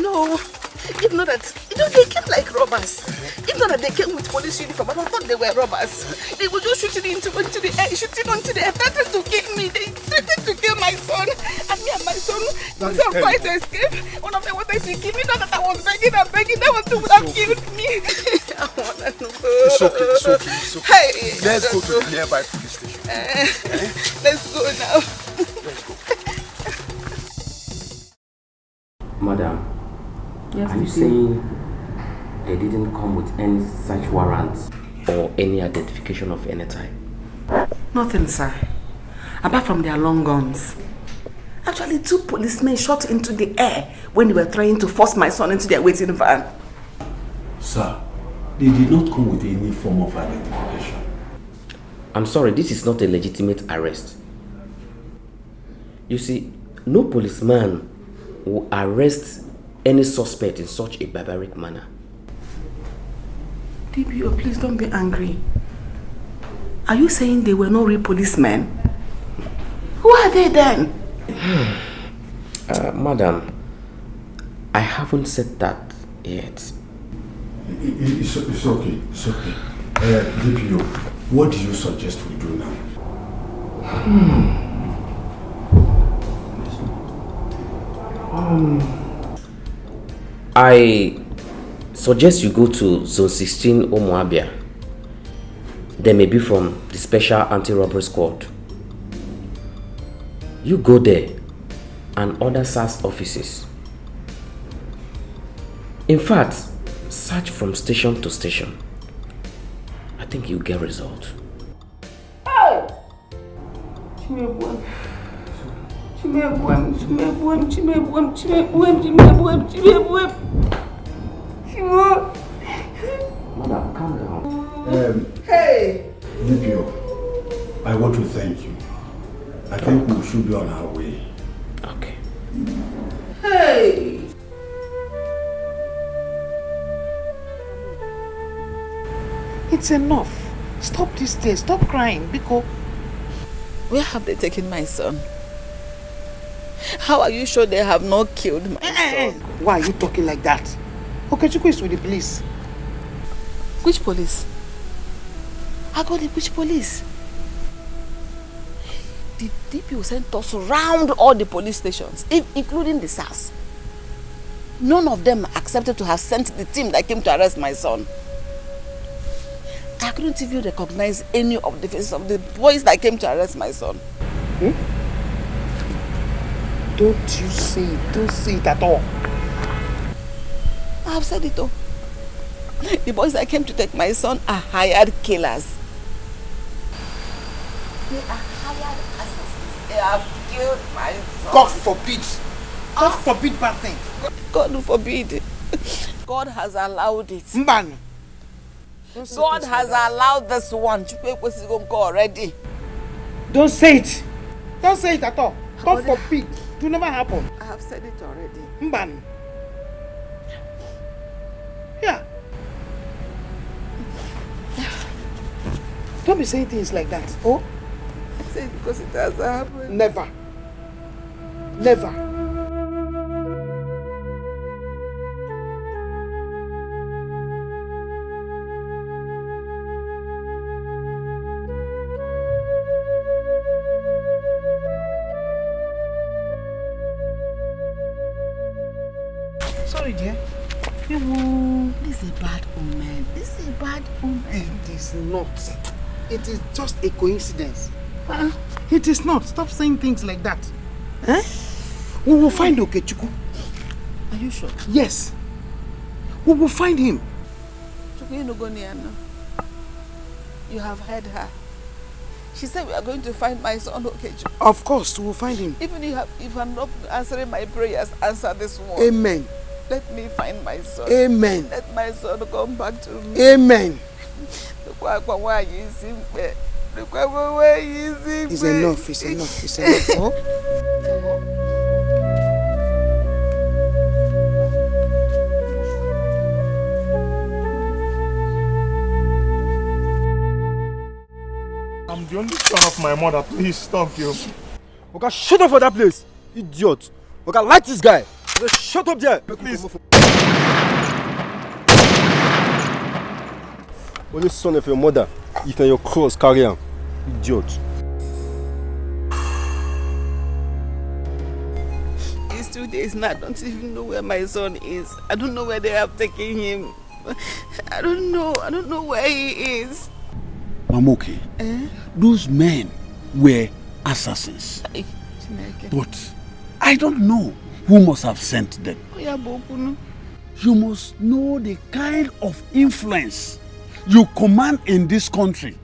No, if not that, they came like robbers. If not that they came with police uniform, I thought they were robbers. They were just shooting onto the air, threatened to kill me. They threatened to kill my son. And me and my son tried to escape. One of them wanted to kill me, not that I was begging and begging. That was to have killed me. I want to know. It's okay. Hey, let's go to the nearby police station. Let's go now. Madam, Yes, are you saying they didn't come with any search warrants or any identification of any type? Nothing, sir. Apart from their long guns. Actually, 2 policemen shot into the air when they were trying to force my son into their waiting van. Sir, they did not come with any form of identification. I'm sorry, this is not a legitimate arrest. You see, no policeman will arrest any suspect in such a barbaric manner. DPO, please don't be angry. Are you saying they were not real policemen? Who are they then? Madam, I haven't said that yet. It's okay, it's okay. DPO, what do you suggest we do now? I suggest you go to Zone 16 Omoabia. They may be from the Special Anti-Robbery Squad. You go there and other SAS offices. In fact, search from station to station. I think you'll get results. Hey! Madam, calm down. Hey! DPO, I want to thank you. I think we should be on our way. Okay. Hey! It's enough. Stop this day. Stop crying, Biko. Where have they taken my son? How are you sure they have not killed my son? Why are you talking like that? Okechukwu is with the police. Which police? Which police? The DPO sent us around all the police stations, including the SAS. None of them accepted to have sent the team that came to arrest my son. I couldn't even recognize any of the faces of the boys that came to arrest my son. Don't you say it. Don't say it at all. I have said it all. The boys that came to take my son are hired killers. They are hired assassins. They have killed my son. God forbid. God forbid bad thing. God forbid. God has allowed it. Mban. God has allowed this one. Already. Don't say it. Don't say it at all. God forbid. It will never happen. I have said it already. Mban. Yeah. Don't be saying things like that. Oh? I say it because it has happened. Never. Never. Sorry, dear. This is a bad omen. This is a bad omen. It is not. It is just a coincidence. It is not. Stop saying things like that. We will find Okechukwu. Are you sure? Yes. We will find him. You have heard her. She said we are going to find my son Okechukwu. Of course, we will find him. Even if I'm not answering my prayers, answer this one. Amen. Let me find my son. Amen. Let my son come back to me. Amen. It's enough. It's enough. It's enough. Oh? I'm the only son of my mother. Please stop you. Okay, shut up for that place, idiot. Okay, like this guy. Just shut up there. Please. Only son of your mother. If you're your cross, carry him. Idiot. It's 2 days now. I don't even know where my son is. I don't know where they have taken him. I don't know where he is. Mamoke, those men were assassins. But I don't know who must have sent them. You must know the kind of influence you command in this country.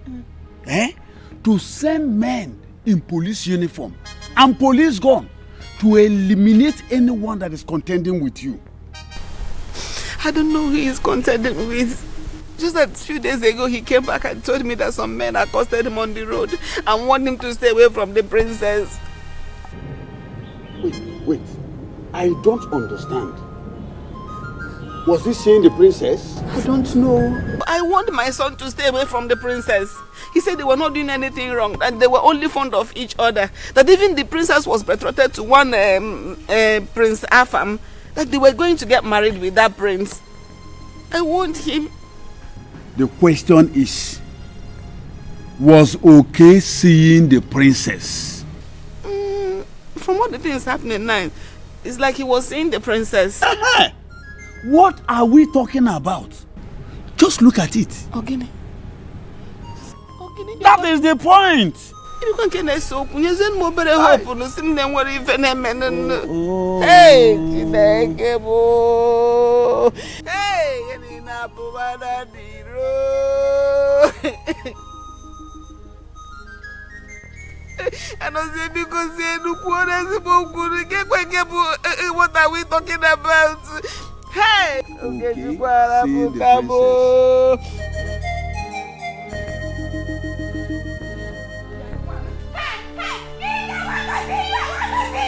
To send men in police uniform and police gun to eliminate anyone that is contending with you. I don't know who he's contending with. Just a few days ago, he came back and told me that some men accosted him on the road and warned him to stay away from the princess. Wait. I don't understand. Was he seeing the princess? I don't know. I warned my son to stay away from the princess. He said they were not doing anything wrong, that they were only fond of each other. That even the princess was betrothed to one Prince Afam, that they were going to get married with that prince. I warned him. The question is, was okay seeing the princess? From what the thing is happening now, it's like he was seeing the princess. What are we talking about? Just look at it. Ogini. That is the point. You can't get so. You send more better hope on the same than what even a man. Hey, hey, any Napuvada Diro. And I said, because what are we talking about? Hey, okay,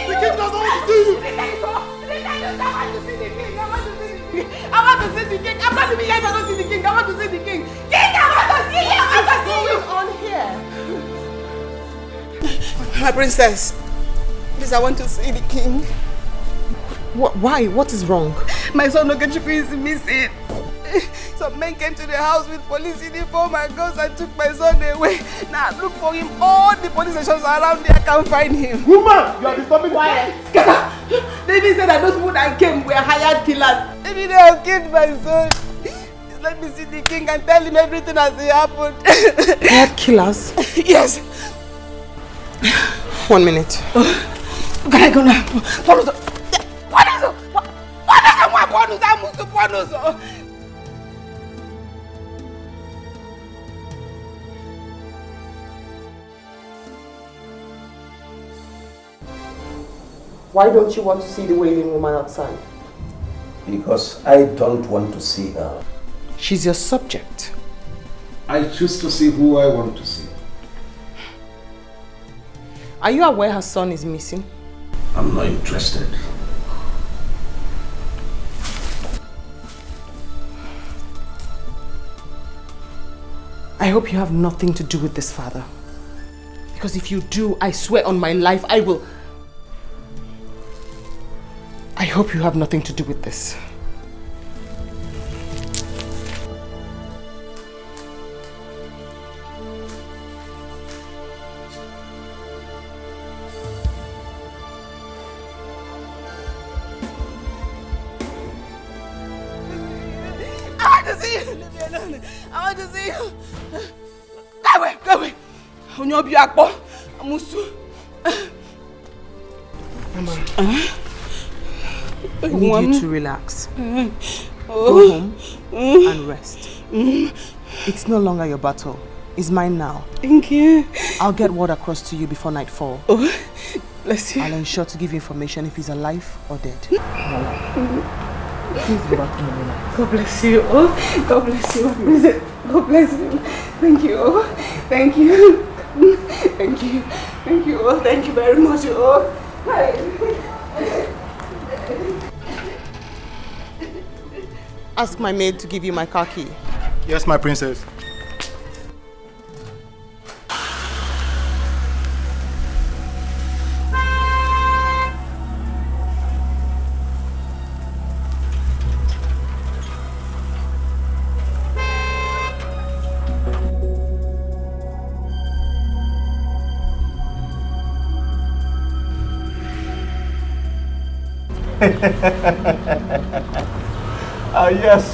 The king doesn't want to see you. I want to see the king. I'm not even here if I don't see the king. I want to see the king. King, I want to see you. I want to see you. On here. My princess, please, I want to see the king. Why? What is wrong? My son Okechukwu is missing. Some men came to the house with police uniform and guns and took my son away. Now look for him. All the police stations around there can't find him. Woman, you are disturbing quiet. David said that those people that came were hired killers. Maybe they have killed my son. Let me see the king and tell him everything as it happened. Hired killers? Yes. 1 minute. Can I go now? What is it? Why don't you want to see the wailing woman outside? Because I don't want to see her. She's your subject. I choose to see who I want to see. Are you aware her son is missing? I'm not interested. I hope you have nothing to do with this, father. Because if you do, I swear on my life, I will... I hope you have nothing to do with this. I want to see you. Leave me alone. I want to see you. Go away. Onyobi Akpo. Amusu. Mama. I need you to relax. Go home and rest. It's no longer your battle. It's mine now. Thank you. I'll get word across to you before nightfall. Oh, bless you. I'll ensure to give you information if he's alive or dead. Please go back to Mama. God bless you. Oh, God bless you. God bless you. Thank you. Oh, thank you. Thank you. Thank you. Oh, thank you very much. Oh, hi. Ask my maid to give you my car key. Yes, my princess.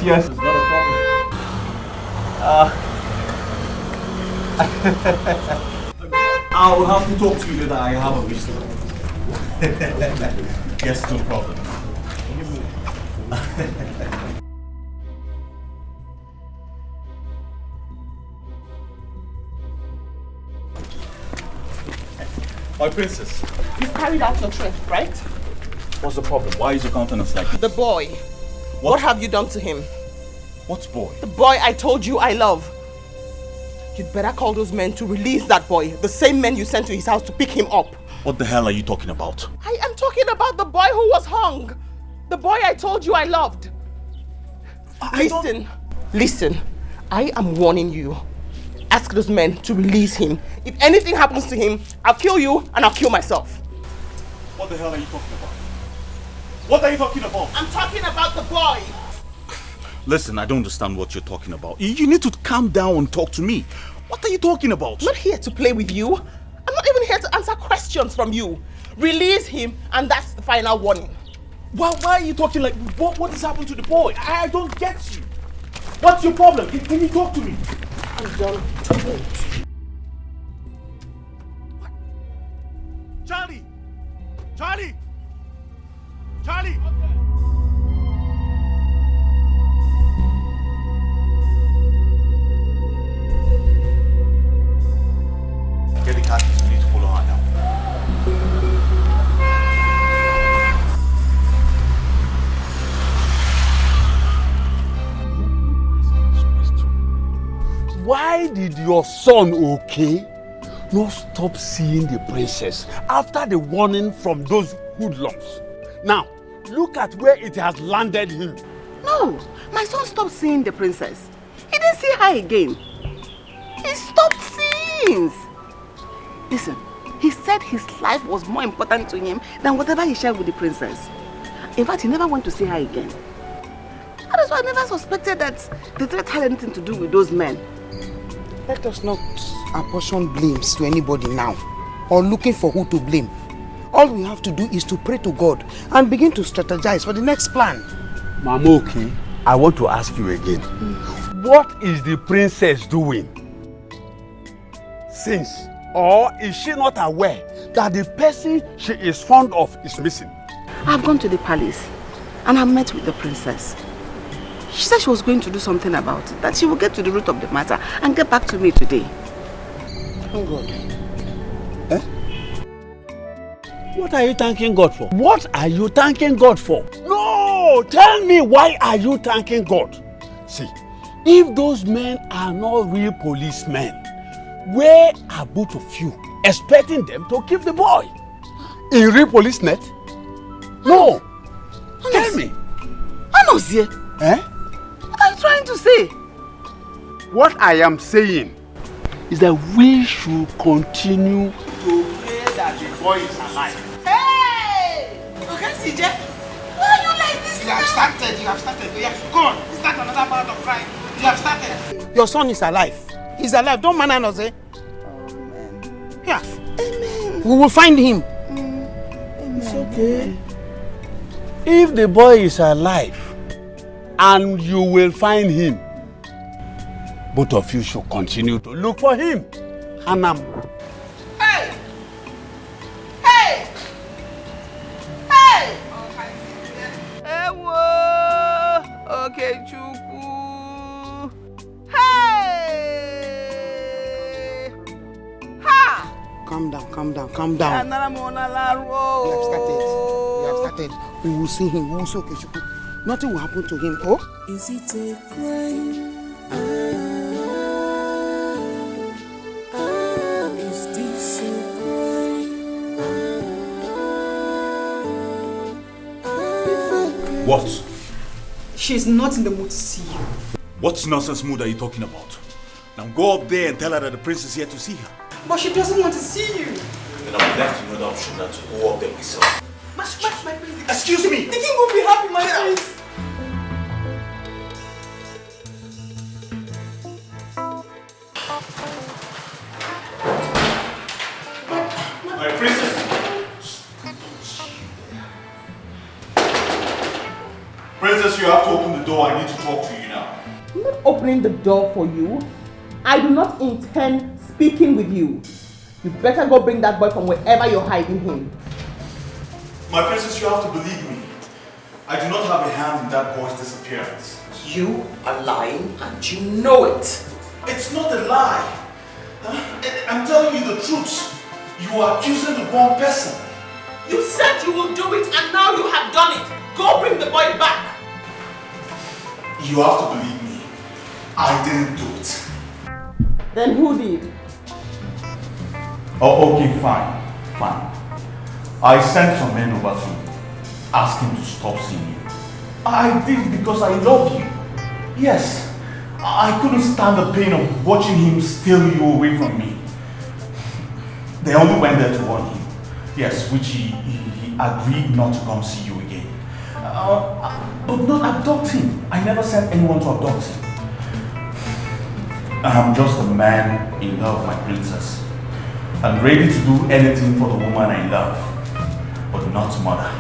Yes, it's not a problem. I'll have to talk to you later. I have a visitor. Yes, no problem. My princess. You've carried out your threat, right? What's the problem? Why is your countenance like that? The boy. What have you done to him? What boy? The boy I told you I love. You'd better call those men to release that boy. The same men you sent to his house to pick him up. What the hell are you talking about? I am talking about the boy who was hung. The boy I told you I loved. Listen. I am warning you. Ask those men to release him. If anything happens to him, I'll kill you and I'll kill myself. What the hell are you talking about? What are you talking about? I'm talking about the boy. Listen, I don't understand what you're talking about. You need to calm down and talk to me. What are you talking about? I'm not here to play with you. I'm not even here to answer questions from you. Release him and that's the final warning. Why are you talking like, what has happened to the boy? I don't get you. What's your problem? Can you talk to me? I'm done. Charlie! Charlie! Charlie! Get the car keys. We need to follow her now. Why did your son, okay, not stop seeing the princess after the warning from those hoodlums? Now, look at where it has landed him. No, my son stopped seeing the princess. He didn't see her again. He stopped seeing. Listen, he said his life was more important to him than whatever he shared with the princess. In fact, he never went to see her again. That is why I never suspected that the threat had anything to do with those men. Let us not apportion blames to anybody now, or looking for who to blame. All we have to do is to pray to God and begin to strategize for the next plan. Mama, okay, I want to ask you again. What is the princess doing? Since, or is she not aware that the person she is fond of is missing? I've gone to the palace and I met with the princess. She said she was going to do something about it, that she will get to the root of the matter and get back to me today. Oh God. What are you thanking God for? What are you thanking God for? No! Tell me, why are you thanking God? See, if those men are not real policemen, where are both of you expecting them to keep the boy? In real police net? No! Tell me. Anozie. Eh? What are you trying to say? What I am saying is that we should continue to pray that the boy is alive. Hey! Okay, CJ. Why are you like this now? You have started. Yeah, go on. Start another part of crime. You have started. Your son is alive. He's alive. Don't man us, eh? Amen. Yeah. Amen. We will find him. It's okay. If the boy is alive and you will find him, both of you should continue to look for him. Hanam. Hey! Hey! Hey! Ewo! Okay, Chuku. Hey! Ha! Calm down. We have started. We will see him. We will see Okechukwu. Nothing will happen to him. Oh? Is it a crime? Is this a crime? What? She's not in the mood to see you. What nonsense mood are you talking about? Now go up there and tell her that the prince is here to see her. But she doesn't want to see you. Then I'm left with no option than to go up there myself. My prince. Excuse me! The king will be happy, my prince. My princess! Princess, you have to open the door. I need to talk to you now. I'm not opening the door for you. I do not intend speaking with you. You better go bring that boy from wherever you're hiding him. My princess, you have to believe me. I do not have a hand in that boy's disappearance. You are lying and you know it. It's not a lie. I'm telling you the truth. You are accusing the wrong person. You said you will do it and now you have done it. Go bring the boy back. You have to believe me. I didn't do it. Then who did? Oh, okay, fine. I sent some men over to you, asking to stop seeing you. I did because I love you. Yes, I couldn't stand the pain of watching him steal you away from me. They only went there to warn him. Yes, which he agreed not to come see you again. But not adopt him. I never sent anyone to adopt him. I'm just a man in love, my princess. I'm ready to do anything for the woman I love, but not mother.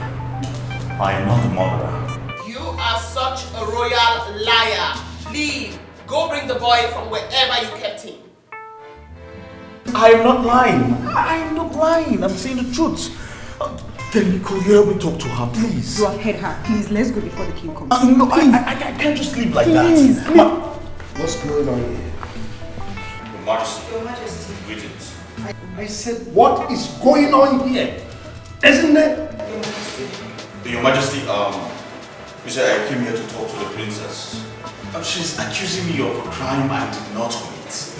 I am not a murderer. You are such a royal liar. Leave. Go bring the boy from wherever you kept him. I am not lying. I am not lying. I'm saying the truth. Could you help me talk to her, please? Go ahead, her. Please, let's go before the king comes. No, I can't just leave like Please, that. What's going on here? Your Majesty. Your Majesty. Greetings. I said, what is going on here? Isn't it? Your Majesty, you said I came here to talk to the princess. She's accusing me of a crime I did not commit.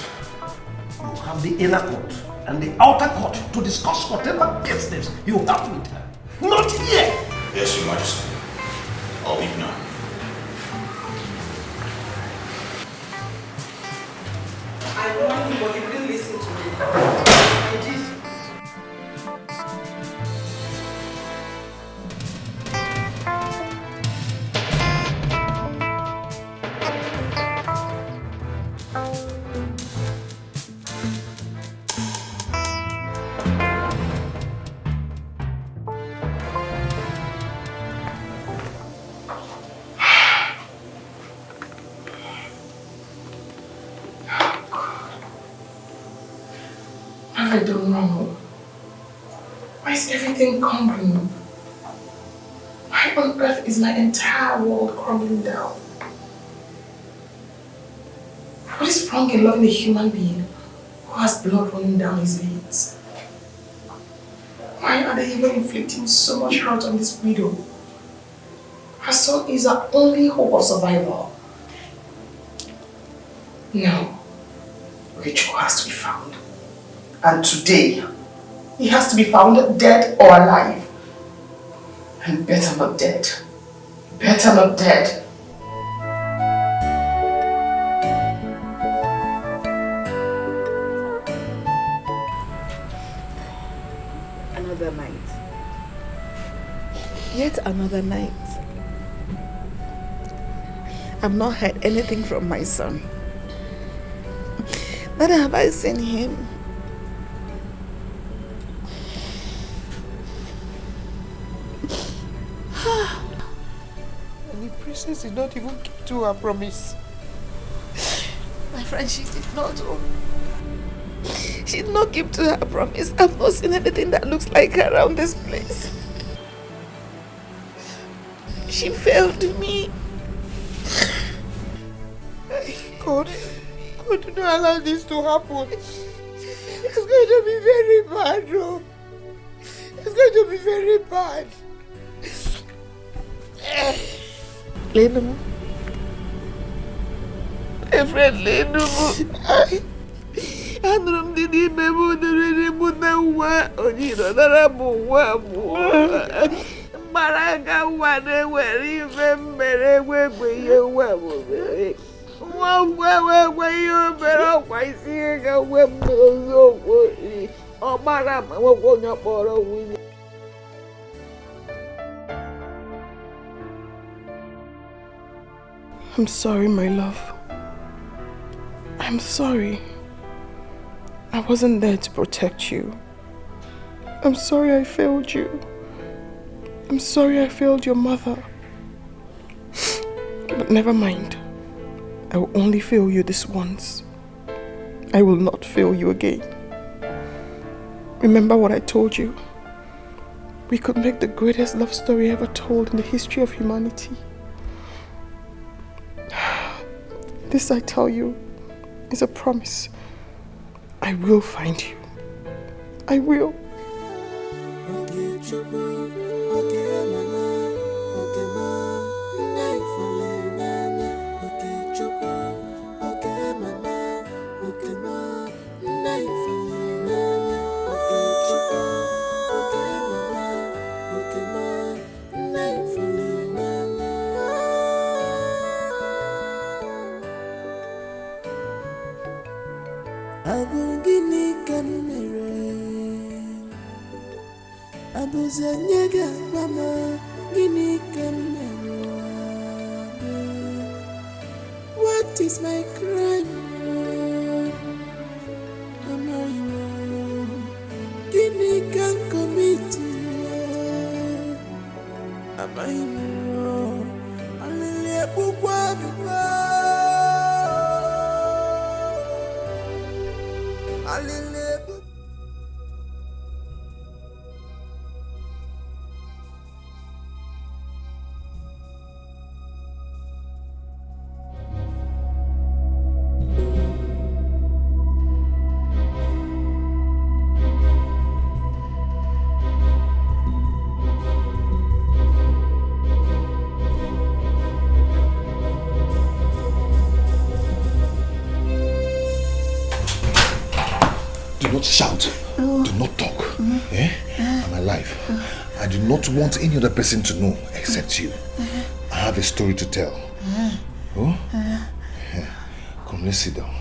You have the inner court and the outer court to discuss whatever business you have with her. Not here! Yes, Your Majesty. I'll leave now. I warned you, but you didn't listen to me. I did. What have I done wrong? Why is everything crumbling? Why on earth is my entire world crumbling down? What is wrong in loving a human being who has blood running down his veins? Why are they even inflicting so much hurt on this widow? Her son is her only hope of survival. No, Rachel has to be found. And today, he has to be found dead or alive. And better not dead. Better not dead. Another night. Yet another night. I've not heard anything from my son. Neither have I seen him. And the princess did not even keep to her promise. My friend, she did not. She did not keep to her promise. I've not seen anything that looks like her around this place. She failed me. God, do not allow this to happen. It's going to be very bad, no. It's going to be very bad. Lenum. My friend Lenum. Andrum didi mebu didi muda wa ojiro dara bu wa bu. Maraga wa de weri vembere we ye wa bu. Wa yo bero kwa isi ga we mo wo. O mara ma wo wo nya poro wi. I'm sorry, my love. I'm sorry. I wasn't there to protect you. I'm sorry I failed you. I'm sorry I failed your mother. But never mind. I will only fail you this once. I will not fail you again. Remember what I told you. We could make the greatest love story ever told in the history of humanity. This, I tell you, is a promise. I will find you. I will. What is my crime? Guinea can commit. Am I wrong? Do not shout. Do not talk. I'm alive. I do not want any other person to know except you. I have a story to tell. Oh? Come, let's sit down.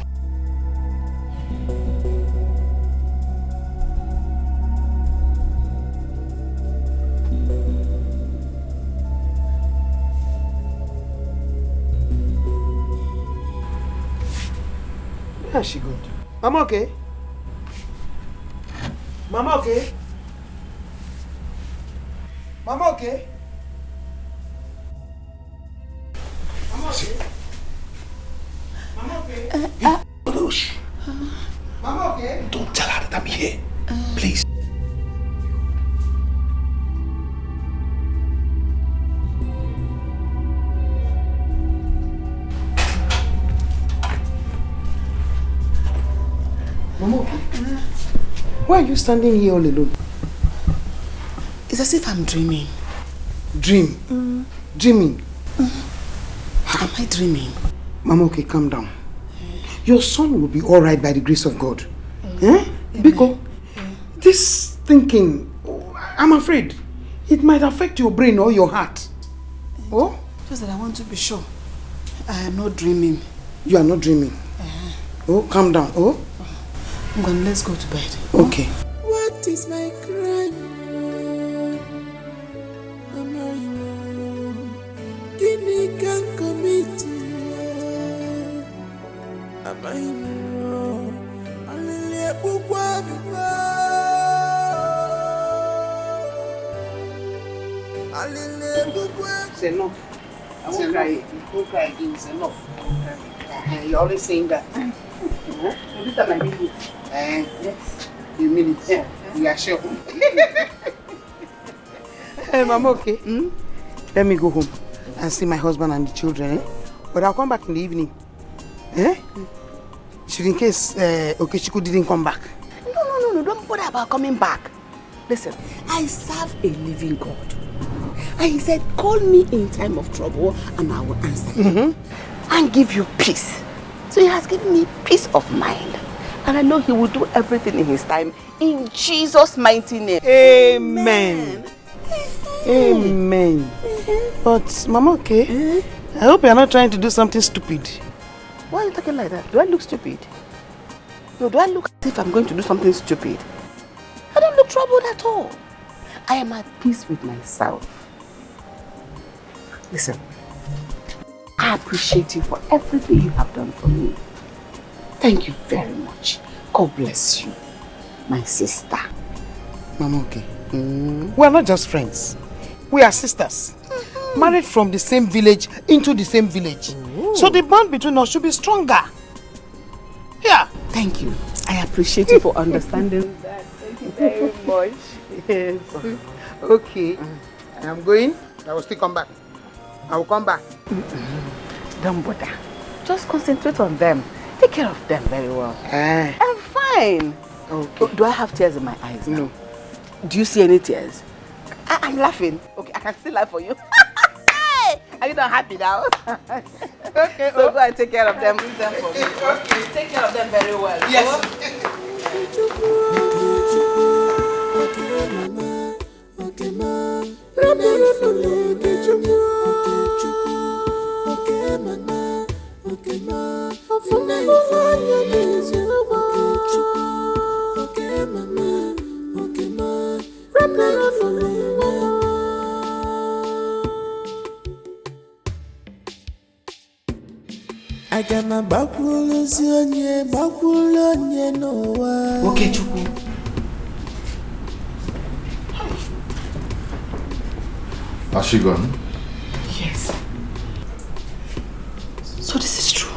Where is she going? I'm okay. Mama okay? Mama okay? Mama okay? Mama okay? Mama okay? Don't tell her that I'm here. Please. Mama okay? Why are you standing here all alone? It's as if I'm dreaming. Dream? Dreaming? Am I dreaming? Mama, okay, calm down. Your son will be alright by the grace of God. Because this thinking, I'm afraid, it might affect your brain or your heart. Oh? Just that I want to be sure. I am not dreaming. You are not dreaming? Oh, calm down. Oh? Let's go to bed. Okay. What is my crime? Am I wrong? Guinea can commit. Am I wrong? It's enough. I won't cry. You won't cry again. It's enough. You're always saying that. This time I mean it. Yes. You mean it. Yeah. You are sure. Hey, Mama, okay? Let me go home and see my husband and the children. But I'll come back in the evening. Should in case Okechukwu didn't come back. No, don't bother about coming back. Listen, I serve a living God. And he said, call me in time of trouble and I will answer you and give you peace. So he has given me peace of mind. And I know he will do everything in his time in Jesus' mighty name. Amen. Amen. But, Mama, okay? I hope you're not trying to do something stupid. Why are you talking like that? Do I look stupid? No, do I look as if I'm going to do something stupid? I don't look troubled at all. I am at peace with myself. Listen, I appreciate you for everything you have done for me. Thank you very much. God bless you, my sister. Mama, okay. We are not just friends. We are sisters. Married from the same village into the same village. So the bond between us should be stronger. Yeah. Thank you. I appreciate you for understanding that. Thank you very much. Yes. Okay. I am going. I will still come back. I will come back. Don't bother. Just concentrate on them. Take care of them very well. I'm fine. Okay. Do I have tears in my eyes now? No. Do you see any tears? I'm laughing. Okay, I can still laugh for you. Are you not happy now? Okay. So go and take care of them. Bring them for me. Okay. Take care of them very well. Yes. Aga m agbakwulozi onye n'ụwa. Okay, Chukwu. Has she gone? Yes. So this is true.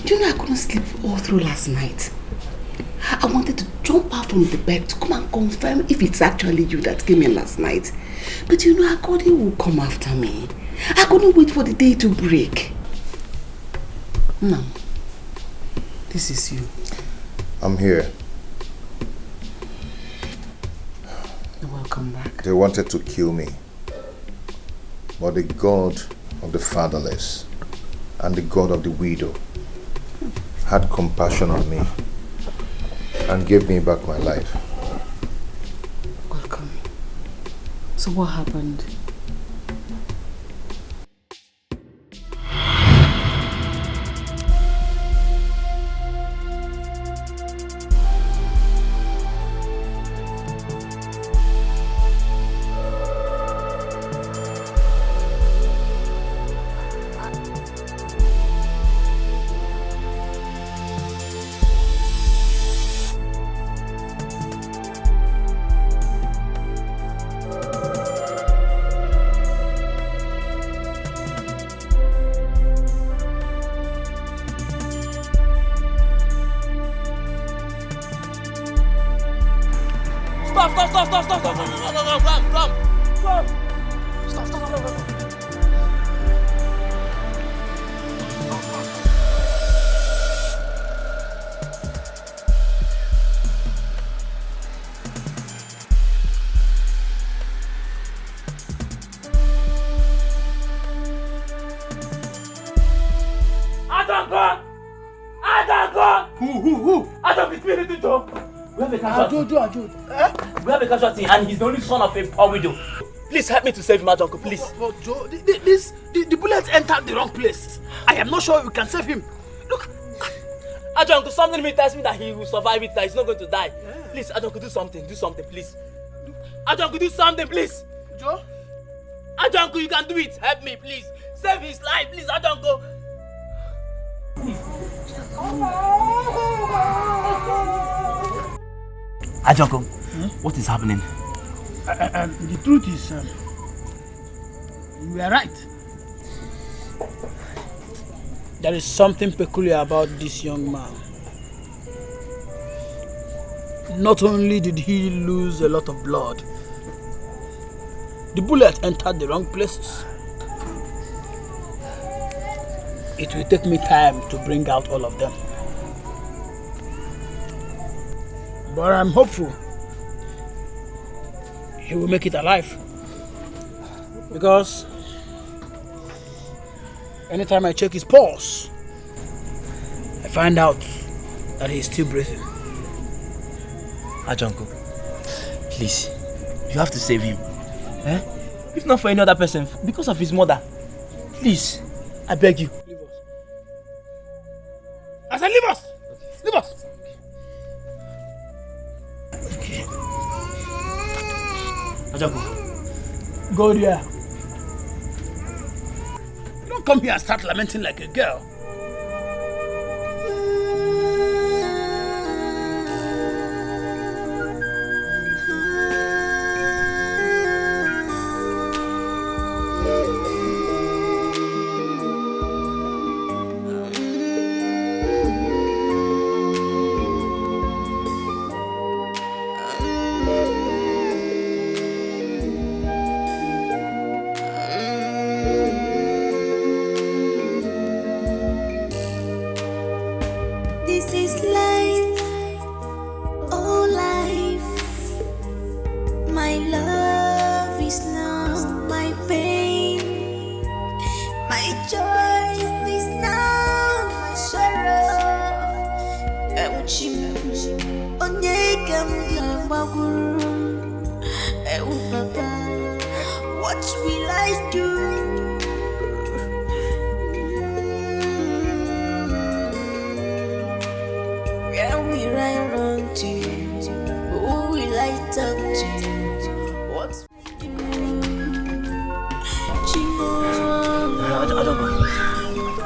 Do you know I couldn't sleep all through last night? I wanted to jump out from the bed to come and confirm if it's actually you that came in last night. But you know, Akodi will come after me. I couldn't wait for the day to break. No. This is you. I'm here. Welcome back. They wanted to kill me. But the God of the fatherless and the God of the widow had compassion on me and gave me back my life. Welcome. So what happened? We have a casualty and he's the only son of a poor widow. Please help me to save him, uncle, please. But Joe, the bullets entered the wrong place. I am not sure we can save him. Look. Uncle, something in me tells me that he will survive it, that he's not going to die. Yeah. Please, Uncle, do something, please. Uncle, do something, please. Joe? Uncle, you can do it. Help me, please. Save his life, please, Uncle. Please. Uncle, what is happening? The truth is, you are right. There is something peculiar about this young man. Not only did he lose a lot of blood, the bullet entered the wrong places. It will take me time to bring out all of them. But I'm hopeful he will make it alive. Because anytime I check his pulse, I find out that he's still breathing. Uncle, please, you have to save him. If not for any other person, because of his mother. Please, I beg you. Leave us. I said leave us! Leave us! Okay. Uncle, go there. You don't come here and start lamenting like a girl. This is life, oh life. My love is now my pain. My joy is now my sorrow. What will I do? Where will I run to? Who will I talk to? What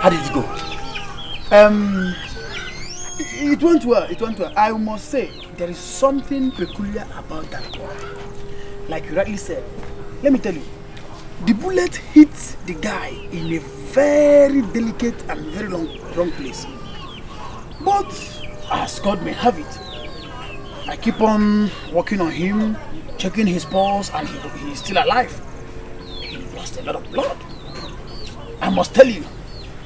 How did it go? It went well. It went well. I must say, there is something peculiar about that boy. Like you rightly said. Let me tell you, the bullet hit the guy in a very delicate and very wrong place. But as God may have it, I keep on working on him, checking his pulse, and he is still alive. He lost a lot of blood. I must tell you,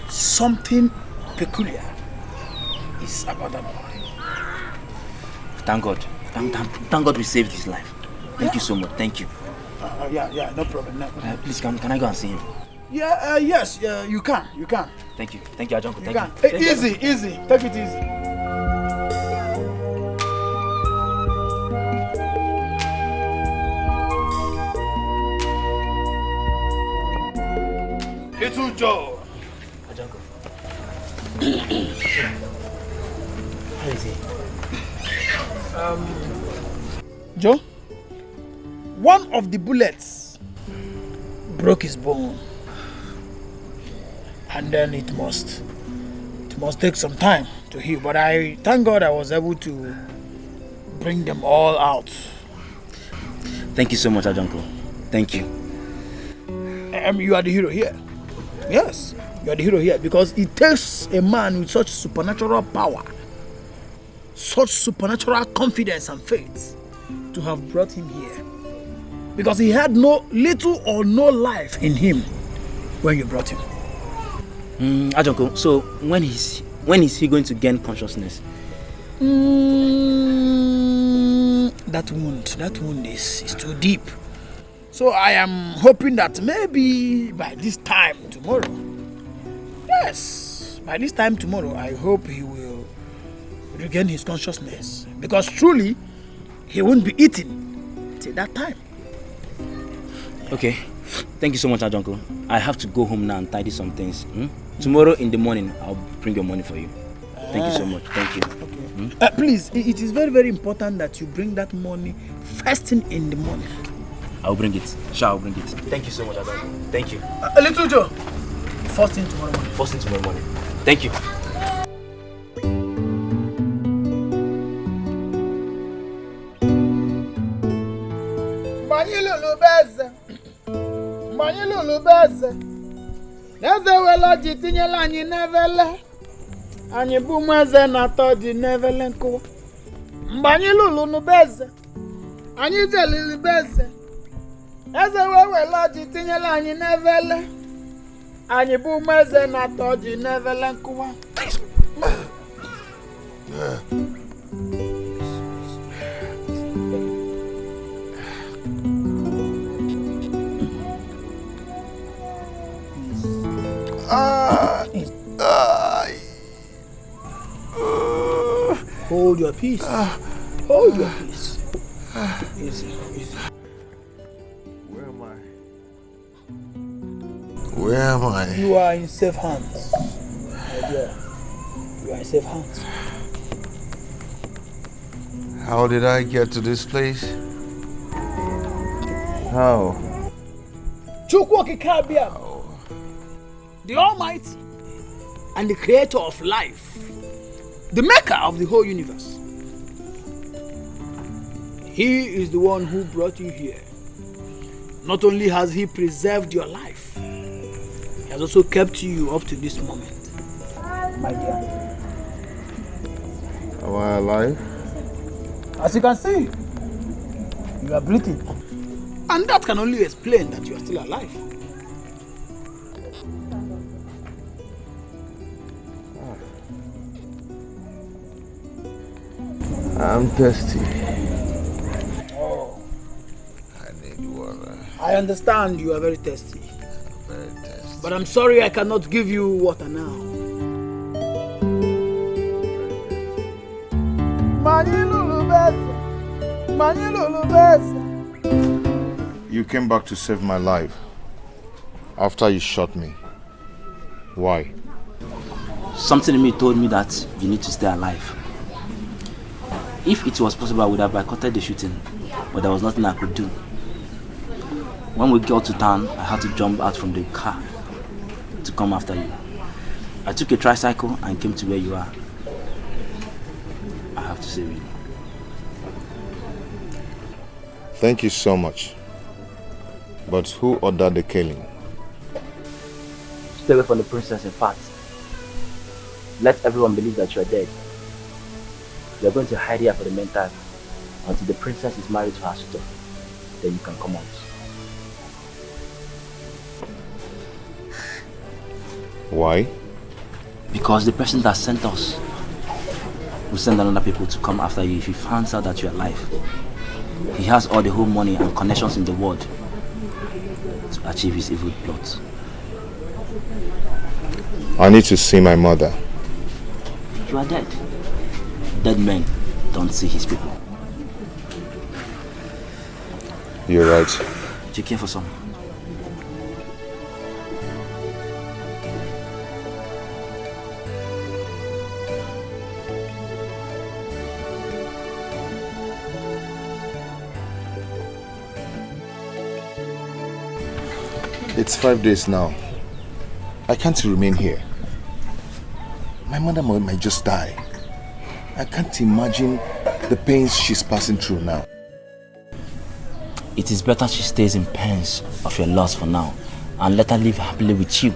something peculiar is about that boy. Thank God. Thank God we saved his life. Thank you so much. Thank you. Yeah, no problem. Please, can I go and see him? Yes, you can. Thank you, Ajonko. You can. Easy. Take it easy. Little Joe. Ajonko. How is he? Joe, one of the bullets broke his bone, and then it must take some time to heal. But I thank God I was able to bring them all out. Thank you so much, Ajonko. Thank you. You are the hero here. Yes, you are the hero here because it takes a man with such supernatural power, such supernatural confidence and faith to have brought him here. Because he had little or no life in him when you brought him. Ajonko, so when is he going to gain consciousness? That wound is too deep. So I am hoping that maybe by this time tomorrow, I hope he will regain his consciousness. Because truly, he won't be eating till that time. Okay, thank you so much, Ajonko. I have to go home now and tidy some things. Tomorrow in the morning, I'll bring your money for you. Thank you so much. Thank you. Okay. Please, it is very, very important that you bring that money first thing in the morning. I'll bring it. Sure, I'll bring it. Thank you so much, Ajonko. Thank you. Little Joe, first thing tomorrow morning. First thing tomorrow morning. Thank you. Neze welo ji tinyela anyị nevele. Anyị bụ mweze na to ji nevele nkuwa. Mgbe anyị lụrụ n'ubeze, anyị jelili beze. Eze welo ji tinyela anyị nevele. Anyị bụ mweze na to ji nevele nkuwa. Hold your peace. Hold your peace. Easy. Where am I? You are in safe hands. My dear. You are in safe hands. How did I get to this place? How? The Almighty and the Creator of life, the Maker of the whole universe. He is the one who brought you here. Not only has He preserved your life, He has also kept you up to this moment. My dear. Am I alive? As you can see, you are breathing. And that can only explain that you are still alive. I'm thirsty. Oh, I need water. I understand you are very thirsty. Very thirsty. But I'm sorry I cannot give you water now. You came back to save my life after you shot me. Why? Something in me told me that you need to stay alive. If it was possible, I would have boycotted the shooting, but there was nothing I could do. When we got to town, I had to jump out from the car to come after you. I took a tricycle and came to where you are. I have to save you. Thank you so much. But who ordered the killing? Stay away from the princess, in fact. Let everyone believe that you are dead. You are going to hide here for the meantime until the princess is married to her suitor. Then you can come out. Why? Because the person that sent us will send another people to come after you if he finds out that you are alive. He has all the whole money and connections in the world to achieve his evil plot. I need to see my mother. You are dead. Dead men don't see his people. You're right. Do you care for some? It's 5 days now. I can't remain here. My mother might just die. I can't imagine the pains she's passing through now. It is better she stays in pains of your loss for now and let her live happily with you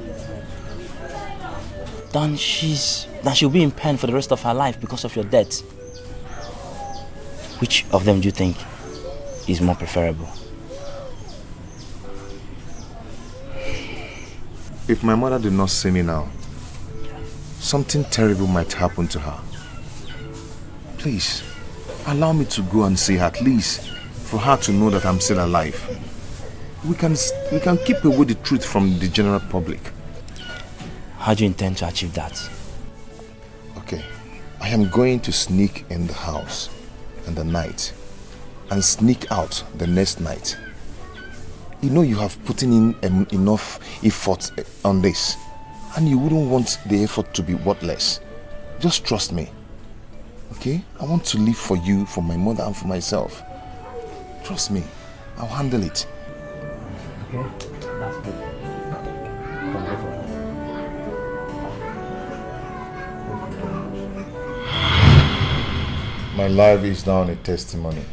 than she'll be in pain for the rest of her life because of your death. Which of them do you think is more preferable? If my mother did not see me now, something terrible might happen to her. Please, allow me to go and see her, at least for her to know that I'm still alive. We can keep away the truth from the general public. How do you intend to achieve that? Okay, I am going to sneak in the house in the night and sneak out the next night. You know you have put in enough effort on this, and you wouldn't want the effort to be worthless. Just trust me, okay? I want to live for you, for my mother, and for myself. Trust me, I'll handle it. Okay, that's good. Come over. My life is now a testimony.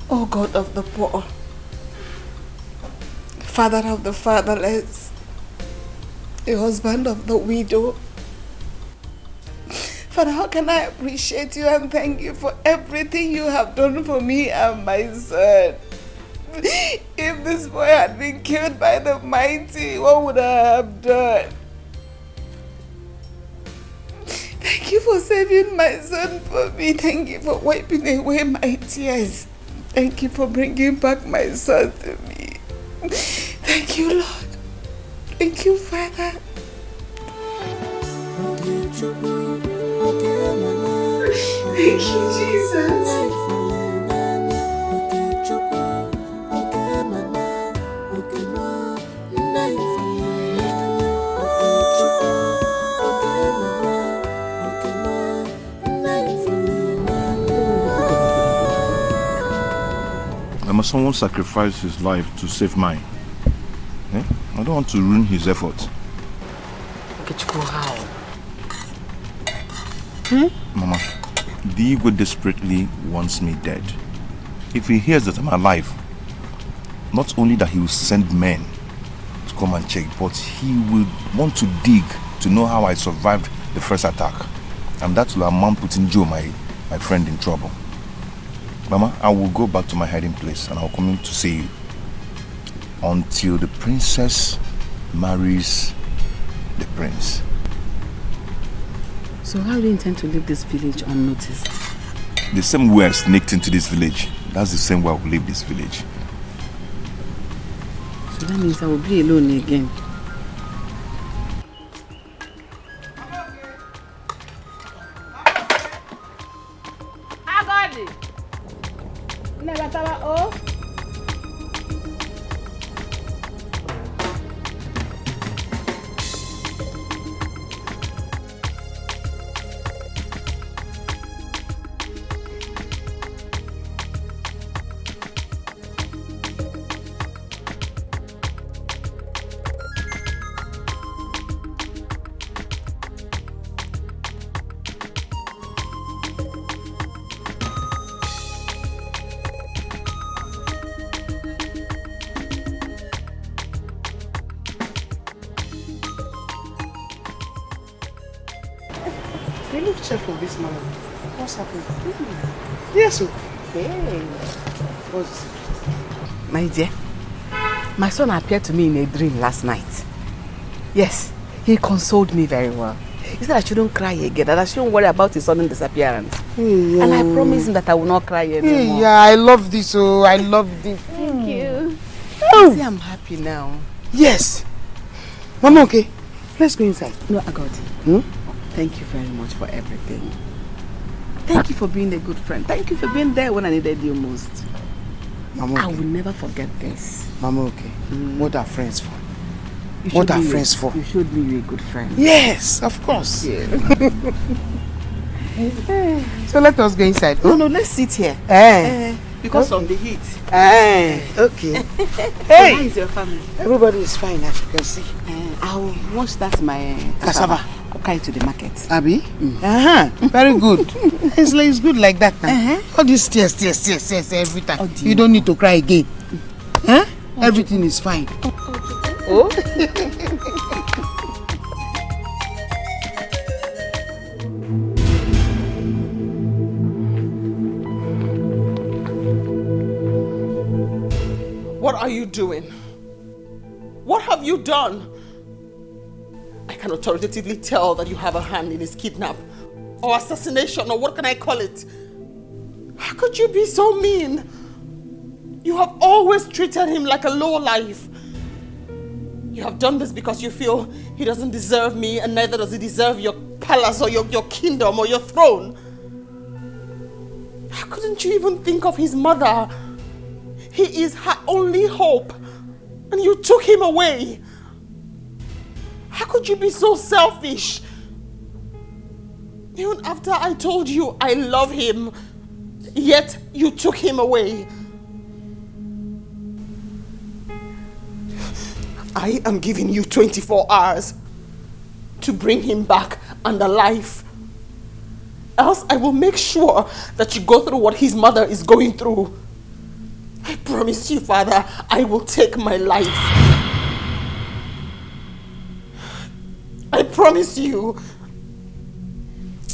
O God of the poor, Father of the fatherless, the husband of the widow. Father, how can I appreciate you and thank you for everything you have done for me and my son? If this boy had been killed by the mighty, what would I have done? Thank you for saving my son for me. Thank you for wiping away my tears. Thank you for bringing back my son to me. Thank you, Lord. Thank you, Father. Thank you, Jesus. Must someone sacrifice his life to save mine? Eh? I don't want to ruin his effort. How? Mama, the Igwe desperately wants me dead. If he hears that I'm alive, not only that he will send men to come and check, but he will want to dig to know how I survived the first attack. And that will amount putting Joe, my friend, in trouble. Mama, I will go back to my hiding place and I'll come in to see you until the princess marries the prince. So how do you intend to leave this village unnoticed? The same way I sneaked into this village, that's the same way I will leave this village. So that means I will be alone again. You look cheerful this morning. What's happening? Yes, okay. What's it? My dear, my son appeared to me in a dream last night. Yes, he consoled me very well. He said I shouldn't cry again, that I shouldn't worry about his sudden disappearance. Hey, and I promised him that I will not cry anymore. Hey, yeah, I love this, oh, I love this. Thank you. Oh. See, I'm happy now. Yes. Mama, okay. Let's go inside. No, Agodi. Thank you very much for everything. Thank you for being a good friend. Thank you for being there when I needed you most. Mama, okay. I will never forget this. Mama, okay. What are friends for? What are friends for? You showed me you're a good friend. Yes, of course. Yeah. So let us go inside. No, let's sit here. Because of the heat. Okay. Hey! How is your family? Everybody is fine, as you can see. I'll wash that my cassava. I'll carry to the market. Abi? Very good. It's good like that now. All these tears every time. Oh, you don't need to cry again. Everything is fine. Oh? What are you doing? What have you done? I can authoritatively tell that you have a hand in his kidnap or assassination, or what can I call it? How could you be so mean? You have always treated him like a lowlife. You have done this because you feel he doesn't deserve me, and neither does he deserve your palace or your kingdom or your throne. How couldn't you even think of his mother? He is her only hope, and you took him away. How could you be so selfish? Even after I told you I love him, yet you took him away. I am giving you 24 hours to bring him back and alive. Else I will make sure that you go through what his mother is going through. I promise you, Father, I will take my life. I promise you.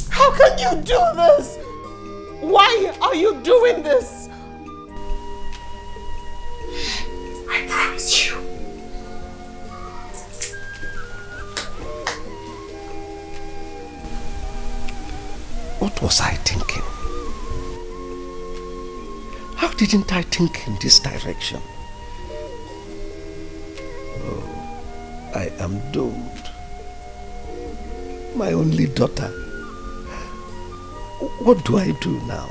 How can you do this? Why are you doing this? I promise you. What was I thinking? How didn't I think in this direction? Oh, I am doomed. My only daughter. What do I do now?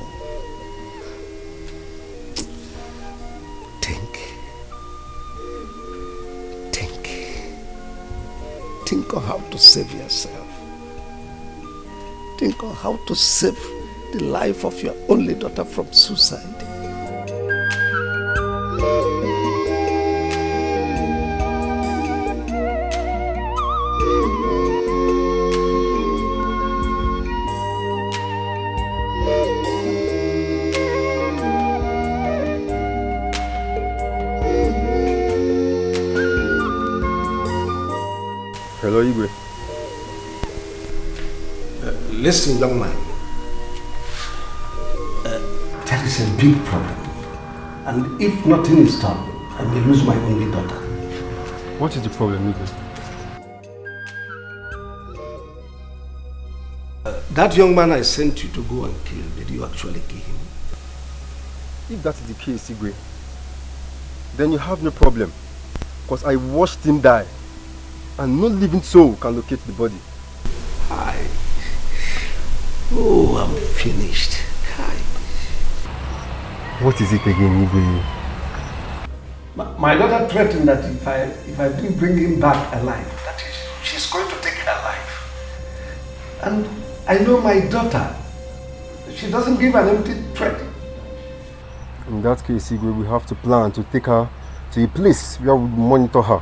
Think on how to save yourself. Think on how to save the life of your only daughter from suicide. Hello, Igwe. Listen, young man. There is is a big problem. And if nothing is done, I may lose my only daughter. What is the problem, Igwe? That young man I sent you to go and kill, did you actually kill him? If that is the case, Igwe, then you have no problem. Because I watched him die. And no living soul can locate the body. Oh, I'm finished. What is it again, Igwe? My daughter threatened that if I didn't bring him back alive, that is, she's going to take her life. And I know my daughter. She doesn't give an empty threat. In that case, Igwe, we have to plan to take her to a place where we monitor her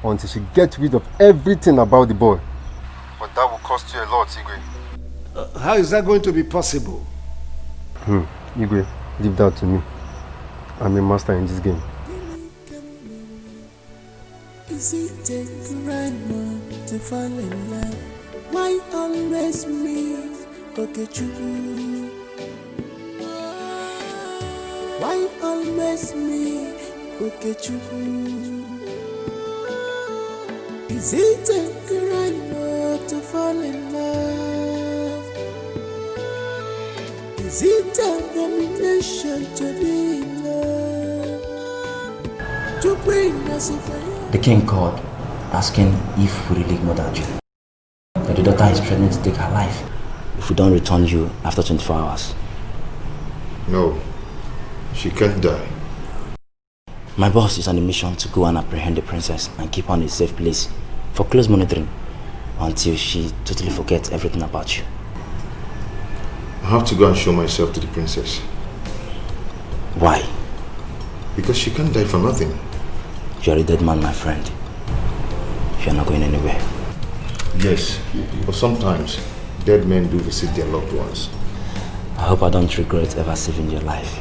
until she gets rid of everything about the boy. But that will cost you a lot, Igwe. How is that going to be possible? Igwe, leave that to me. I'm a master in this game. Is it a crime to fall in love? Why always me? Okay, true. Why always me? Okay, true. Is it a crime to fall in love? Is it a domination to be in love? To bring us a The king called, asking if we really murdered you. But the daughter is threatening to take her life if we don't return you after 24 hours. No, she can't die. My boss is on a mission to go and apprehend the princess and keep her in a safe place for close monitoring until she totally forgets everything about you. I have to go and show myself to the princess. Why? Because she can't die for nothing. You're a dead man, my friend. You're not going anywhere. Yes, but sometimes dead men do visit their loved ones. I hope I don't regret ever saving your life.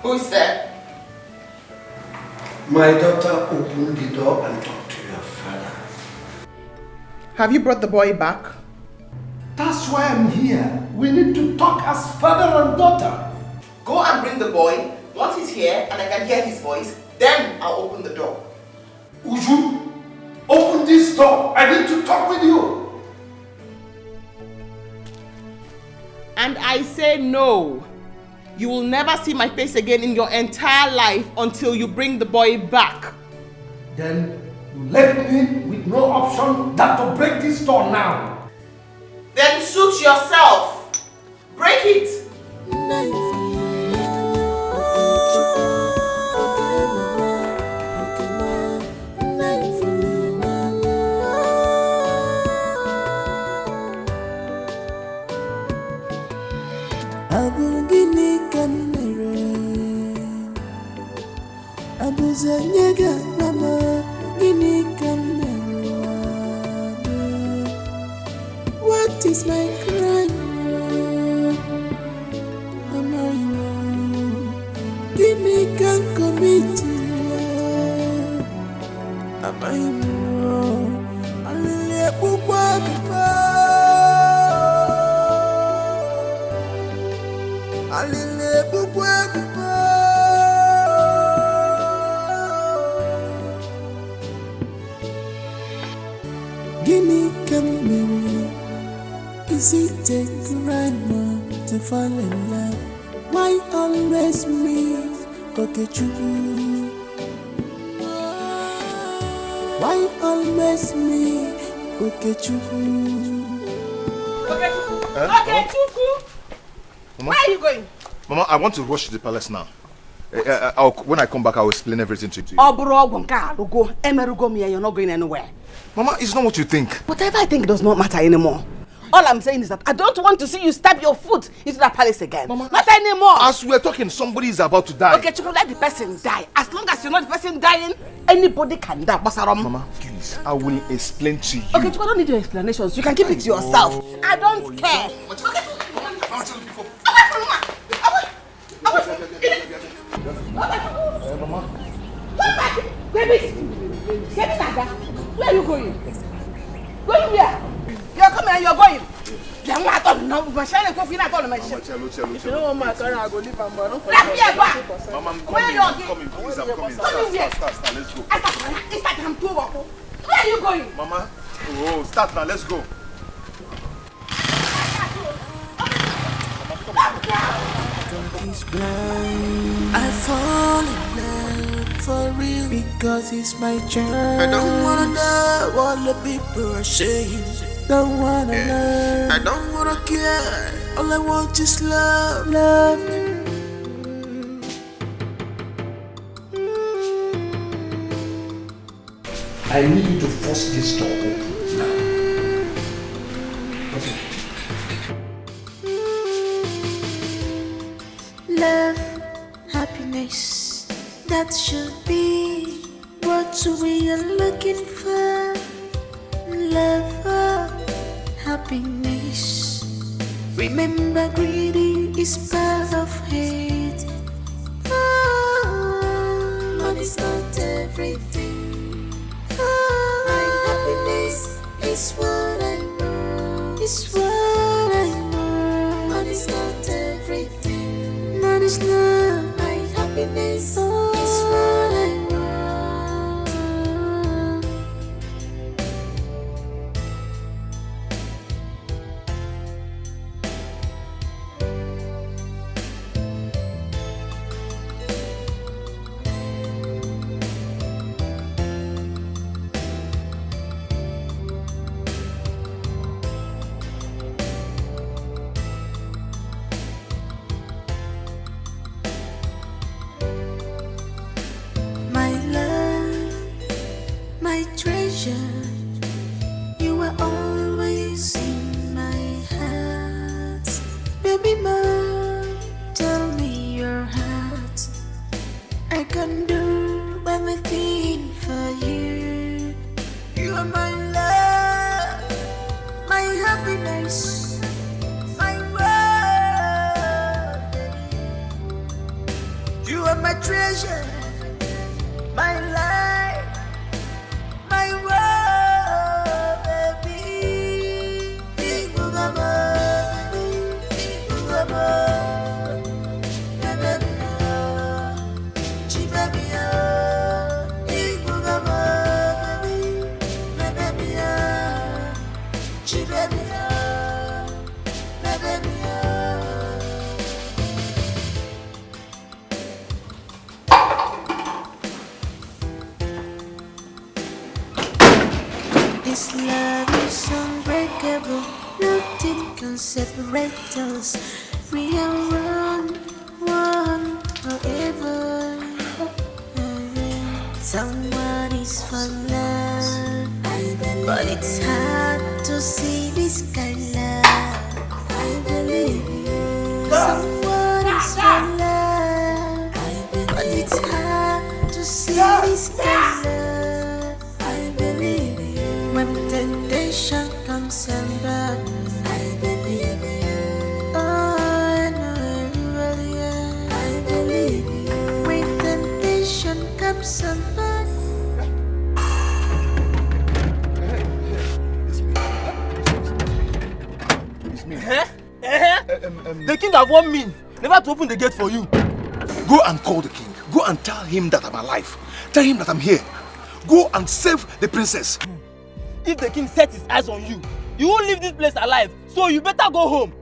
Who's there? My daughter opened the door and talked to your father. Have you brought the boy back? That's why I'm here. We need to talk as father and daughter. Go and bring the boy. Once he's here and I can hear his voice, then I'll open the door. Uju, open this door. I need to talk with you. And I say no. You will never see my face again in your entire life until you bring the boy back. Then you left me with no option than to break this door now. Then suit yourself. Break it. Abuzanyega mama gini kamera. What is my crime? Mama, gini can commit. Abayimo, alile bukwa bukwa. Alile bukwa bukwa. Gimme camera. Is it a crime to fall in love? Why always me? Okay, true. Why always me? Okay, true. Okay, Chuku. Mama? Where are you going? Mama, I want to rush to the palace now. When I come back, I will explain everything to you. Oh, bro, you're not going anywhere. Mama, it's not what you think. Whatever I think does not matter anymore. All I'm saying is that I don't want to see you stab your foot into that palace again. Mama, not anymore. As we're talking, somebody is about to die. Okay, Chukwu, let the person die. As long as you're not the person dying, anybody can die. Mama, please, I will explain to you. Okay, Chukwu, I don't need your explanations. You can keep it to yourself. I don't care. Mama. Come back! Baby! Get Nada! Where are you going? Going where? You're coming and you're going. If you don't want my car, I go leave and Mama, I'm coming. Please, I'm coming. Start. Where are you going? Mama, start now. Let's go. God is blind. I fall in love for real because it's my journey. I don't wanna know what the people are saying. Don't wanna know. I don't wanna care. All I want is love, love. I need you to force this door open now. Okay. Love, happiness, that should be what we are looking for. Love, happiness. Remember, greedy is part of hate. Money's not everything. My happiness is what I want. It's what I want. Money's not everything. Money's not my happiness. It's what I want. My love, my treasure, you are always in my heart. Baby, mom, tell me your heart. I can do anything for you. You are my love, my happiness, my world. You are my treasure, my life, my world, baby. Big Bugama, Big Bugama, baby, baby, Big Bugama, baby, baby, This love is unbreakable, nothing can separate us. We are one forever. Someone is for love, but it's hard to see this kind of love. I believe you. Someone is for love, but it's hard to see this kind of love. I believe you. When temptation comes and back, I believe you. Oh, I know you really are. I believe you. When temptation comes and back. The king have warned me never to open the gate for you. Go and call the king. Go and tell him that I'm alive. Tell him that I'm here. Go and save the princess. If the king sets his eyes on you, you won't leave this place alive. So you better go home.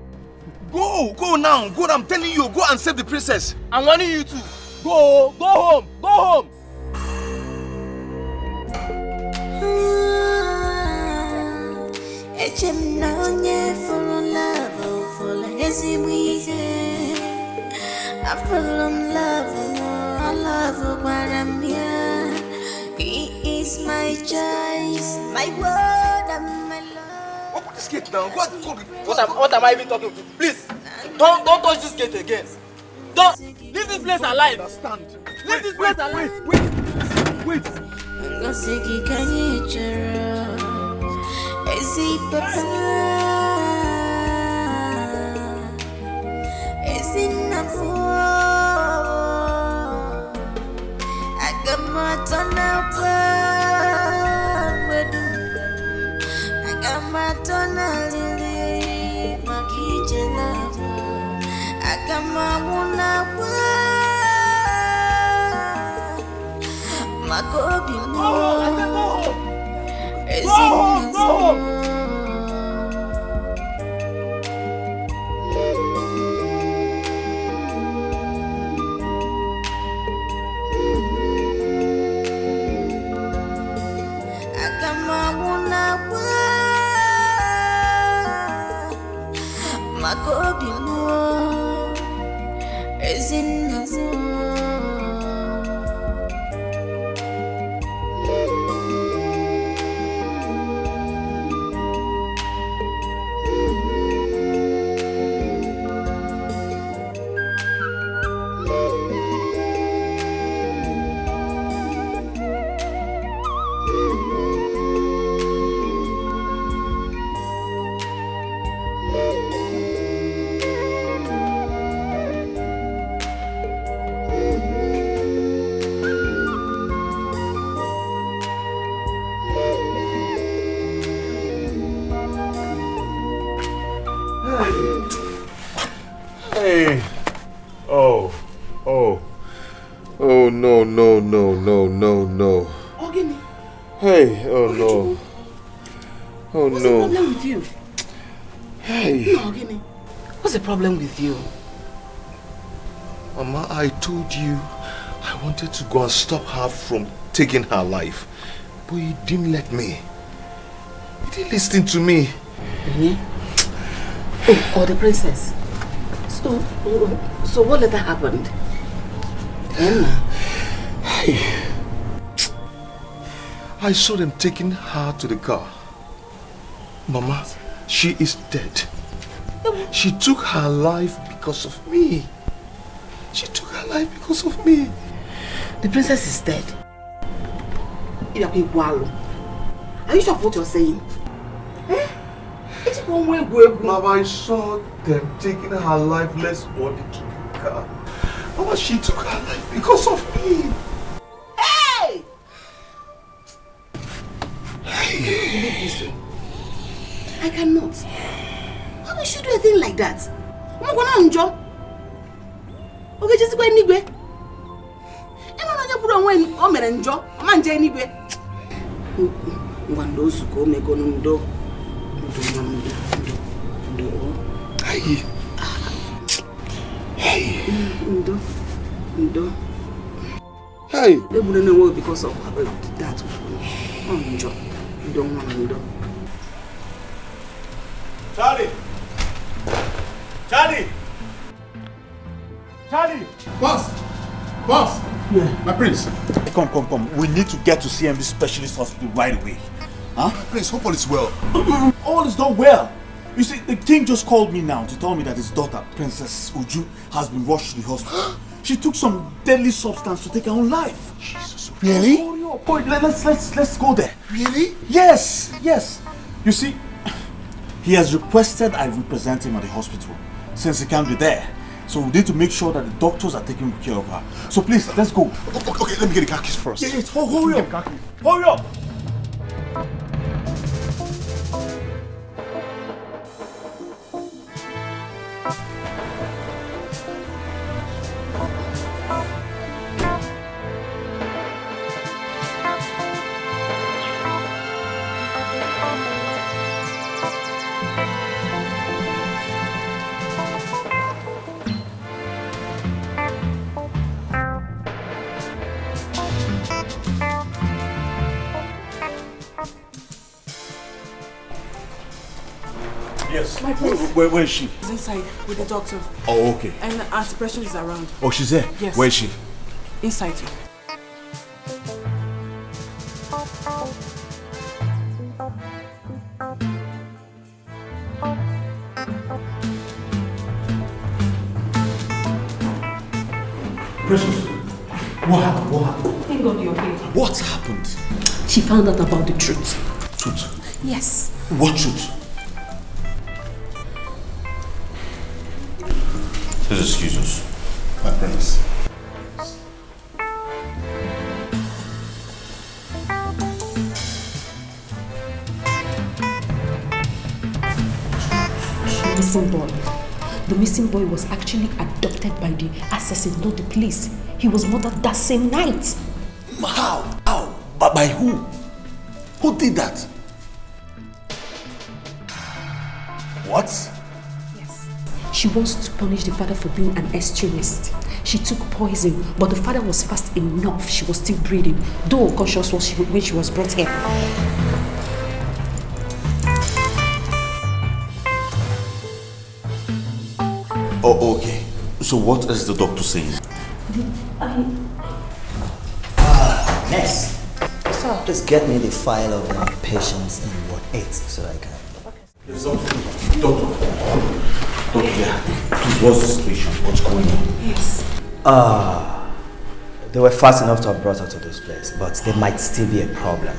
Go now. Go, I'm telling you. Go and save the princess. I'm warning you too. Go home. Go home. I fell in love, I love what I'm here. He is my choice, my word and my love. What is gate now. Go. What am I even talking to? Please, don't touch this gate again. Don't leave this place alive. Understand? Leave this place alive. Wait. Hey. Oh, no. Ogini. Hey, oh no. Oh What's no. the problem with you? Hey. No, Ogini. What's the problem with you? Mama, I told you I wanted to go and stop her from taking her life. But you didn't let me. You didn't listen to me. Mm-hmm. Oh, the princess. So what later happened? I saw them taking her to the car. Mama, she is dead. She took her life because of me. She took her life because of me. The princess is dead. Are you sure of what you're saying? Mama, I saw them taking her lifeless body to the car. Mama, she took her life because of me. Hey! I cannot. How will you do a thing like that? I'm going to enjoy. Okay, just go anywhere. I'm not going to put on when I'm going to enjoy. I'm going to anywhere. Hey. They wouldn't know because of that. You don't want to do. Charlie! Boss! Yeah. My prince. Come. We need to get to CMB Specialist Hospital right away. Huh? Prince, hope all is well. All is not well. You see, the king just called me now to tell me that his daughter, Princess Uju, has been rushed to the hospital. She took some deadly substance to take her own life. Jesus. Really? Boy, let's go there. Really? Yes. You see, he has requested I represent him at the hospital since he can't be there. So we need to make sure that the doctors are taking care of her. So please, let's go. Okay, let me get the car keys first. Yes, hurry up. Hurry up. Yes. My prince. Where is she? She's inside with the doctor. Oh, okay. And Auntie Precious is around. Oh, she's there? Yes. Where is she? Inside. Precious, what happened? What happened? Thank God you're okay. What happened? She found out about the truth. Truth? Yes. What truth? Please excuse us, my prince. Missing boy. The missing boy was actually adopted by the assassin, not the police. He was murdered that same night. How? How? But by who? Who did that? What? Yes. She wants to punish the father for being an extremist. She took poison, but the father was fast enough. She was still breathing, though unconscious when she was brought here. Oh, okay. So what is the doctor saying? Nurse, so please get me the file of the patients in Ward 8 so I can... Please, doctor, yeah. Please, what's the situation? What's going on? Yes. They were fast enough to have brought her to this place, but there might still be a problem.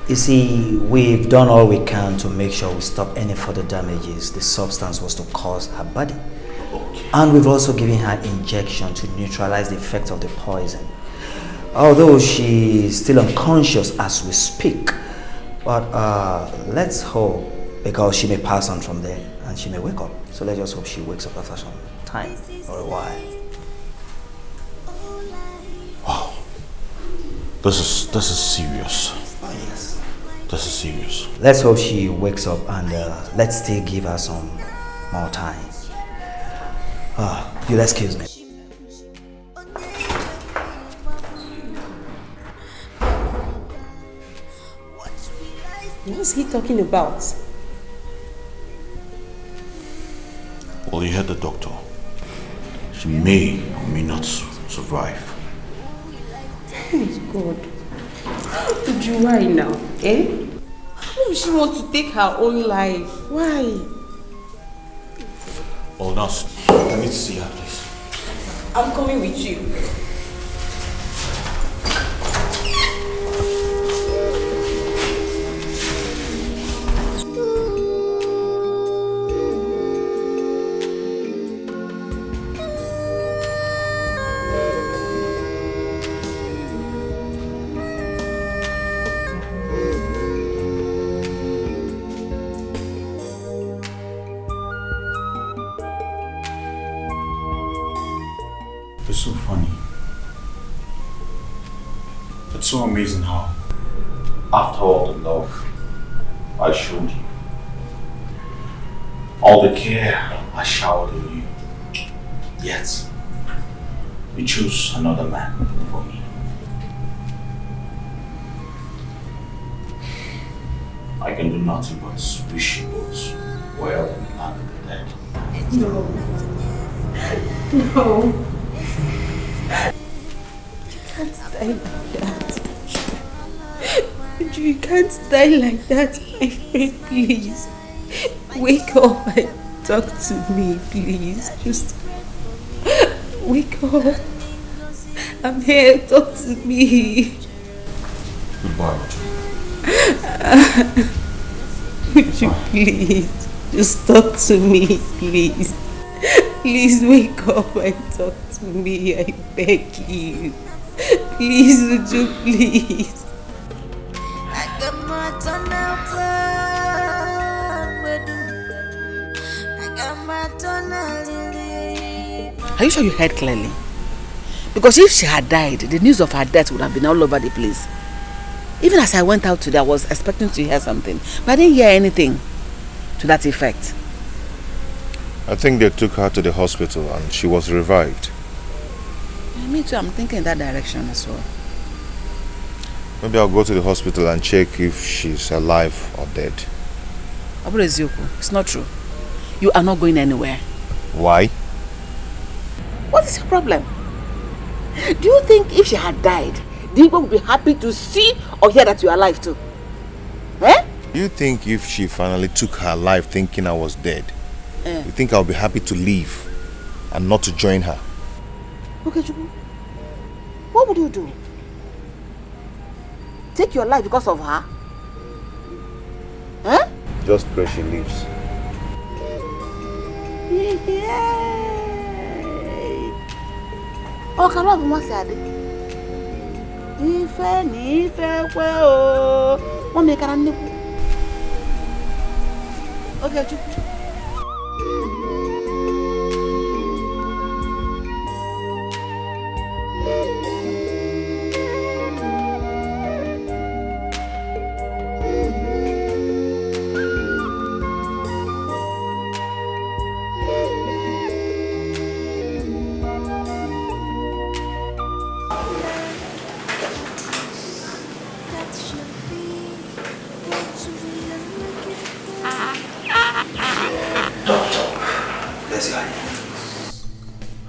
You see, we've done all we can to make sure we stop any further damages the substance was to cause her body. Okay. And we've also given her injection to neutralize the effect of the poison. Although she's still unconscious as we speak, but let's hope, because she may pass on from there and she may wake up. So let's just hope she wakes up after some time or a while. Wow. This is serious. Oh, yes. This is serious. Let's hope she wakes up and let's still give her some more time. You'll excuse me. What's he talking about? Well, you heard the doctor. She may or may not survive. Oh God. How could you lie now? Eh? Why would she want to take her own life? Why? Oh, nurse, I need to see her, please. I'm coming with you. It's so funny. It's so amazing how, after all the love I showed you, all the care I showered on you, yet you chose another man for me. I can do nothing but wish you both well in the land of the dead. No. No. You can't die like that. You can't die like that, my friend, please. Wake up and talk to me, please. Just wake up. I'm here, talk to me. Goodbye, Would you please just talk to me, please? Please wake up and talk to me, I beg you. Please, would you please? I got my tunnel plan. I got my tunnel lily. Are you sure you heard clearly? Because if she had died, the news of her death would have been all over the place. Even as I went out today, I was expecting to hear something, but I didn't hear anything to that effect. I think they took her to the hospital and she was revived. Me too, I'm thinking in that direction as well. Maybe I'll go to the hospital and check if she's alive or dead. Abure Zioku, it's not true. You are not going anywhere. Why? What is your problem? Do you think if she had died, Dikeh would be happy to see or hear that you are alive too? Eh? Do you think if she finally took her life thinking I was dead, you think I'll be happy to leave and not to join her? Okay, Chuku. What would you do? Take your life because of her? Huh? Just pray she leaves. Oh, can I have more sad? Ife, well. Mommy, can I nipple? Okay, Chuku.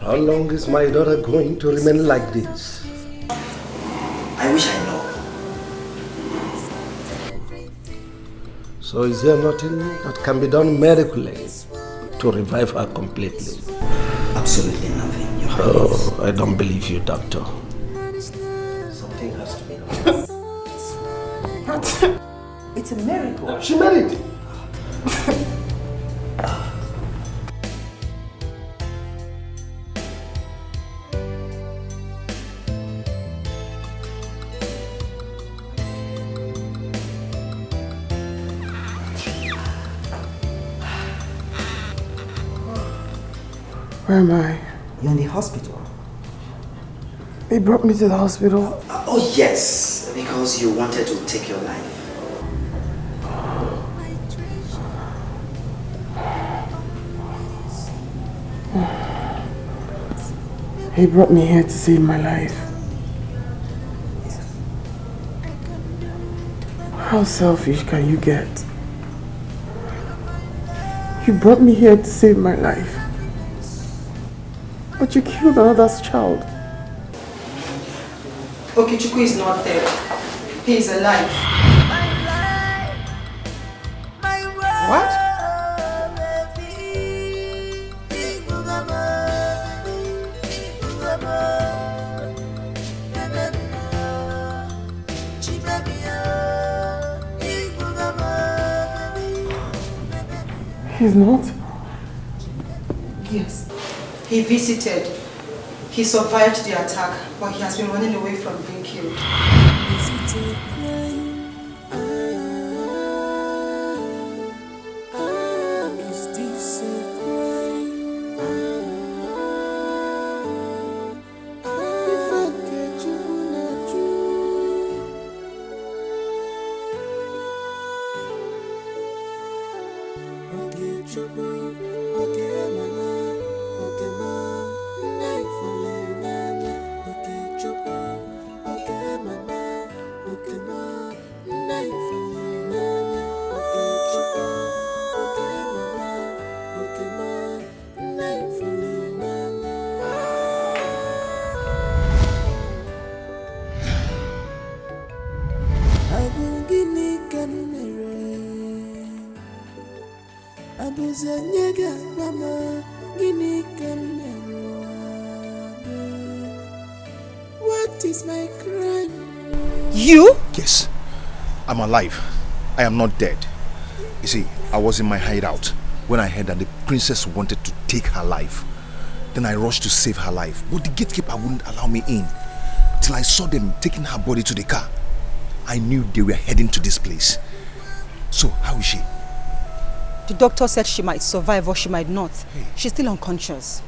How long is my daughter going to remain like this? I wish I know. So is there nothing that can be done medically to revive her completely? Absolutely nothing, Your Highness. Oh, I don't believe you, doctor. Something has to be done. It's a miracle. She married. Where am I? You're in the hospital. They brought me to the hospital. Oh yes, because you wanted to take your life. He brought me here to save my life. How selfish can you get? You brought me here to save my life. But you killed another's child. Okechukwu is not dead. He is alive. What? He's not? Yes. He visited. He survived the attack, but he has been running away from being killed. What is my crime? You? Yes, I'm alive. I am not dead. You see, I was in my hideout when I heard that the princess wanted to take her life. Then I rushed to save her life, but the gatekeeper wouldn't allow me in till I saw them taking her body to the car. I knew they were heading to this place. So, how is she? The doctor said she might survive or she might not. Hey. She's still unconscious.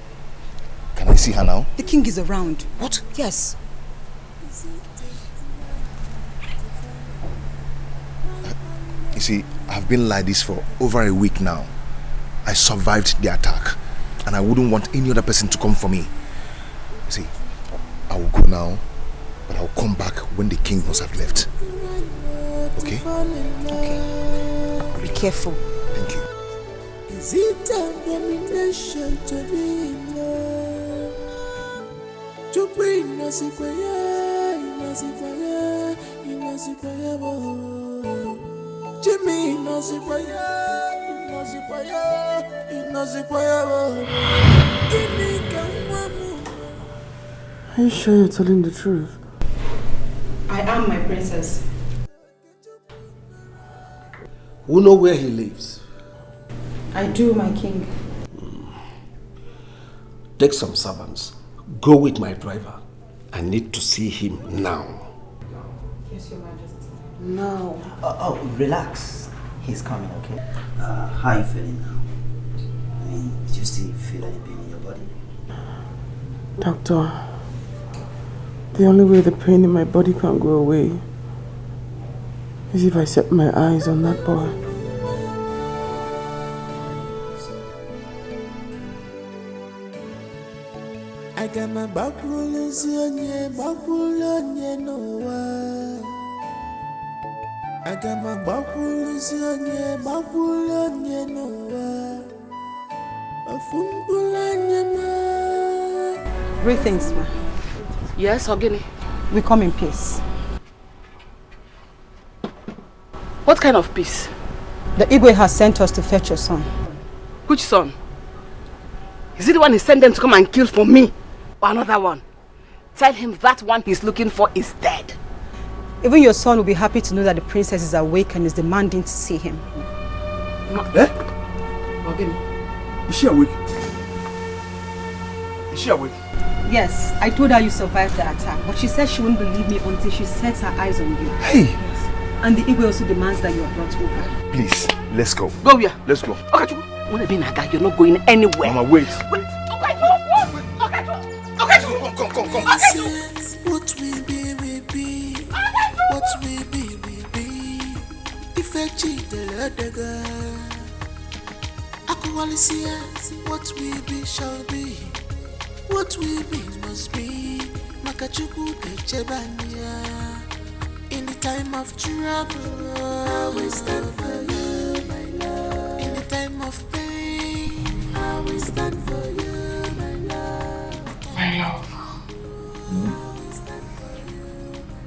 Can I see her now? The king is around. What? Yes. You see, I've been like this for over a week now. I survived the attack, and I wouldn't want any other person to come for me. You see, I will go now, but I'll come back when the king must have left. Okay? Okay. Be careful. Thank you. Is it abomination to be in love? To bring Nasikwaya, Nasikwaya, Nasikwaya, Jimmy Nasikwaya, Nasikwaya, Nasikwaya, Ini Kamwamu, Are you sure you're telling the truth? I am my princess. We know where he lives. I do, my king. Take some servants. Go with my driver. I need to see him now. Yes, Your Majesty. No. Oh, relax. He's coming, okay? How are you feeling now? I mean, do you still feel any pain in your body? Doctor, the only way the pain in my body can go away is if I set my eyes on that boy. I got my back rollers on you, no. I got my back rollers on you, no. Greetings, ma. Yes, Ogini. We come in peace. What kind of peace? The Igwe has sent us to fetch your son. Which son? Is it the one he sent them to come and kill for me? Or another one? Tell him that one he's looking for is dead. Even your son will be happy to know that the princess is awake and is demanding to see him. Eh? Ogini, is she awake? Is she awake? Yes, I told her you survived the attack, but she said she wouldn't believe me until she sets her eyes on you. Hey! Yes. And the Igwe also demands that you are brought over. Please, let's go. Go where? Let's go. Okay, you're not going anywhere. Mama, wait. Wait. Okay, come. What we be, what we be. If I cheat the other I can only see what we be shall be. What we be must be. Makachuku Kechebania. In the time of trouble, I will stand for you, my love. In the time of pain, I will stand for you, my love. My love.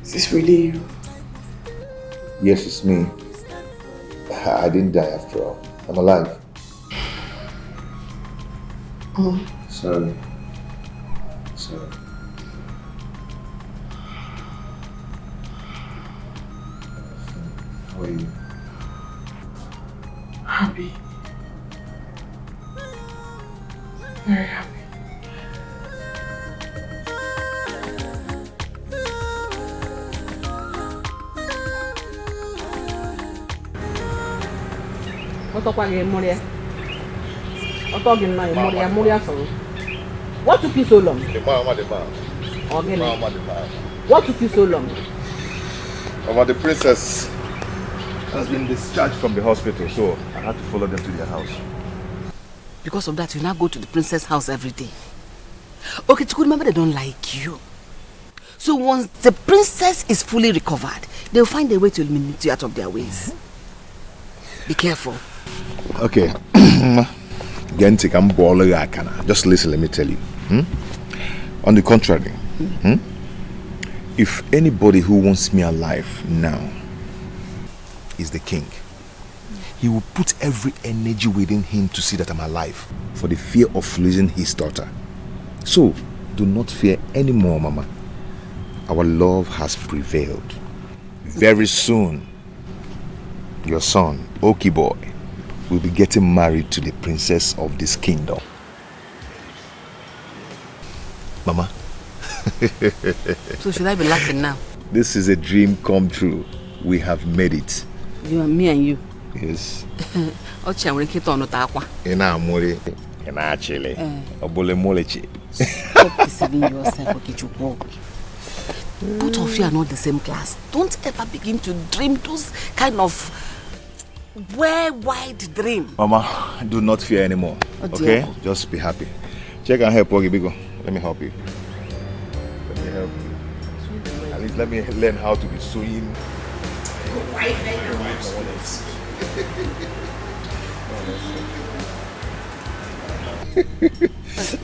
Is this really you? Yes, it's me. I didn't die after all. I'm alive. Oh. Sorry. How are you? Happy. Very happy. What took you so long? The man. What took you so long? The princess has been discharged from the hospital, so I had to follow them to their house. Because of that, you now go to the princess' house every day. Okay, Chiku, remember they don't like you. So once the princess is fully recovered, they'll find a way to eliminate you out of their ways. Be careful. Okay. Just listen, let me tell you. On the contrary, if anybody who wants me alive now is the king, he will put every energy within him to see that I'm alive for the fear of losing his daughter. So, do not fear anymore, Mama. Our love has prevailed. Very soon, your son, Oki boy, will be getting married to the princess of this kingdom. Mama. So should I be laughing now? This is a dream come true. We have made it. You and me and you. Yes. Stop deceiving yourself, Okichukwu. Both of you are not the same class. Don't ever begin to dream those kind of wide dream. Mama, do not fear anymore. Okay? Just be happy. Check and help, Ogi Bigo. Let me help you. Let me help you. At least let me learn how to be sewing.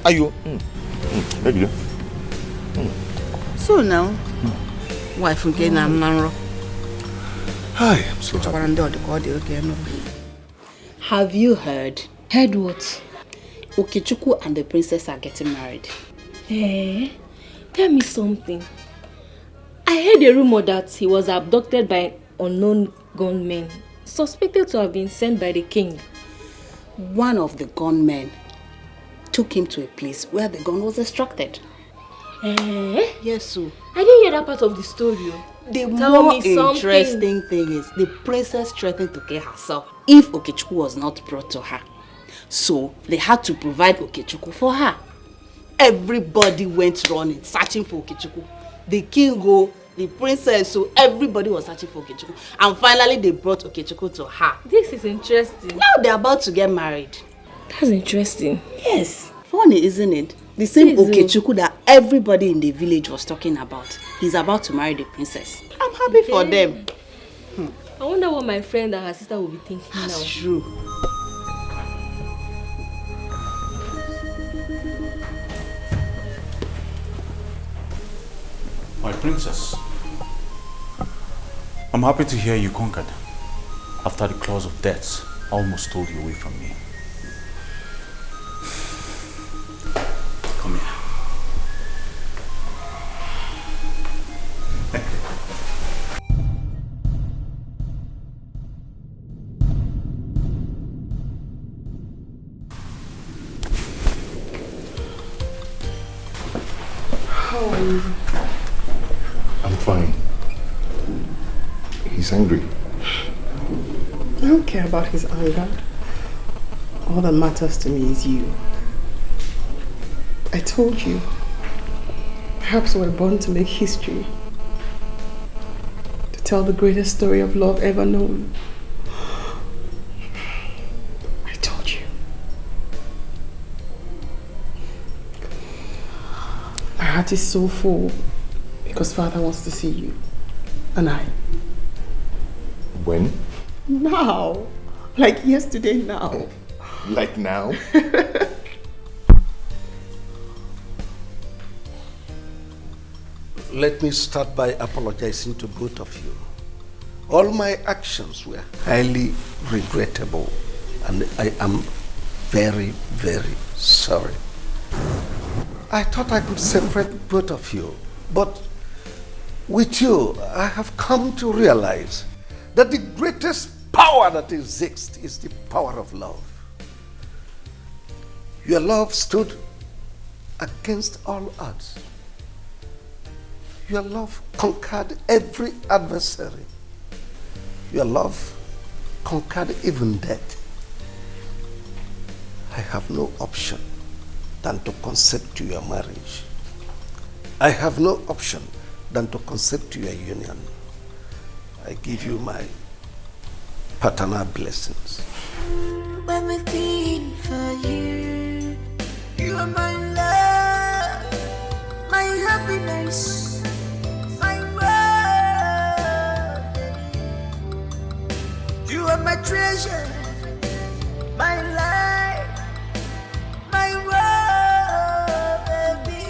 Are you? So now, wife again, I'm not. Hi, I'm so happy. Have you heard? Heard what? Okichukwu and the princess are getting married. Eh? Tell me something. I heard a rumor that he was abducted by unknown gunmen, suspected to have been sent by the king. One of the gunmen took him to a place where the gun was extracted. Eh? Yes, so. I didn't hear that part of the story. The Tell more me something. interesting thing is the princess threatened to kill herself if Okechukwu was not brought to her. So they had to provide Okechukwu for her. Everybody went running, searching for Okechukwu. The king, the princess, so everybody was searching for Okechukwu. And finally they brought Okechukwu to her. This is interesting. Now they're about to get married. That's interesting. Yes. Funny, isn't it? The same Okechukwu that everybody in the village was talking about. He's about to marry the princess. I'm happy for them. I wonder what my friend and her sister will be thinking now. That's true. My princess, I'm happy to hear you conquered after the claws of death almost stole you away from me. Come here. How are you? I'm fine. He's angry. I don't care about his anger. All that matters to me is you. I told you. Perhaps we're born to make history. To tell the greatest story of love ever known. I told you. My heart is so full because Father wants to see you. And I. When? Now. Like yesterday now. Like now? Let me start by apologizing to both of you. All my actions were highly regrettable, and I am very, very sorry. I thought I could separate both of you, but with you, I have come to realize that the greatest power that exists is the power of love. Your love stood against all odds. Your love conquered every adversary. Your love conquered even death. I have no option than to consent to your marriage. I have no option than to consent to your union. I give you my paternal blessings. Everything for you. You are my love, my happiness, my world. You are my treasure, my life, my world, baby.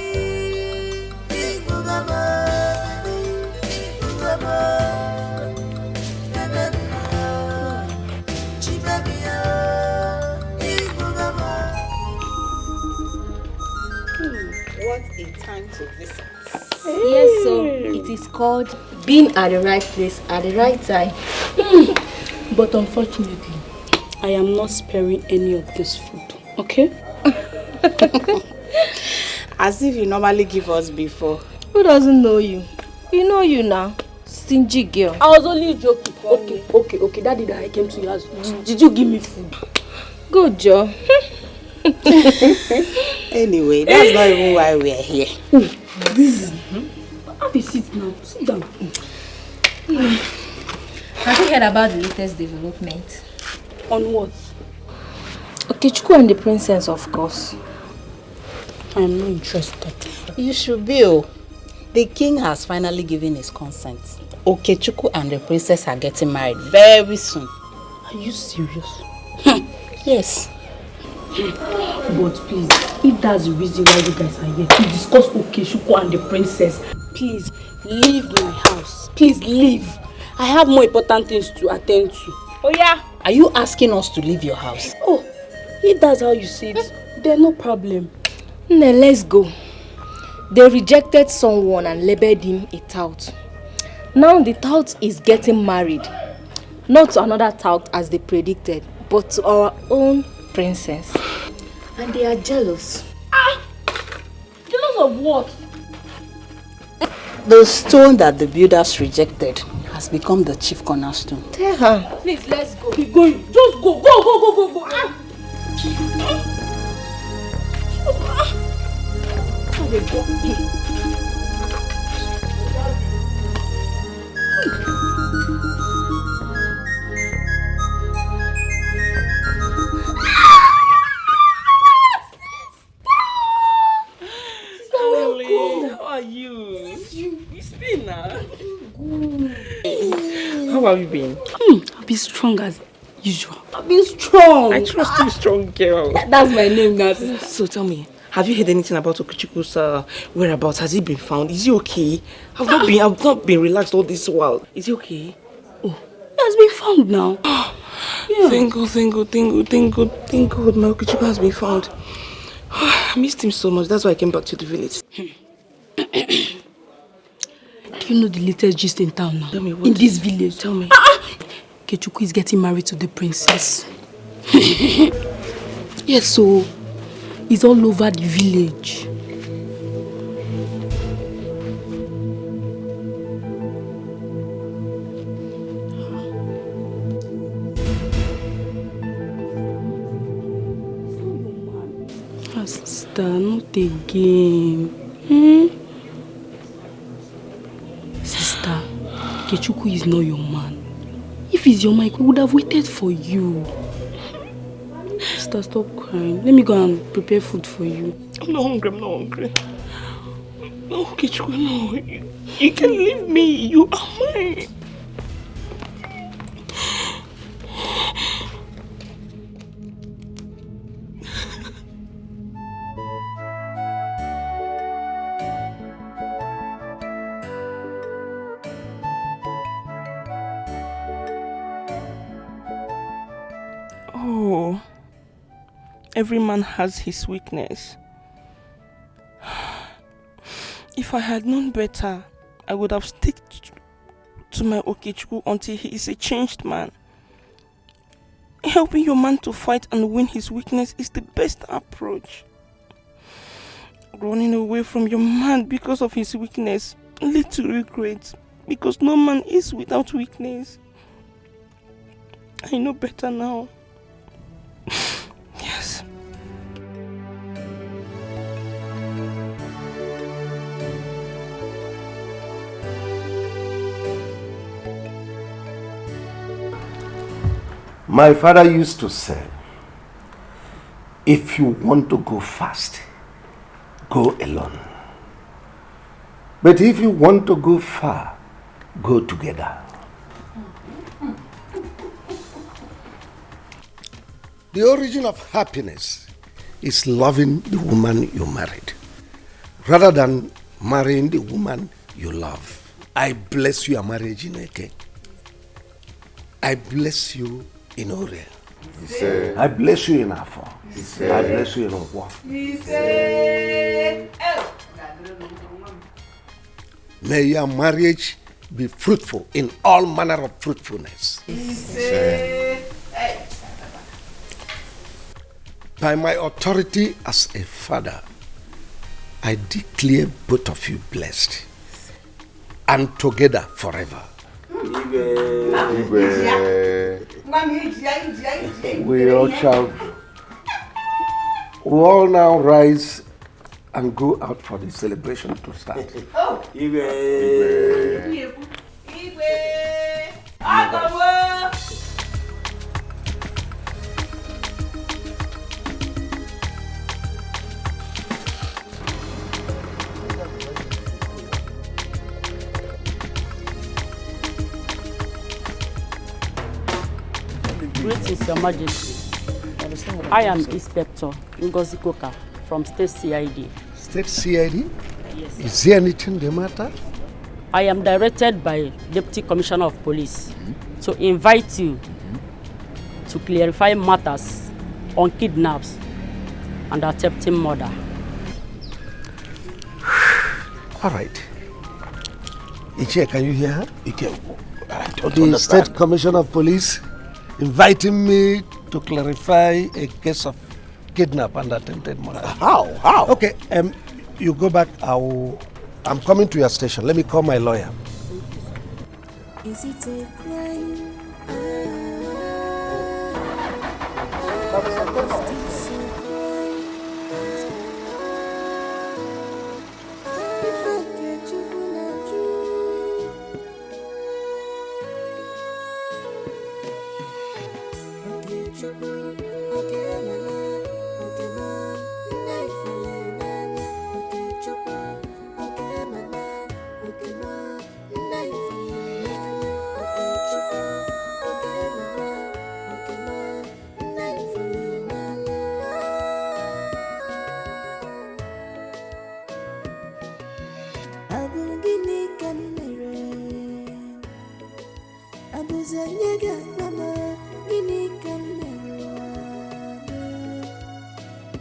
What a time to visit. Yes, so it is called being at the right place at the right time. But unfortunately, I am not sparing any of this food, okay? As if you normally give us before. Who doesn't know you? You know you now. Stingy girl. I was only joking. Okay. That day that I came to your house, did you give me food? Good job. Anyway, that's not even why we are here. Really? Have a seat now. Sit down. Have you heard about the latest development? On what? Okechukwu and the princess, of course. I am not interested. You should be. Oh. The king has finally given his consent. Okechukwu and the princess are getting married very soon. Are you serious? Yes. But please, if that's the reason why you guys are here, to discuss Okechukwu and the princess, please leave my house. Please leave. I have more important things to attend to. Oh yeah? Are you asking us to leave your house? Oh, if that's how you see it, then no problem. Now let's go. They rejected someone and labeled him a tout. Now the tout is getting married. Not to another tout as they predicted, but to our own princess. And they are jealous. Jealous of what? The stone that the builders rejected has become the chief cornerstone. Tell her. Please, let's go. Keep going. Just go. Go. How are you? It's been now. How have you been? I've been strong as usual. I've been strong. I trust you, strong girl. That's my name now, sister. So tell me, have you heard anything about Okechukwu's whereabouts? Has he been found? Is he okay? I've not been relaxed all this while. Is he okay? Oh, he has been found now. Yeah. Thank God. My Okechukwu has been found. I missed him so much. That's why I came back to the village. Do you know the latest gist in town now? Tell me what? In this village. Tell me. Okechukwu is getting married to the princess. Yes, so it's all over the village. Sister, not again. Sister, Okechukwu is not your man. If he's your man, he would have waited for you. Sister, stop crying. Let me go and prepare food for you. I'm not hungry. No, Okechukwu, no. You can leave me. You are mine. Oh, every man has his weakness. If I had known better, I would have stuck to my Okechukwu until he is a changed man. Helping your man to fight and win his weakness is the best approach. Running away from your man because of his weakness leads to regret, because no man is without weakness. I know better now. Yes. My father used to say, if you want to go fast, go alone. But if you want to go far, go together. The origin of happiness is loving the woman you married, rather than marrying the woman you love. I bless your marriage in Eke. I bless you in Ore. I bless you in Afo. I bless you in Ogwa. May your marriage be fruitful in all manner of fruitfulness. By my authority as a father, I declare both of you blessed and together forever. We all now rise and go out for the celebration to start. Greetings, Your Majesty. I am Inspector Ngozi Koka from State CID. State CID? Yes. Is there anything the matter? I am directed by Deputy Commissioner of Police to invite you to clarify matters on kidnaps and attempted murder. All right. Ichie, can you hear her? Ike, I don't The understand. State Commissioner of Police inviting me to clarify a case of kidnap and attempted murder. How? Okay, you go back. I'm coming to your station. Let me call my lawyer. Is it a crime?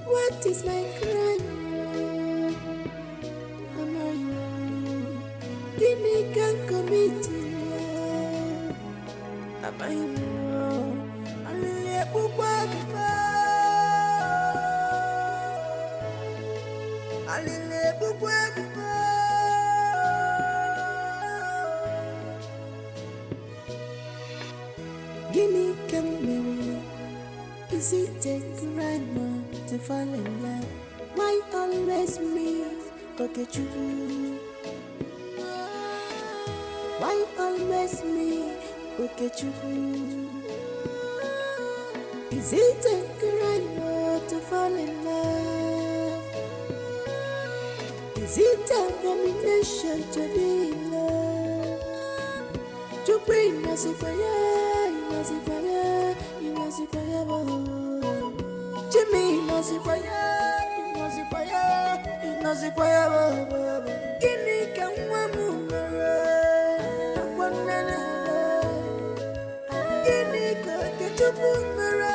What is my crime? Give me can commit. Am I wrong? Gimme come. Is it a crime to fall in love? Why always me? Okay, true. Why always me? Okay, true. Is it a crime to fall in love? Is it a domination to be in love? To bring us a fire, Jimmy knows it fire, Guinea can one Guinea can get to boomerang.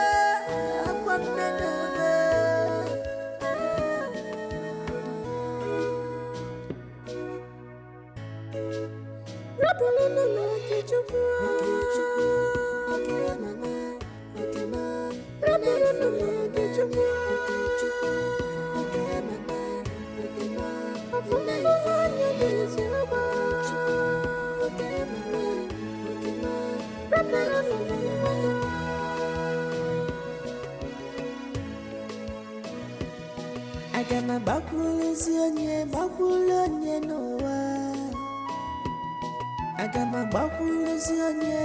Agama bakulonye noa. Agama bakulonye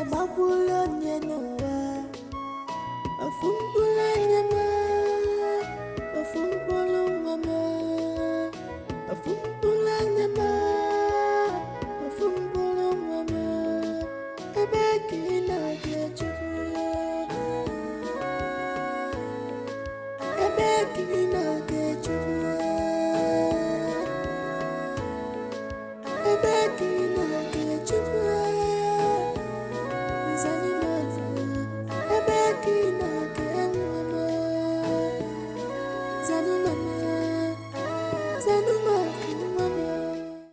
noa. Afumbulanye ma, afumbulanye ma. Ebeki na gechuku. Ebeki na gechuku. Ebeki na gechuku. Zanimana. Ebeki na gemama. Zanimana.